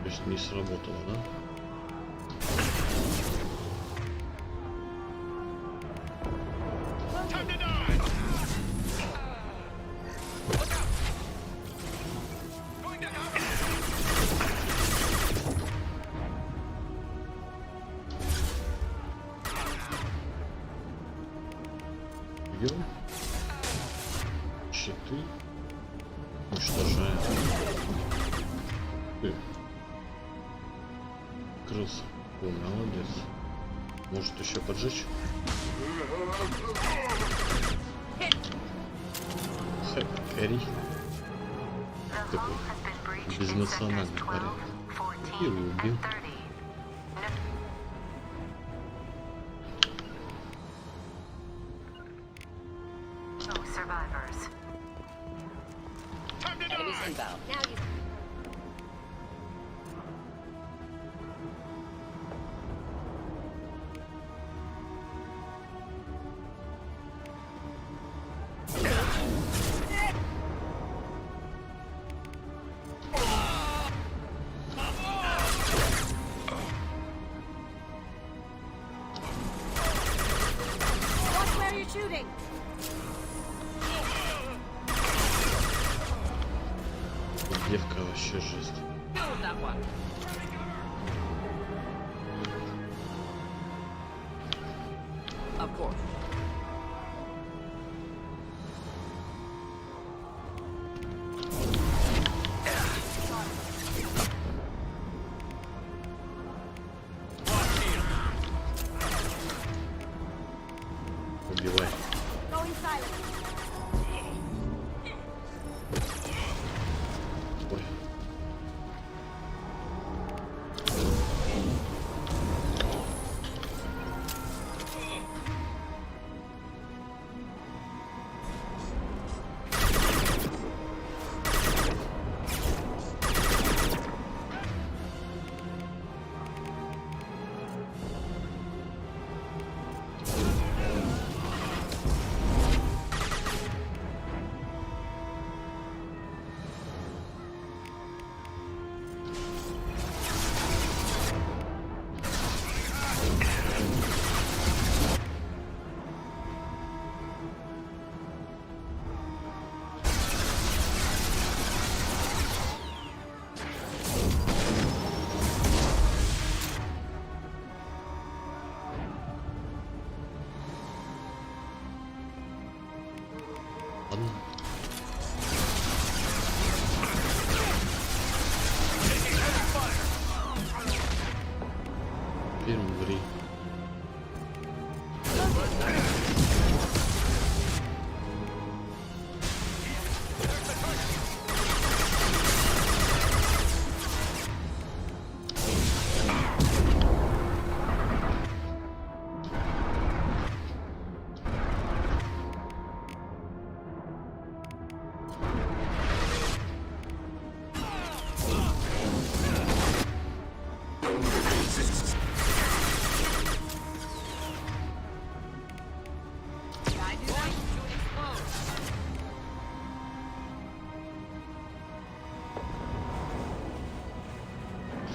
То есть не сработало, да? Берем щиты, уничтожаем. Крылся. О, молодец. Может еще поджечь? Кэрри. Такой безнациональный парень. И убил. Enemies inbound. Now you. Watch where you're shooting. Девка вообще жесть. Of course. Убивай. Going silent. Ой. Ладно. Теперь умри.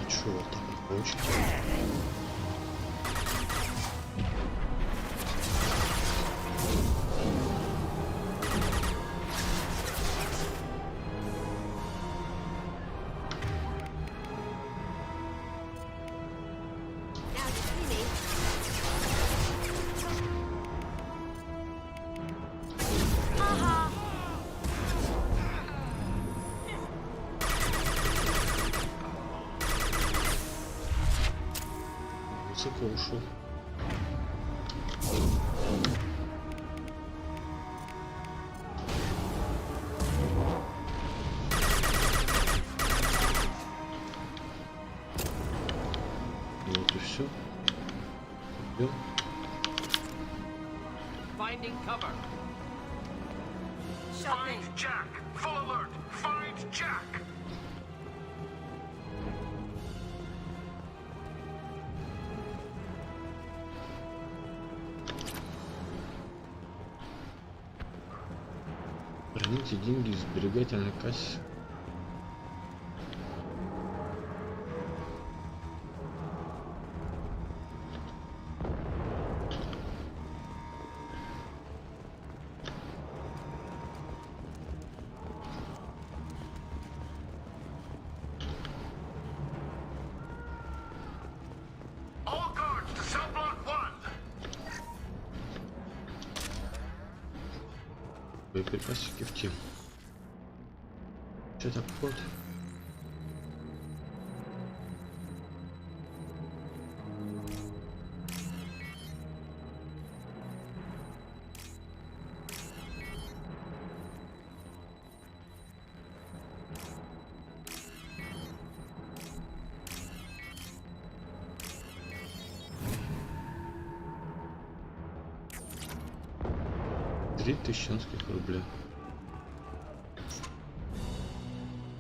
Чего так не хочется? Высоко ушел. Вот и все. Идем. Finding cover. Find Jack! Full alert! Find Jack! Храните деньги в сберегательной кассе. All guards to cell block 1! Боеприпасики в тему. Че так ход? $3000 рублей.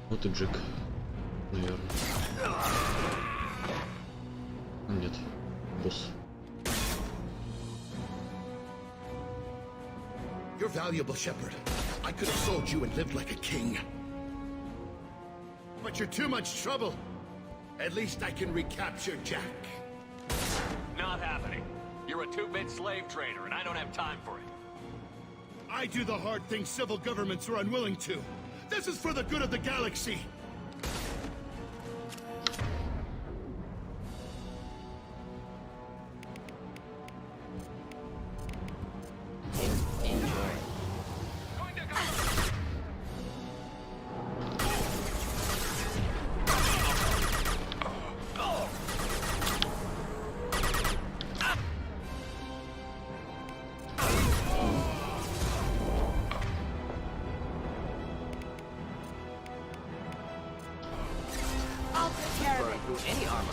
Вот и Джек, наверное. Нет, босс. You're valuable, Shepard. I could have sold you and lived like a king. But you're too much trouble. At least I can recapture Jack. Not happening. You're a two-bit slave trader, and I don't have time for it. I do the hard things civil governments are unwilling to. This is for the good of the galaxy. Any armor.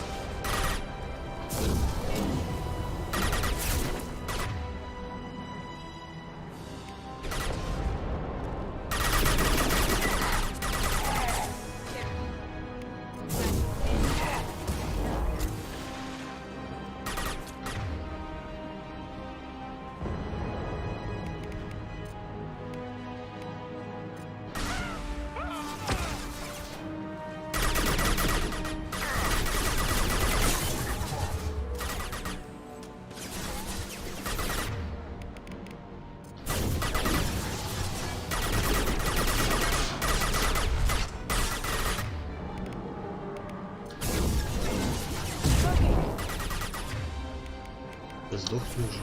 Сдохни уже.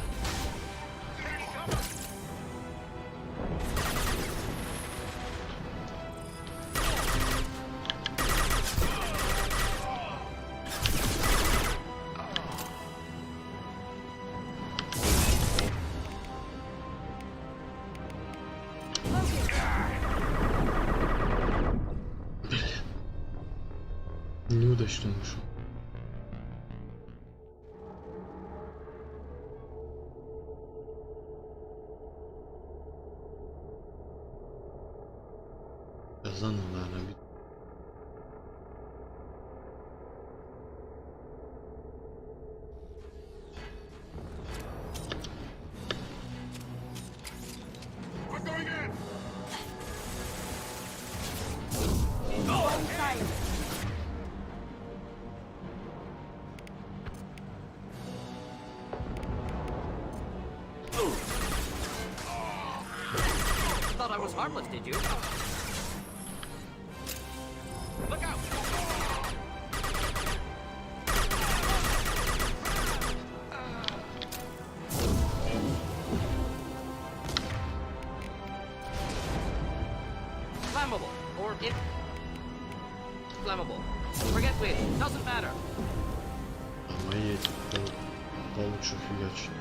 Неудачно вышел. Заново, наверное, бить. We're going in! Thought I was harmless, did you? Look out! Flammable, or flammable. Forget which, doesn't matter. А мои эти получше фигачат.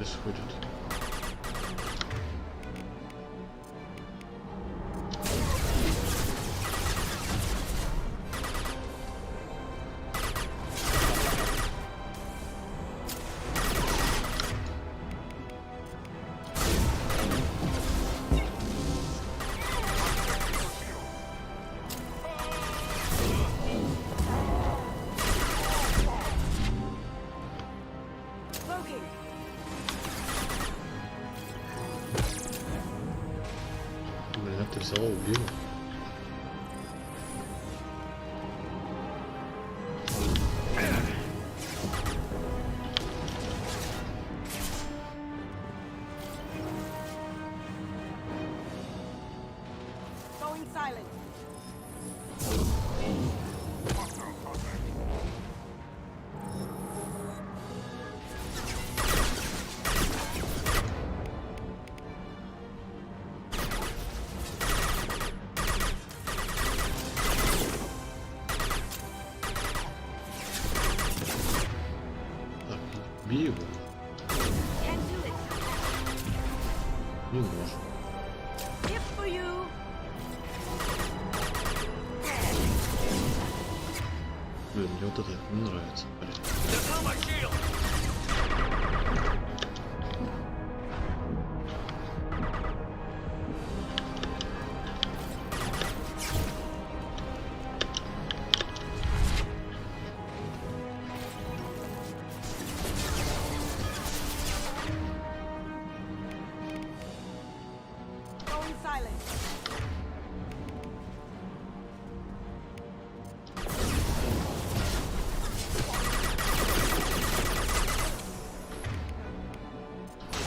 происходит? Блин, ты взяла, убила. Going silent. Бей его. Can't do it. Не можешь. Hip for you. Блин, мне вот это не нравится. Going silent.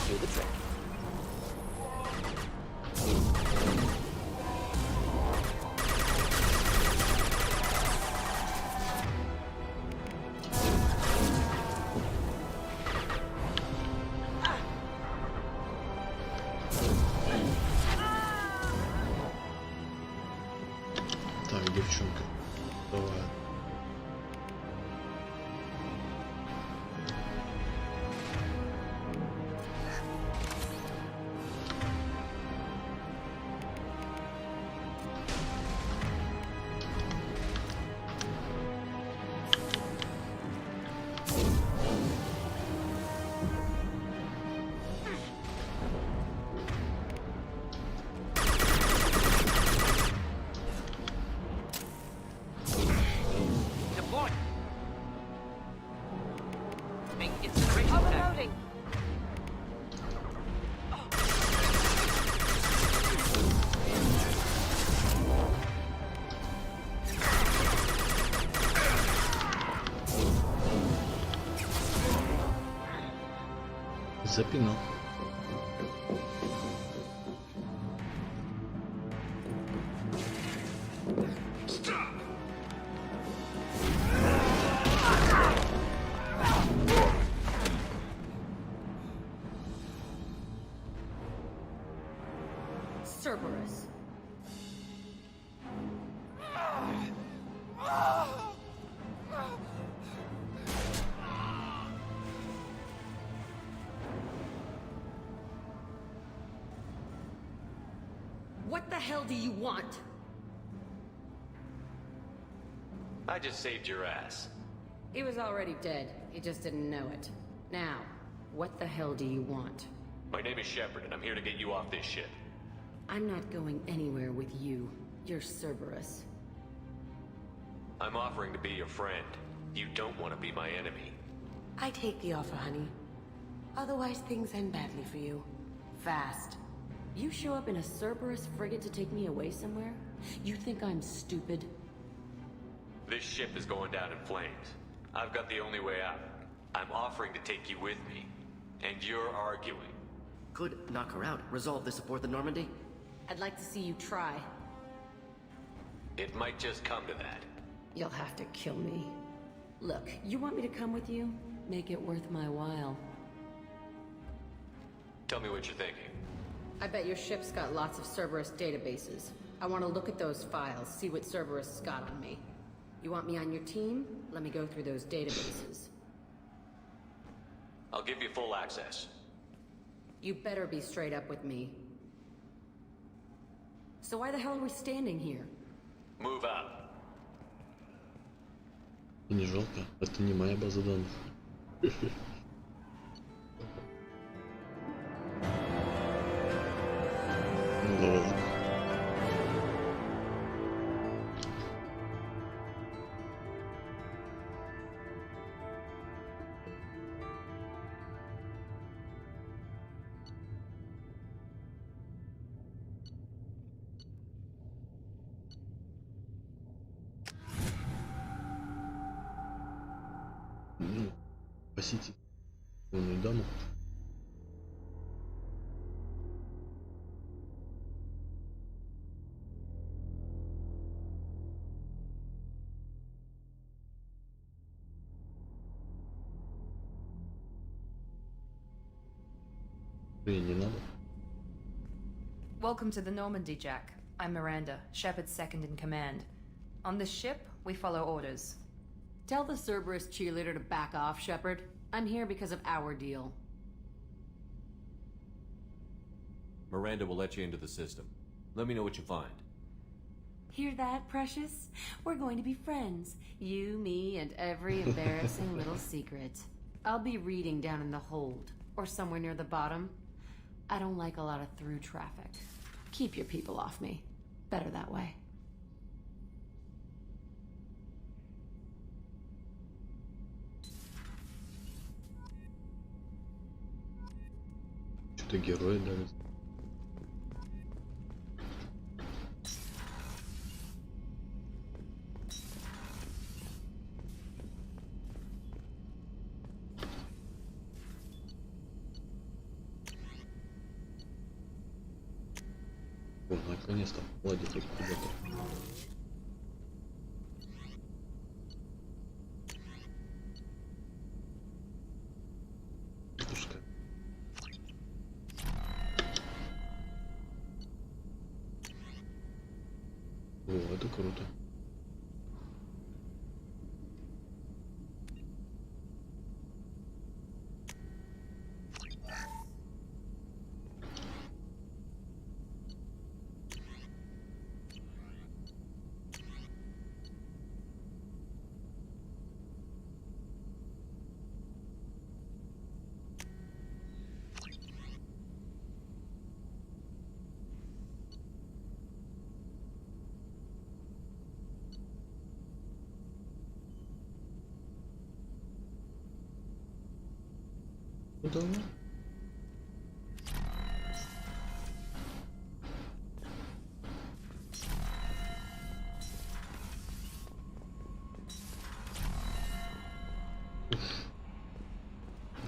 Do the trick. Так, девчонка. Давай. Deploy. Make incineration attack. Overloading. Запинал. Cerberus. What the hell do you want? I just saved your ass. He was already dead. He just didn't know it. Now, what the hell do you want? My name is Shepard, and I'm here to get you off this ship. I'm not going anywhere with you. You're Cerberus. I'm offering to be your friend. You don't want to be my enemy. I take the offer, honey. Otherwise, things end badly for you. Fast. You show up in a Cerberus frigate to take me away somewhere? You think I'm stupid? This ship is going down in flames. I've got the only way out. I'm offering to take you with me. And you're arguing. Could knock her out. Resolve this aboard the Normandy? I'd like to see you try. It might just come to that. You'll have to kill me. Look, you want me to come with you? Make it worth my while. Tell me what you're thinking. I bet your ship's got lots of Cerberus databases. I want to look at those files, see what Cerberus got on me. You want me on your team? Let me go through those databases. I'll give you full access. You better be straight up with me. So why the hell are we standing here? Move out. И не жалко, это не моя база данных. Ну да ладно. Ну, спасите юную даму. И не надо. Welcome to the Normandy, Jack. I'm Miranda, Shepard's second in command. On this ship, we follow orders. Tell the Cerberus cheerleader to back off, Shepard. I'm here because of our deal. Miranda will let you into the system. Let me know what you find. Hear that, Precious? We're going to be friends. You, me, and every embarrassing little secret. I'll be reading down in the hold, or somewhere near the bottom. I don't like a lot of through traffic. Keep your people off me. Better that way. Что-то герои дали. О, наконец-то ладит тут куда-то. Пускай. О, это круто. Ну давай.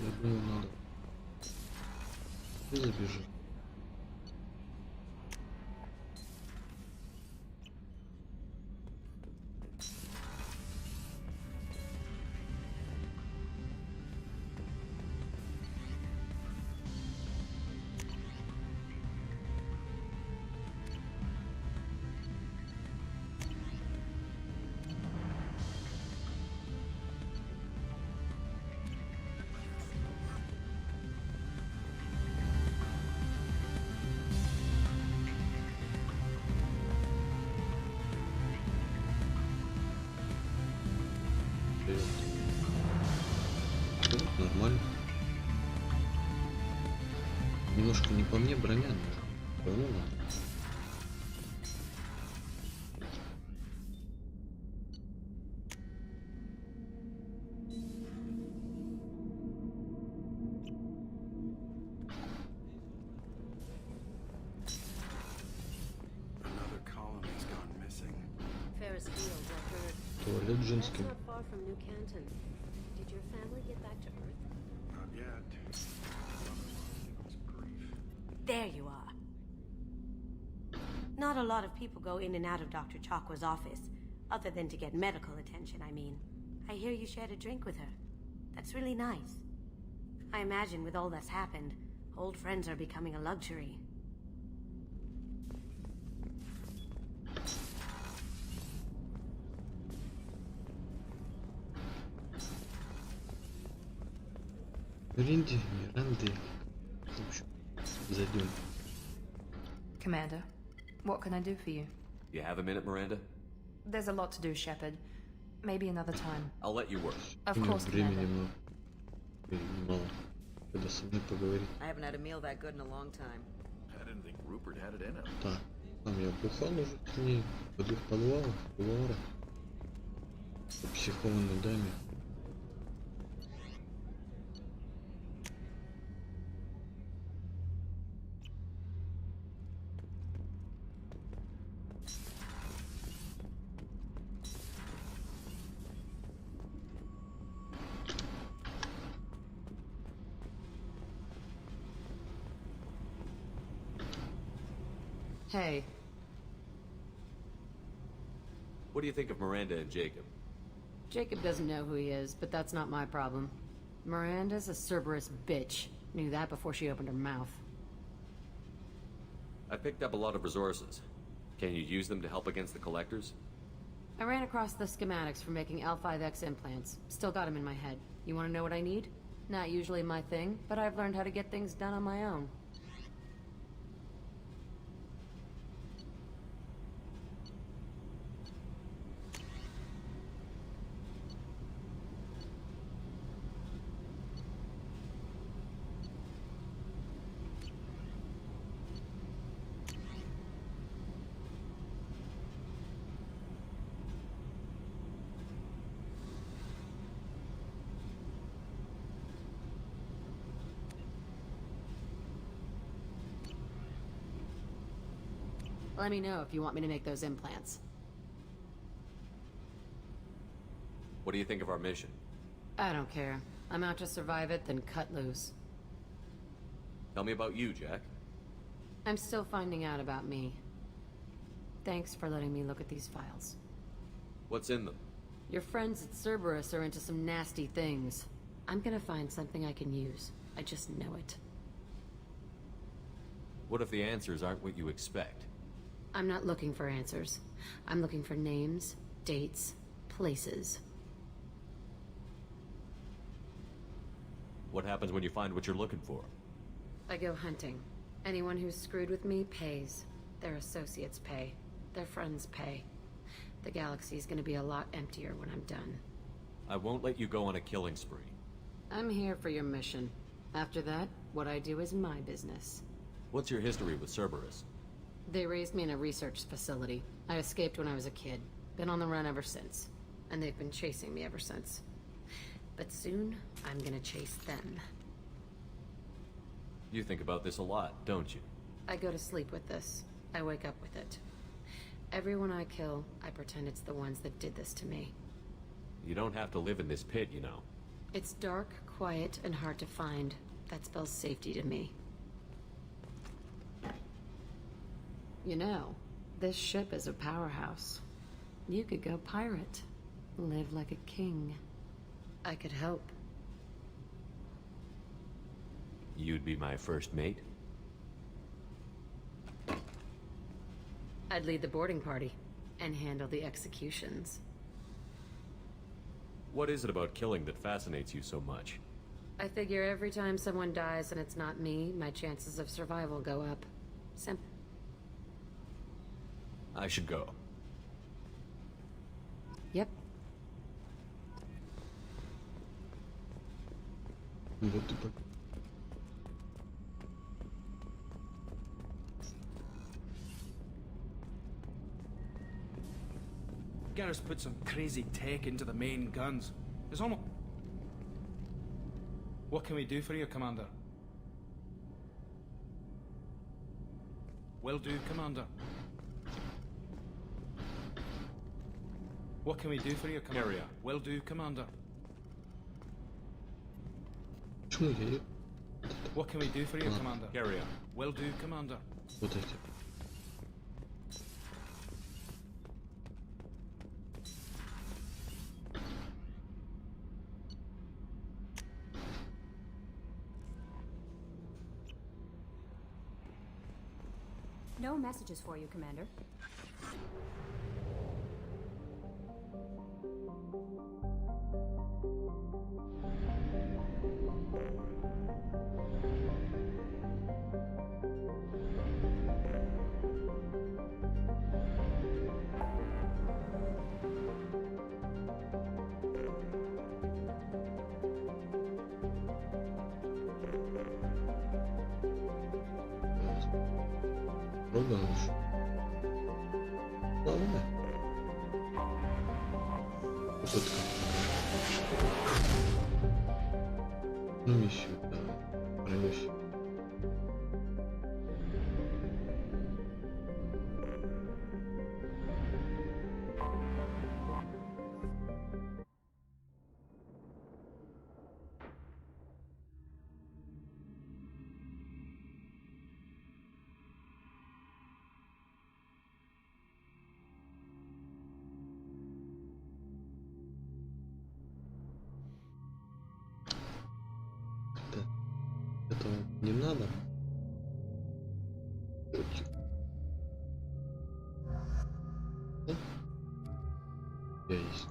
Я думаю, надо. И забежи. Нормально. Немножко не по мне броня, но равно надо. Another colony's gone missing. Ferris Field, I heard. Туалет женский. That's not far from New Canton. Did your family get back to Earth? Not yet. There you are. Not a lot of people go in and out of Dr. Chakwa's office, other than to get medical attention, I mean. I hear you shared a drink with her. That's really nice. I imagine with all that's happened, old friends are becoming a luxury. Ринди, Миранды. В общем, зайдем. Commander, what can I do for you? You have a minute, Miranda? There's a lot to do, Shepard. Maybe another time. I'll let you work. Of У меня course, времени Commander. мало. Мало. Когда со мной поговорить. I haven't had a meal that good in a long time. I didn't think Rupert had it in him. Да. Там я бухал уже дней по 2 подвалах, кулуарах. По психованной даме. Hey, What do you think of Miranda and Jacob? Jacob doesn't know who he is, but that's not my problem. Miranda's a Cerberus bitch. Knew that before she opened her mouth. I picked up a lot of resources. Can you use them to help against the Collectors? I ran across the schematics for making L5X implants. Still got them in my head. You want to know what I need? Not usually my thing, but I've learned how to get things done on my own. Let me know if you want me to make those implants. What do you think of our mission? I don't care. I'm out to survive it, then cut loose. Tell me about you, Jack. I'm still finding out about me. Thanks for letting me look at these files. What's in them? Your friends at Cerberus are into some nasty things. I'm gonna find something I can use. I just know it. What if the answers aren't what you expect? I'm not looking for answers. I'm looking for names, dates, places. What happens when you find what you're looking for? I go hunting. Anyone who's screwed with me pays. Their associates pay. Their friends pay. The galaxy's gonna be a lot emptier when I'm done. I won't let you go on a killing spree. I'm here for your mission. After that, what I do is my business. What's your history with Cerberus? They raised me in a research facility. I escaped when I was a kid. Been on the run ever since. And they've been chasing me ever since. But soon, I'm gonna chase them. You think about this a lot, don't you? I go to sleep with this. I wake up with it. Everyone I kill, I pretend it's the ones that did this to me. You don't have to live in this pit, you know. It's dark, quiet, and hard to find. That spells safety to me. You know, this ship is a powerhouse. You could go pirate. Live like a king. I could help. You'd be my first mate? I'd lead the boarding party and handle the executions. What is it about killing that fascinates you so much? I figure every time someone dies and it's not me, my chances of survival go up. Simple. I should go. Yep. Вот и так. Garrus put some crazy tech into the main guns. There's almost... What can we do for you, Commander? Will do, Commander. What can we do for you, Commander? Carry on. Will do, Commander. Почему я... What can we do for you, Ah. Commander? Carry on. Will do, Commander. Вот эти. No messages for you, Commander. Рогануш. Главное. Попытка. Ну, миссию, да. Про миссию. Этого не надо. Я есть.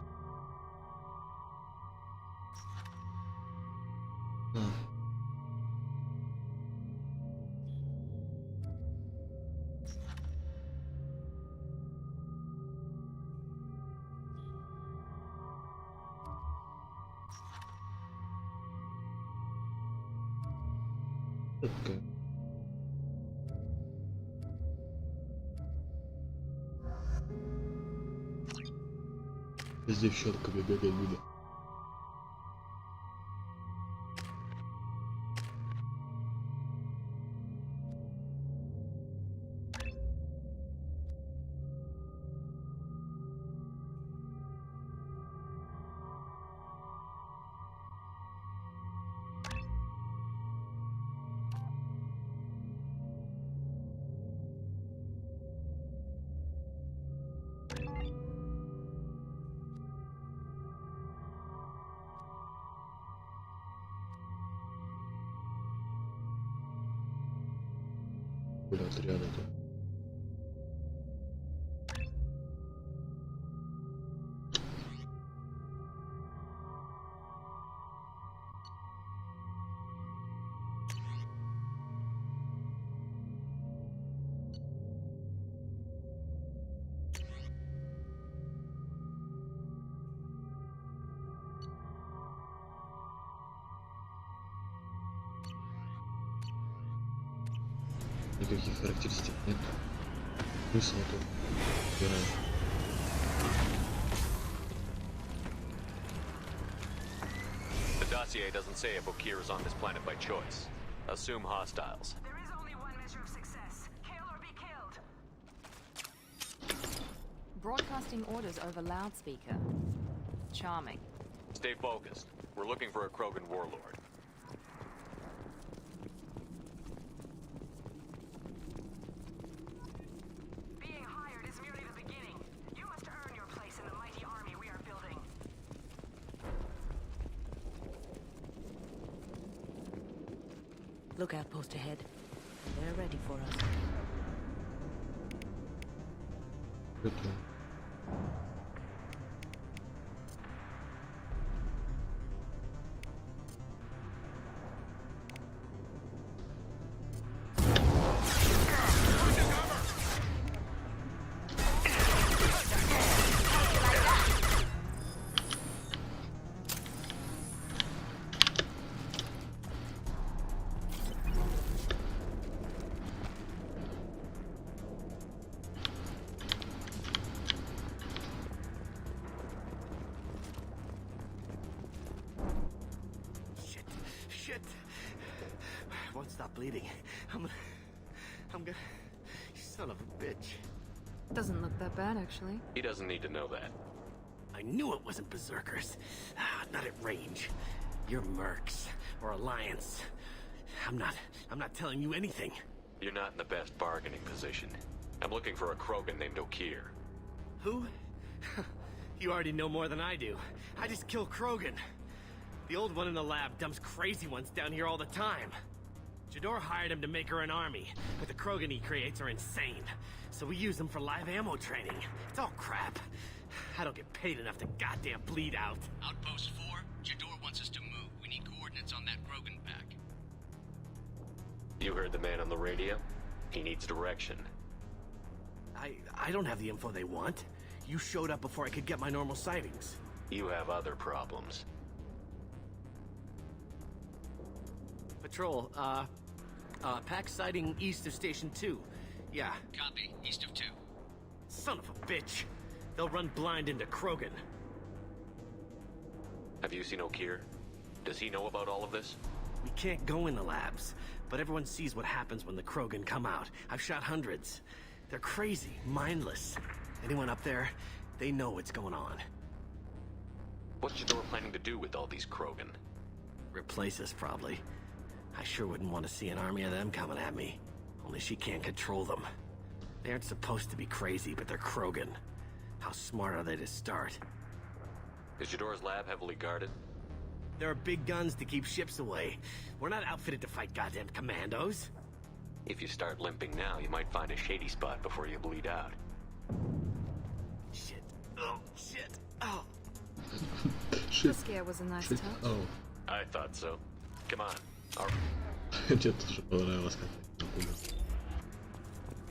Okay. Здесь девчонка бегает мимо. Отряда-то. Никаких характеристик нет. Смысл тут. Убираем. The dossier doesn't say if Okir is on this planet by choice. Assume hostiles. There is only one measure of success. Kill or be killed. Broadcasting orders over loudspeaker. Charming. Stay focused. We're looking for a Krogan warlord. Being hired is merely the beginning. You must earn your place in the mighty army we are building. Lookout post ahead. They're ready for us. Good. Shit! Won't stop bleeding. I'm gonna... You son of a bitch. Doesn't look that bad, actually. He doesn't need to know that. I knew it wasn't Berserkers. Not at range. You're Mercs, or Alliance. I'm not telling you anything. You're not in the best bargaining position. I'm looking for a Krogan named Okir. Who? You already know more than I do. I just kill Krogan. The old one in the lab dumps crazy ones down here all the time. Jador hired him to make her an army, but the Krogan he creates are insane. So we use them for live ammo training. It's all crap. I don't get paid enough to goddamn bleed out. Outpost 4, Jador wants us to move. We need coordinates on that Krogan pack. You heard the man on the radio? He needs direction. I don't have the info they want. You showed up before I could get my normal sightings. You have other problems. Patrol, pack sighting east of Station 2. Yeah. Copy. East of 2. Son of a bitch. They'll run blind into Krogan. Have you seen O'Keir? Does he know about all of this? We can't go in the labs, but everyone sees what happens when the Krogan come out. I've shot hundreds. They're crazy, mindless. Anyone up there, they know what's going on. What's Jedore planning to do with all these Krogan? Replace us, probably. I sure wouldn't want to see an army of them coming at me. Only she can't control them. They aren't supposed to be crazy, but they're Krogan. How smart are they to start? Is Jedore's lab heavily guarded? There are big guns to keep ships away. We're not outfitted to fight goddamn commandos. If you start limping now, you might find a shady spot before you bleed out. Shit. Oh, shit. Oh. The scare was a nice touch. Oh. I thought so. Come on. Мне тоже понравилось, как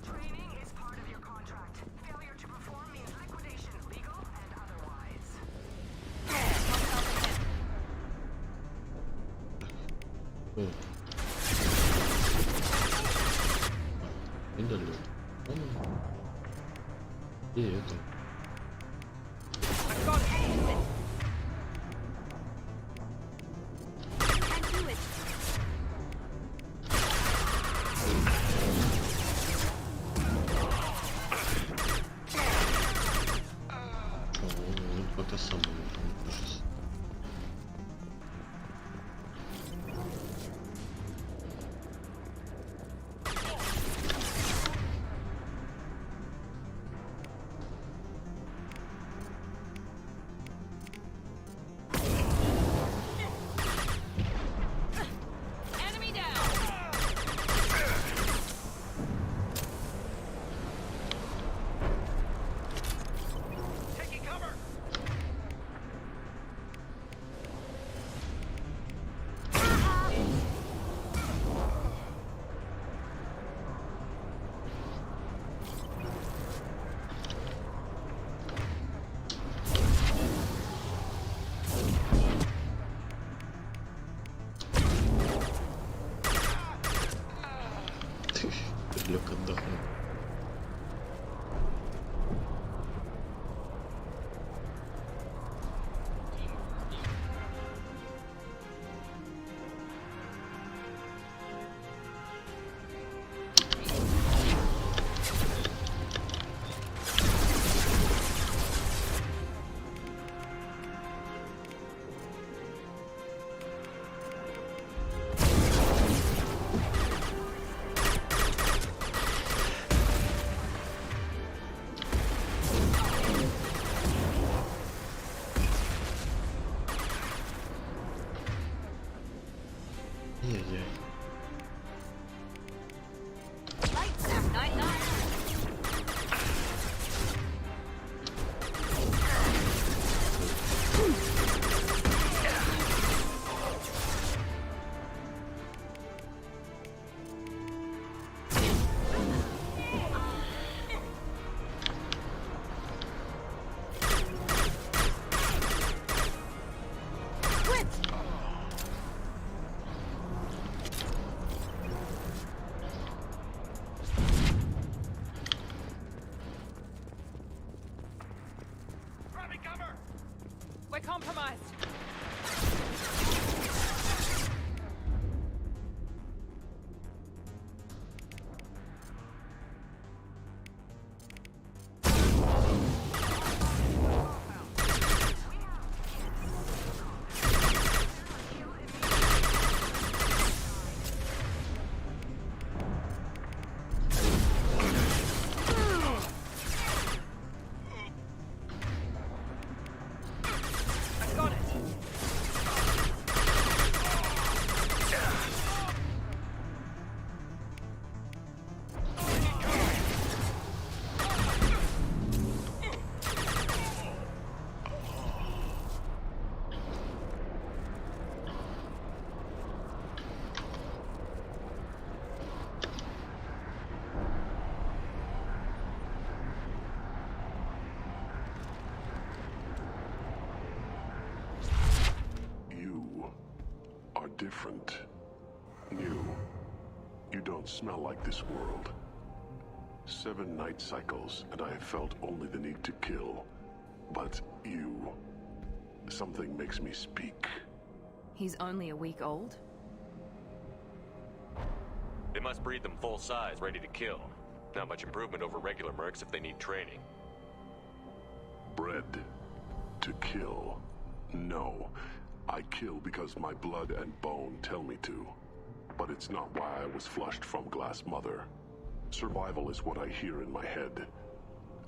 Training is part of your contract. Failure to perform means liquidation, legal and otherwise. Миндалю. И это. Как-то сам ужас. Enemy down. Taking cover. Лег отдохнул. Ай-яй-яй. Lights out. Night night. Grabbing cover. We're compromised. I got it. You don't smell like this world. 7 night cycles, and I have felt only the need to kill. But you... something makes me speak. He's only a week old? They must breed them full size, ready to kill. Not much improvement over regular mercs if they need training. Bred to kill. No. I kill because my blood and bone tell me to. But it's not why I was flushed from Glass Mother. Survival is what I hear in my head.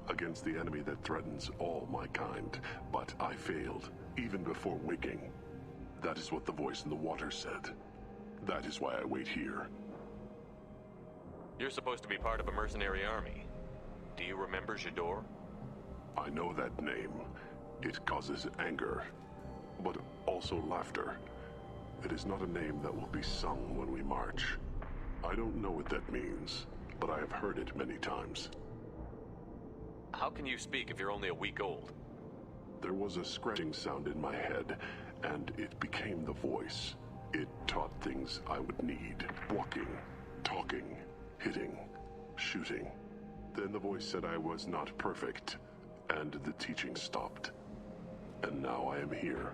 Against the enemy that threatens all my kind. But I failed, even before waking. That is what the voice in the water said. That is why I wait here. You're supposed to be part of a mercenary army. Do you remember J'dor? I know that name. It causes anger, but also laughter. It is not a name that will be sung when we march. I don't know what that means, but I have heard it many times. How can you speak if you're only a week old? There was a scratching sound in my head, and it became the voice. It taught things I would need. Walking, talking, hitting, shooting. Then the voice said I was not perfect, and the teaching stopped. And now I am here.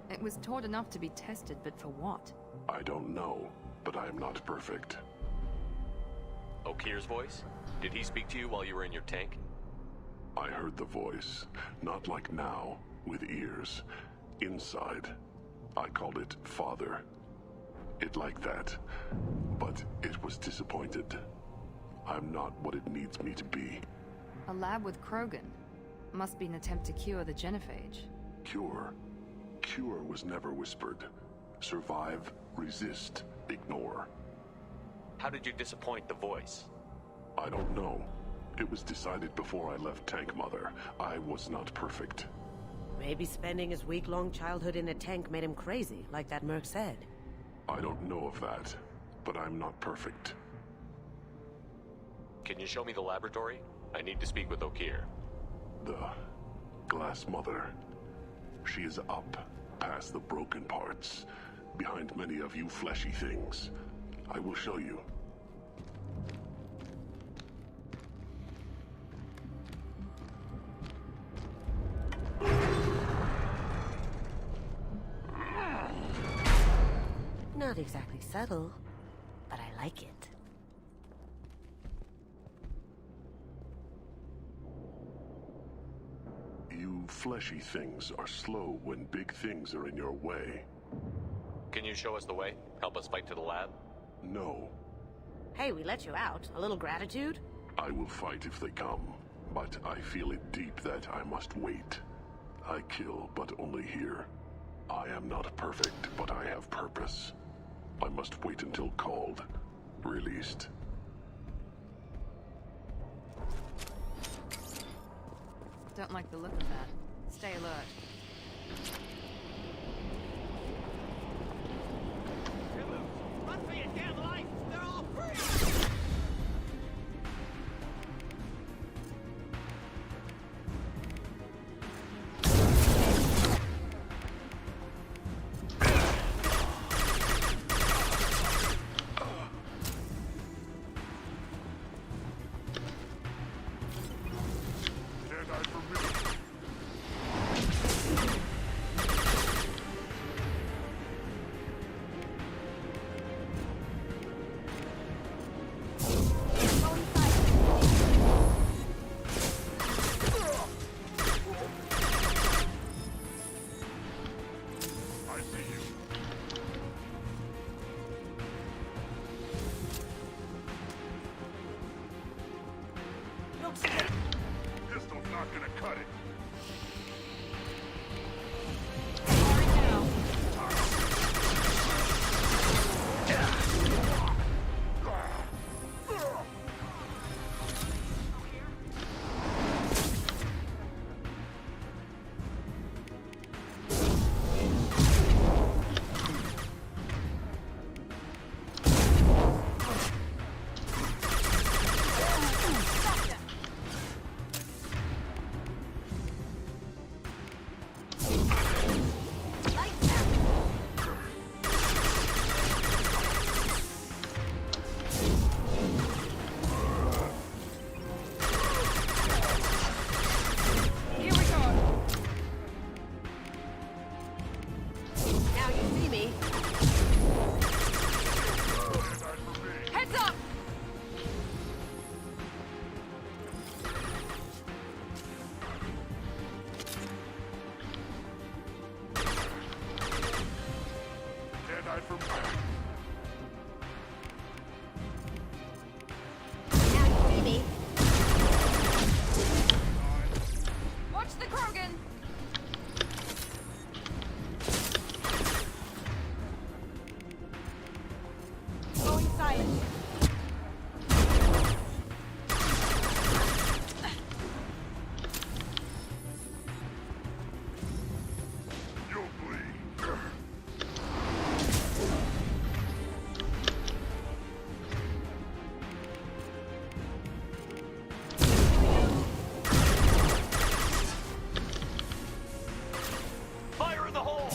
It was taught enough to be tested, but for what? I don't know, but I am not perfect. Okir's voice? Did he speak to you while you were in your tank? I heard the voice, not like now, with ears. Inside. I called it Father. It like that, but it was disappointed. I'm not what it needs me to be. A lab with Krogan. Must be an attempt to cure the genophage. Cure? Cure was never whispered. Survive, resist, ignore. How did you disappoint the voice? I don't know. It was decided before I left Tank Mother. I was not perfect. Maybe spending his week-long childhood in a tank made him crazy, like that merc said. I don't know of that, but I'm not perfect. Can you show me the laboratory? I need to speak with Okir. The Glass Mother. She is up, past the broken parts, behind many of you fleshy things. I will show you. Not exactly subtle, but I like it. You fleshy things are slow when big things are in your way. Can you show us the way? Help us fight to the lab? No. Hey, we let you out. A little gratitude? I will fight if they come, but I feel it deep that I must wait. I kill, but only here. I am not perfect, but I have purpose. I must wait until called, released. Don't like the look of that. Stay alert. Run for your damn life! They're all free! Pistol's not gonna cut it. Going silent. Fire in the hole!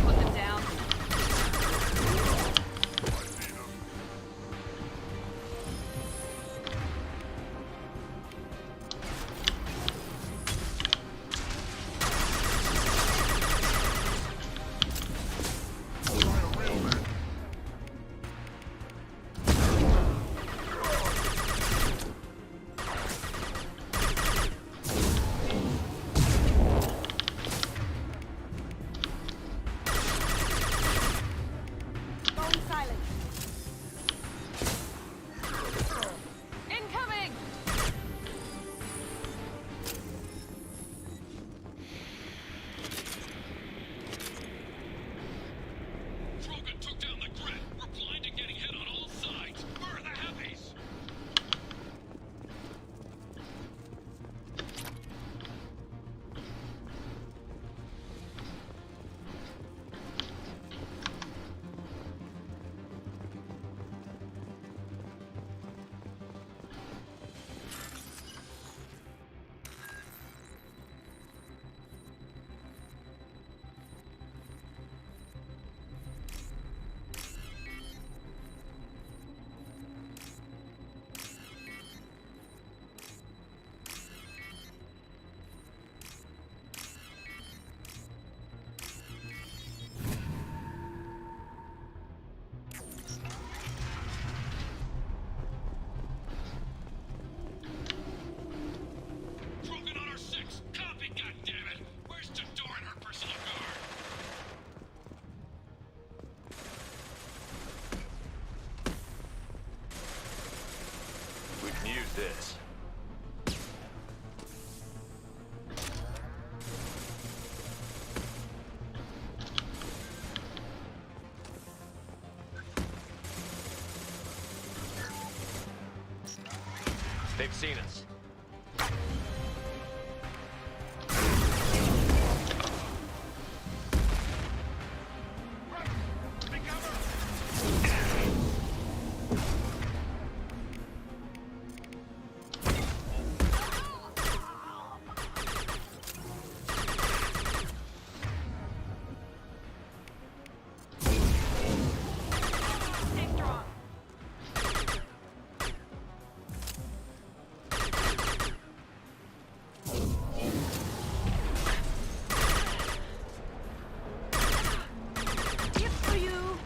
Put them down. Going silent. Incoming! Krogan took down the grid. We're blind and getting hit on all sides. Where are the heavies? Krogan on our 6. Copy, goddammit. Where's Tador and her personal guard? We can use this. They've seen us. Stay strong. Tip for you.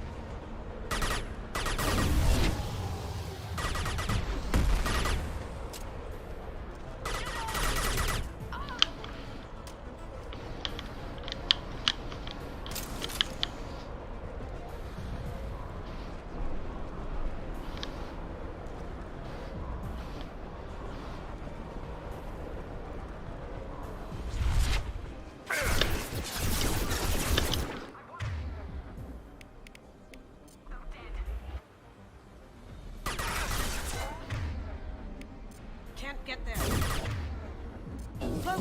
Can't get there.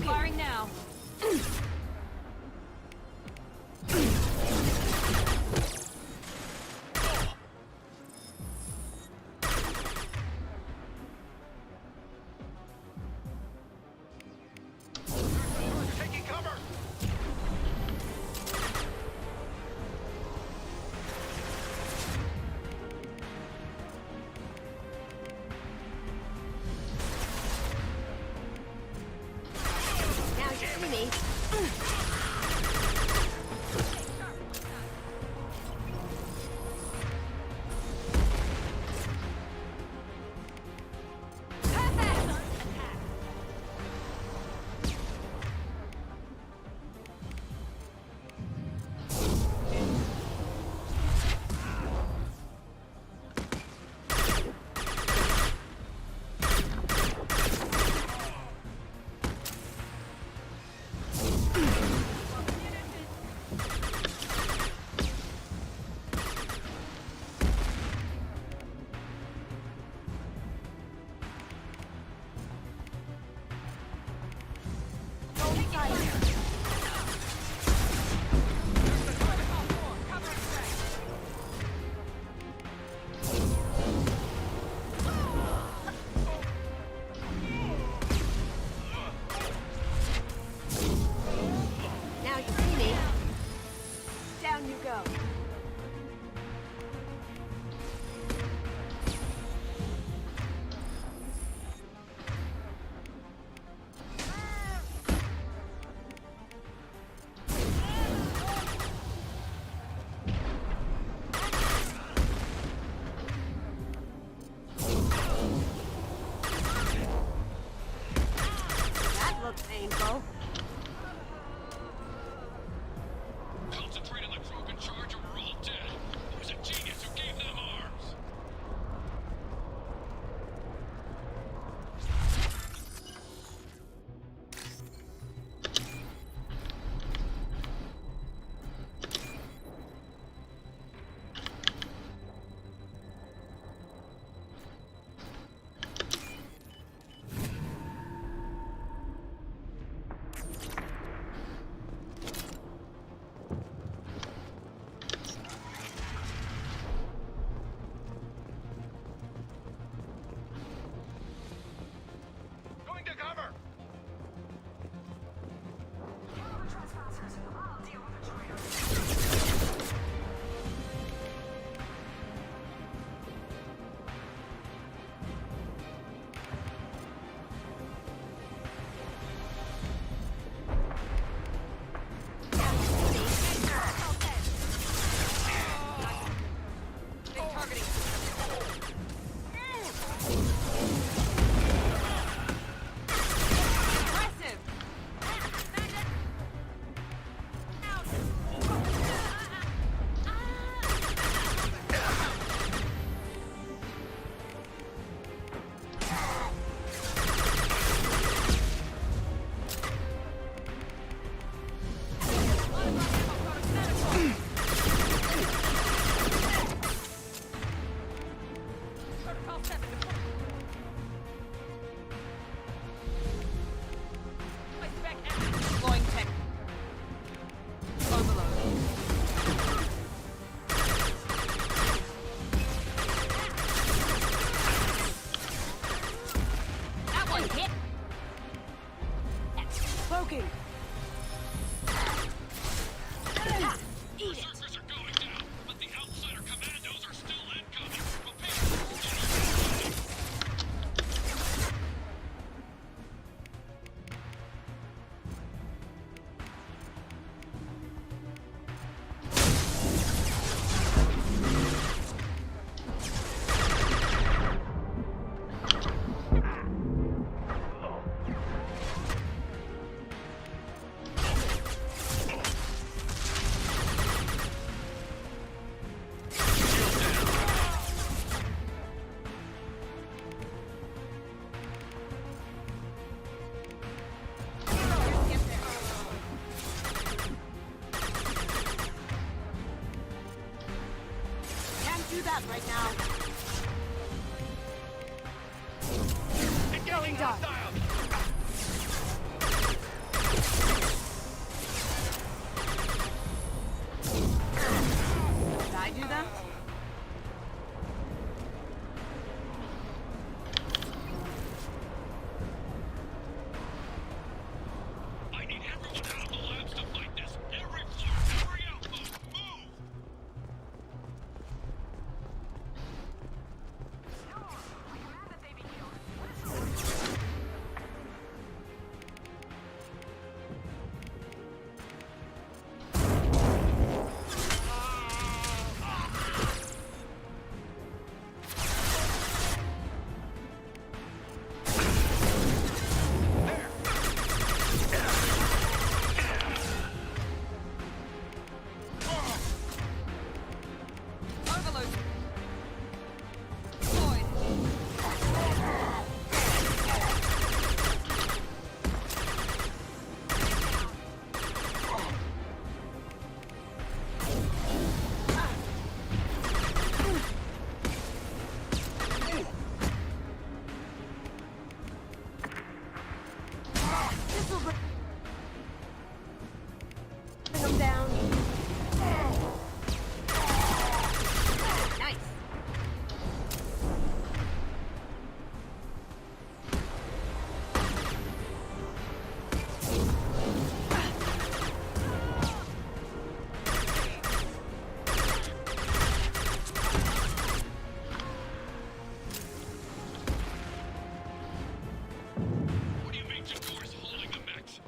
Firing now. Taking cover! Now you see me. One hit. Cloaking. Eat it. Berserkers are going down, but the outsider commandos are still incoming. Can't do that right now. Going down. Did I do them? I need everyone out of the labs to fight this. Every floor, every outpost, move! Bring them down. Nice. What do you mean Jakor's holding the mechs?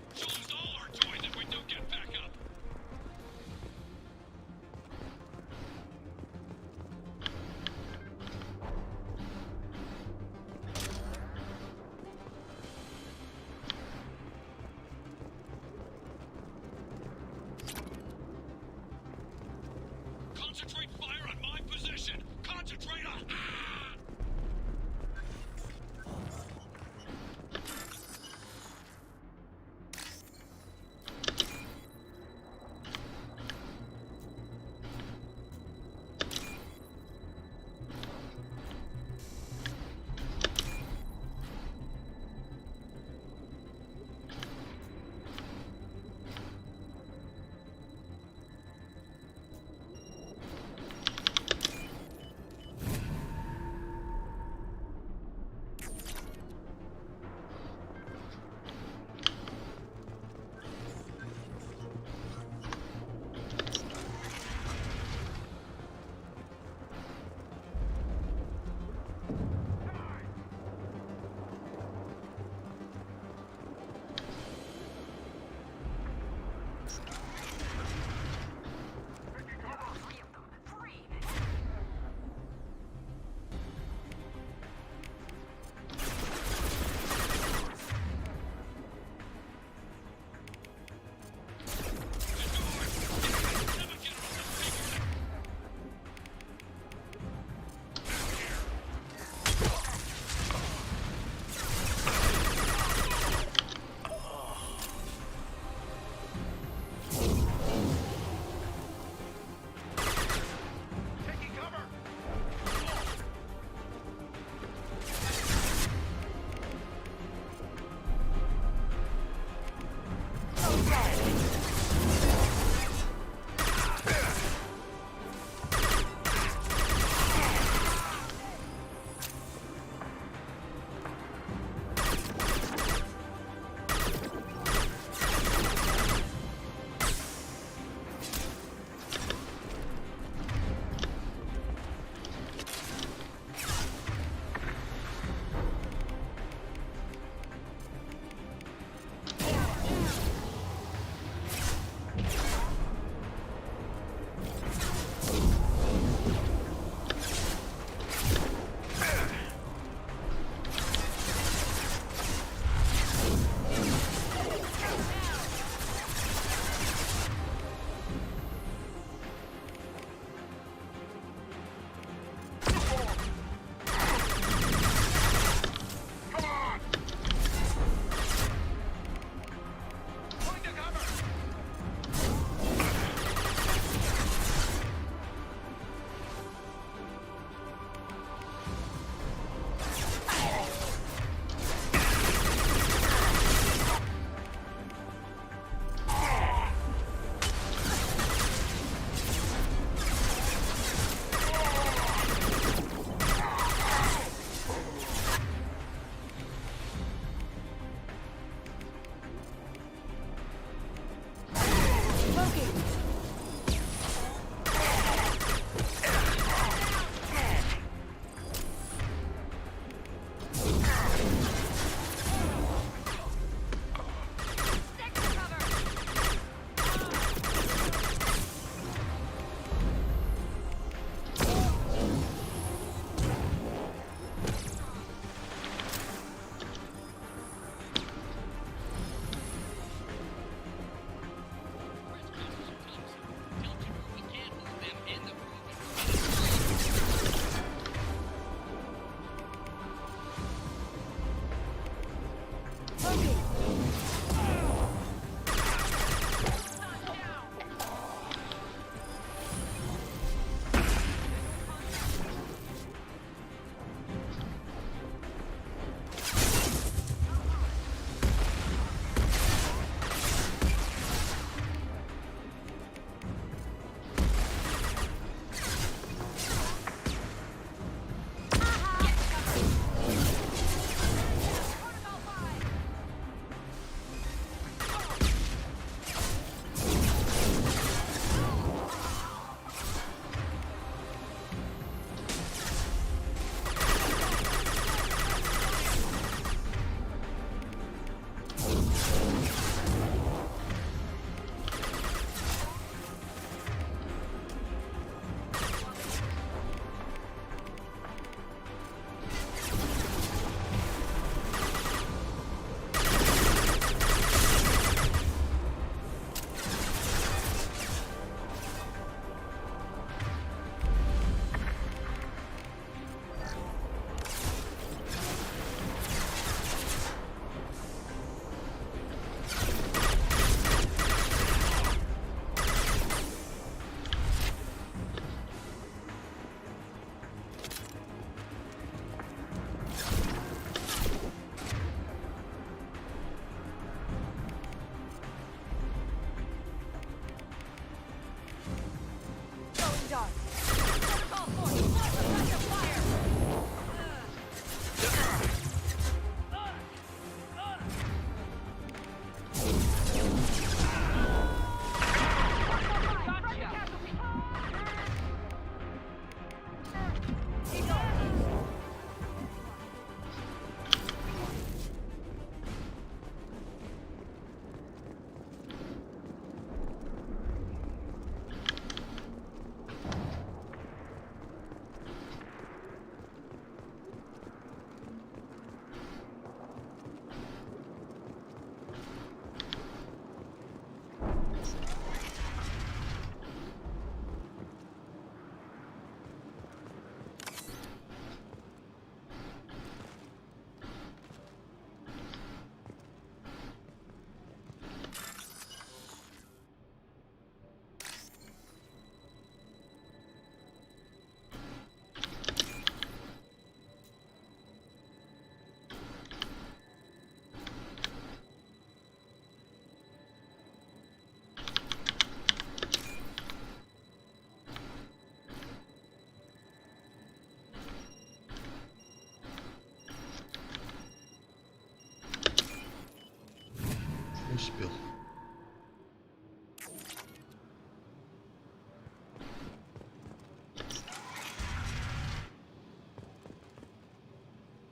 Успел.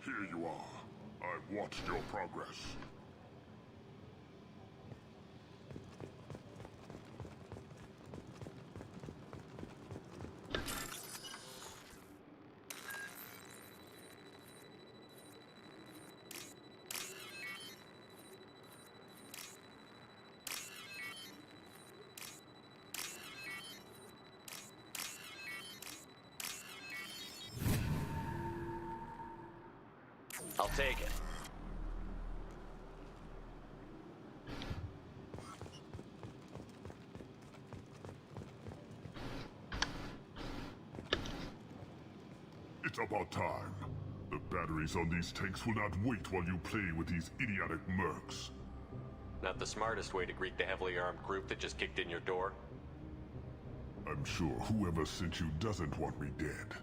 Here you are. I've watched your progress. I'll take it. It's about time. The batteries on these tanks will not wait while you play with these idiotic mercs. Not the smartest way to greet the heavily armed group that just kicked in your door. I'm sure whoever sent you doesn't want me dead.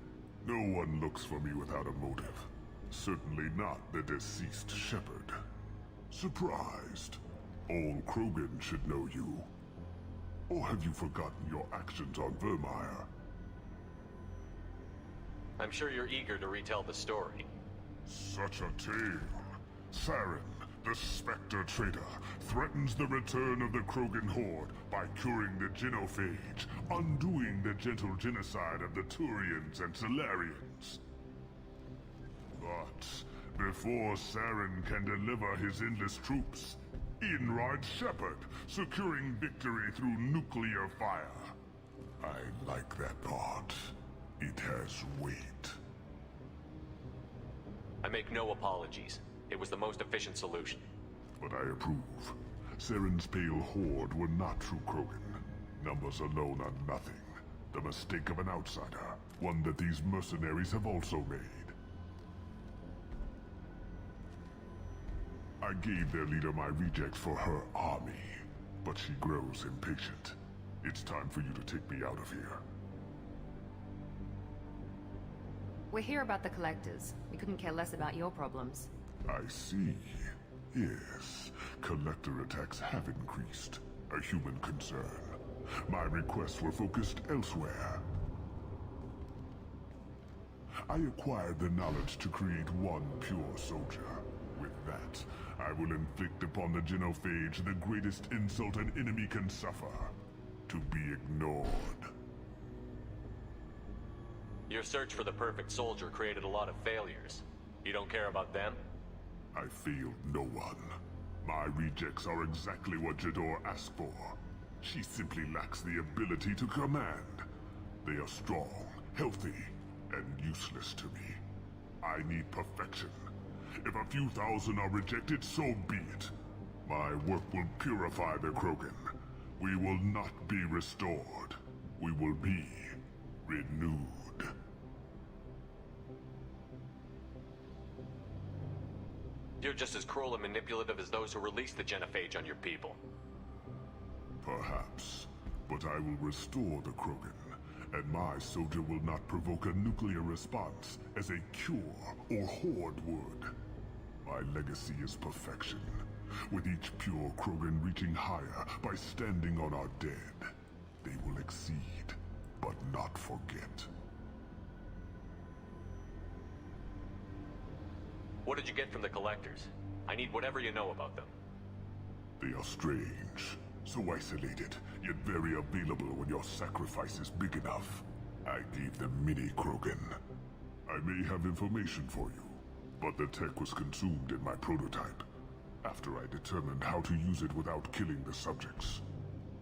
No one looks for me without a motive. Certainly not the deceased Shepard. Surprised? All Krogan should know you. Or have you forgotten your actions on Vermeer? I'm sure you're eager to retell the story. Such a tale. Saren, the Spectre traitor, threatens the return of the Krogan horde by curing the genophage, undoing the gentle genocide of the Turians and Solarians. But before Saren can deliver his endless troops, in rides Shepard, securing victory through nuclear fire. I like that part. It has weight. I make no apologies. It was the most efficient solution. But I approve. Saren's pale horde were not true Krogan. Numbers alone are nothing. The mistake of an outsider. One that these mercenaries have also made. I gave their leader my rejects for her army, but she grows impatient. It's time for you to take me out of here. We're here about the Collectors. We couldn't care less about your problems. I see. Yes, Collector attacks have increased. A human concern. My requests were focused elsewhere. I acquired the knowledge to create one pure soldier. With that, I will inflict upon the genophage the greatest insult an enemy can suffer. To be ignored. Your search for the perfect soldier created a lot of failures. You don't care about them? I failed no one. My rejects are exactly what Jador asked for. She simply lacks the ability to command. They are strong, healthy, and useless to me. I need perfection. If a few thousand are rejected, so be it. My work will purify the Krogan. We will not be restored. We will be renewed. You're just as cruel and manipulative as those who released the genophage on your people. Perhaps. But I will restore the Krogan. And my soldier will not provoke a nuclear response as a cure or horde would. My legacy is perfection, with each pure Krogan reaching higher by standing on our dead. They will exceed, but not forget. What did you get from the Collectors? I need whatever you know about them. They are strange, so isolated, yet very available when your sacrifice is big enough. I gave them mini Krogan. I may have information for you, but the tech was consumed in my prototype, after I determined how to use it without killing the subjects.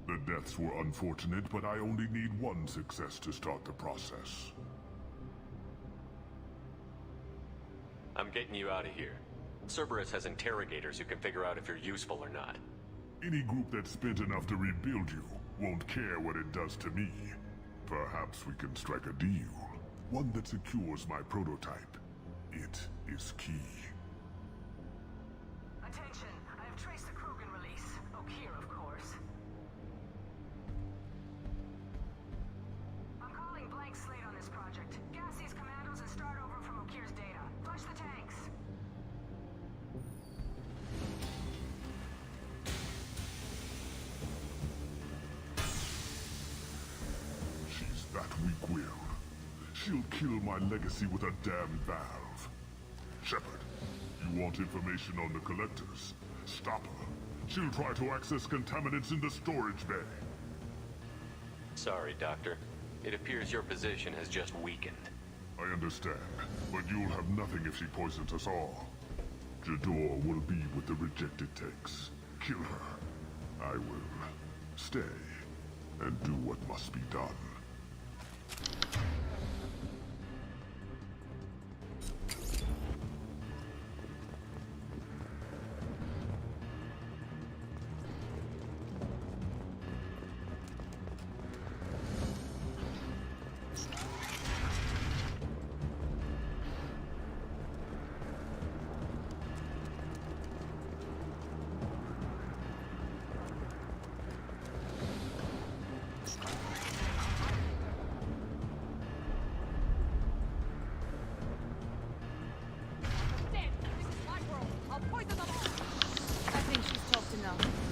The deaths were unfortunate, but I only need one success to start the process. I'm getting you out of here. Cerberus has interrogators who can figure out if you're useful or not. Any group that's spent enough to rebuild you won't care what it does to me. Perhaps we can strike a deal. One that secures my prototype. It is key. Attention, I have traced the Krogan release. Okeer, of course. I'm calling blank slate on this project. Gas these commandos and start over from Okeer's data. Flush the tanks. She'll kill my legacy with a damn valve. Shepard, you want information on the Collectors? Stop her. She'll try to access contaminants in the storage bay. Sorry, Doctor. It appears your position has just weakened. I understand, but you'll have nothing if she poisons us all. Jador will be with the rejected tanks. Kill her. I will stay and do what must be done. I think she's talked enough.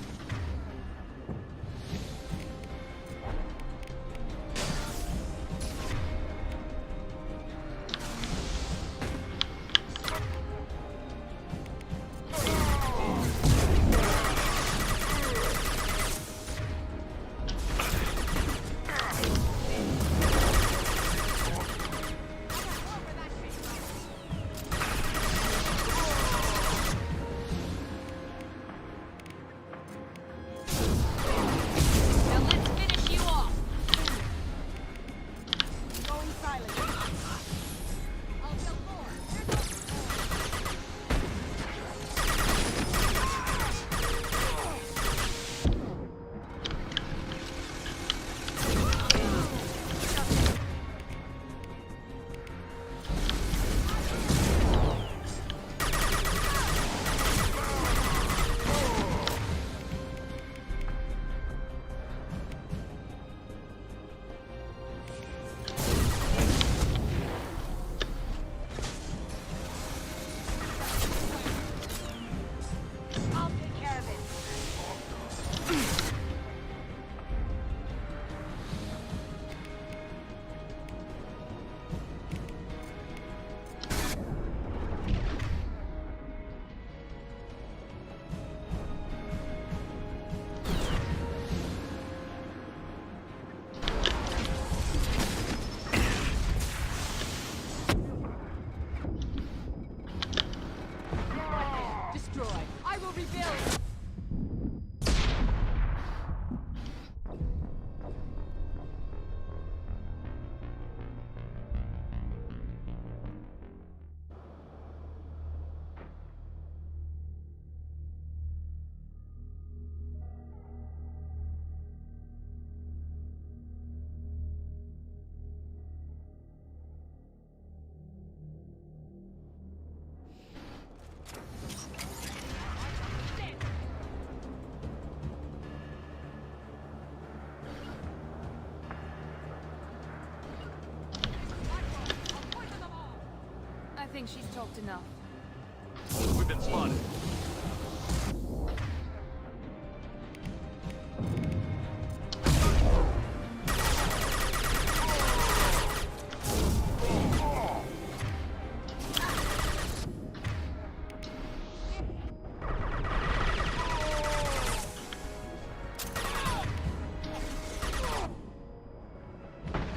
I think she's talked enough. We've been spotted.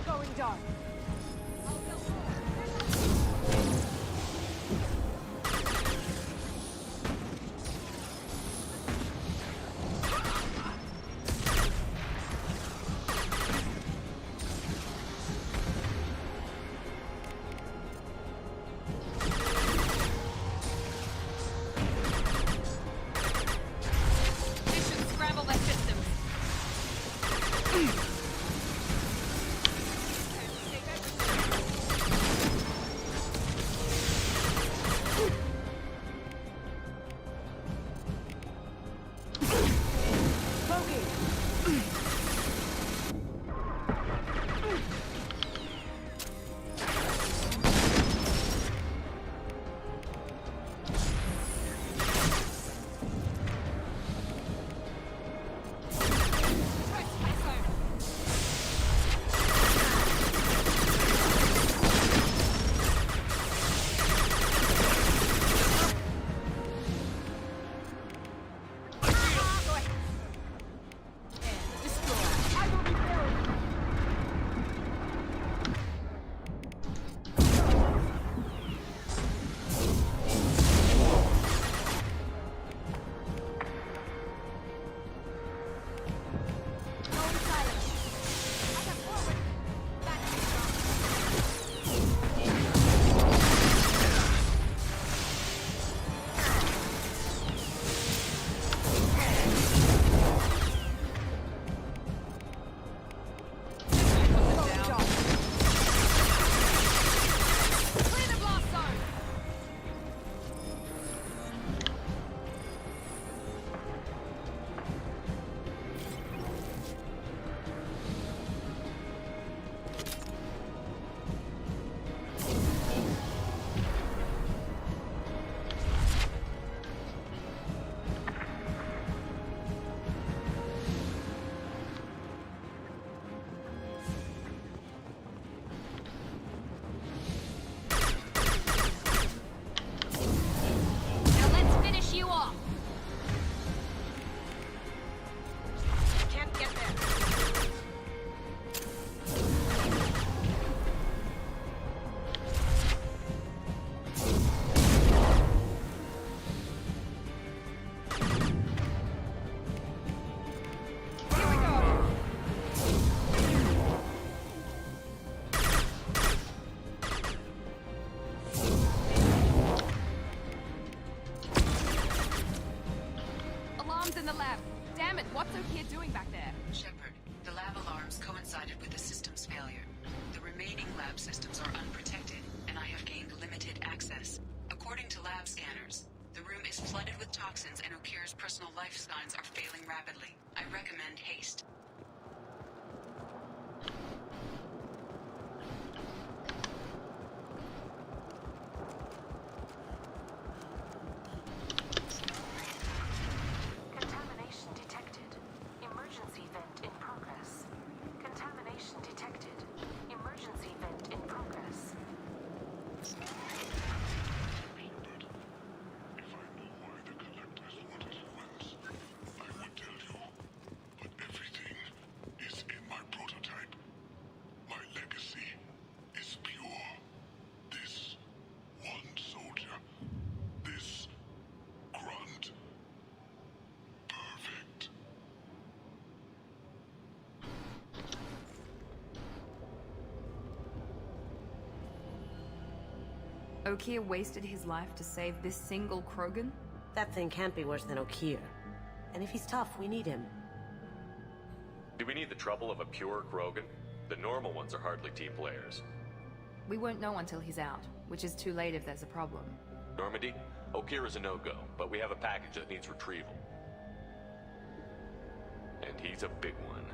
Going dark. alarms in the lab. Damn it, what's Okeer doing back there? Shepard, the lab alarms coincided with the system's failure. The remaining lab systems are unprotected, and I have gained limited access. According to lab scanners, the room is flooded with toxins and Okeer's personal life signs are failing rapidly. I recommend haste. Contamination detected. Emergency vent in progress. Contamination detected. Emergency vent in progress. Is in my prototype. My legacy is pure. This one soldier. This grunt. Perfect. Okeer wasted his life to save this single Krogan? That thing can't be worse than Okeer. And if he's tough, we need him. Do we need the trouble of a pure Krogan? The normal ones are hardly team players. We won't know until he's out, which is too late if there's a problem. Normandy, Okeer is a no-go, but we have a package that needs retrieval. And he's a big one.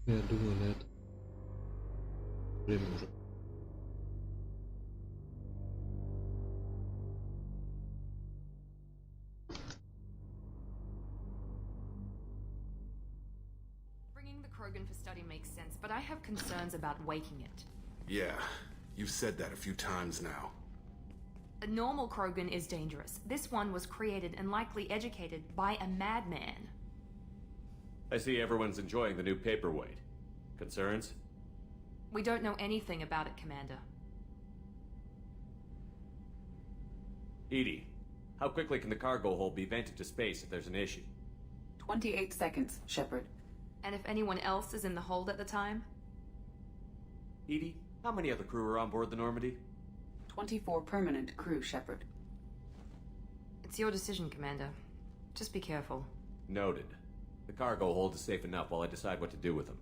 Я думаю, на это время уже. Bringing the Krogan for study makes sense, but I have concerns about waking it. Yeah, you've said that a few times now. A normal Krogan is dangerous. This one was created and likely educated by a madman. I see everyone's enjoying the new paperweight. Concerns? We don't know anything about it, Commander. Edie, how quickly can the cargo hold be vented to space if there's an issue? 28 seconds, Shepard. And if anyone else is in the hold at the time? Edie, how many other crew are on board the Normandy? 24 permanent crew, Shepard. It's your decision, Commander. Just be careful. Noted. The cargo hold is safe enough while I decide what to do with them.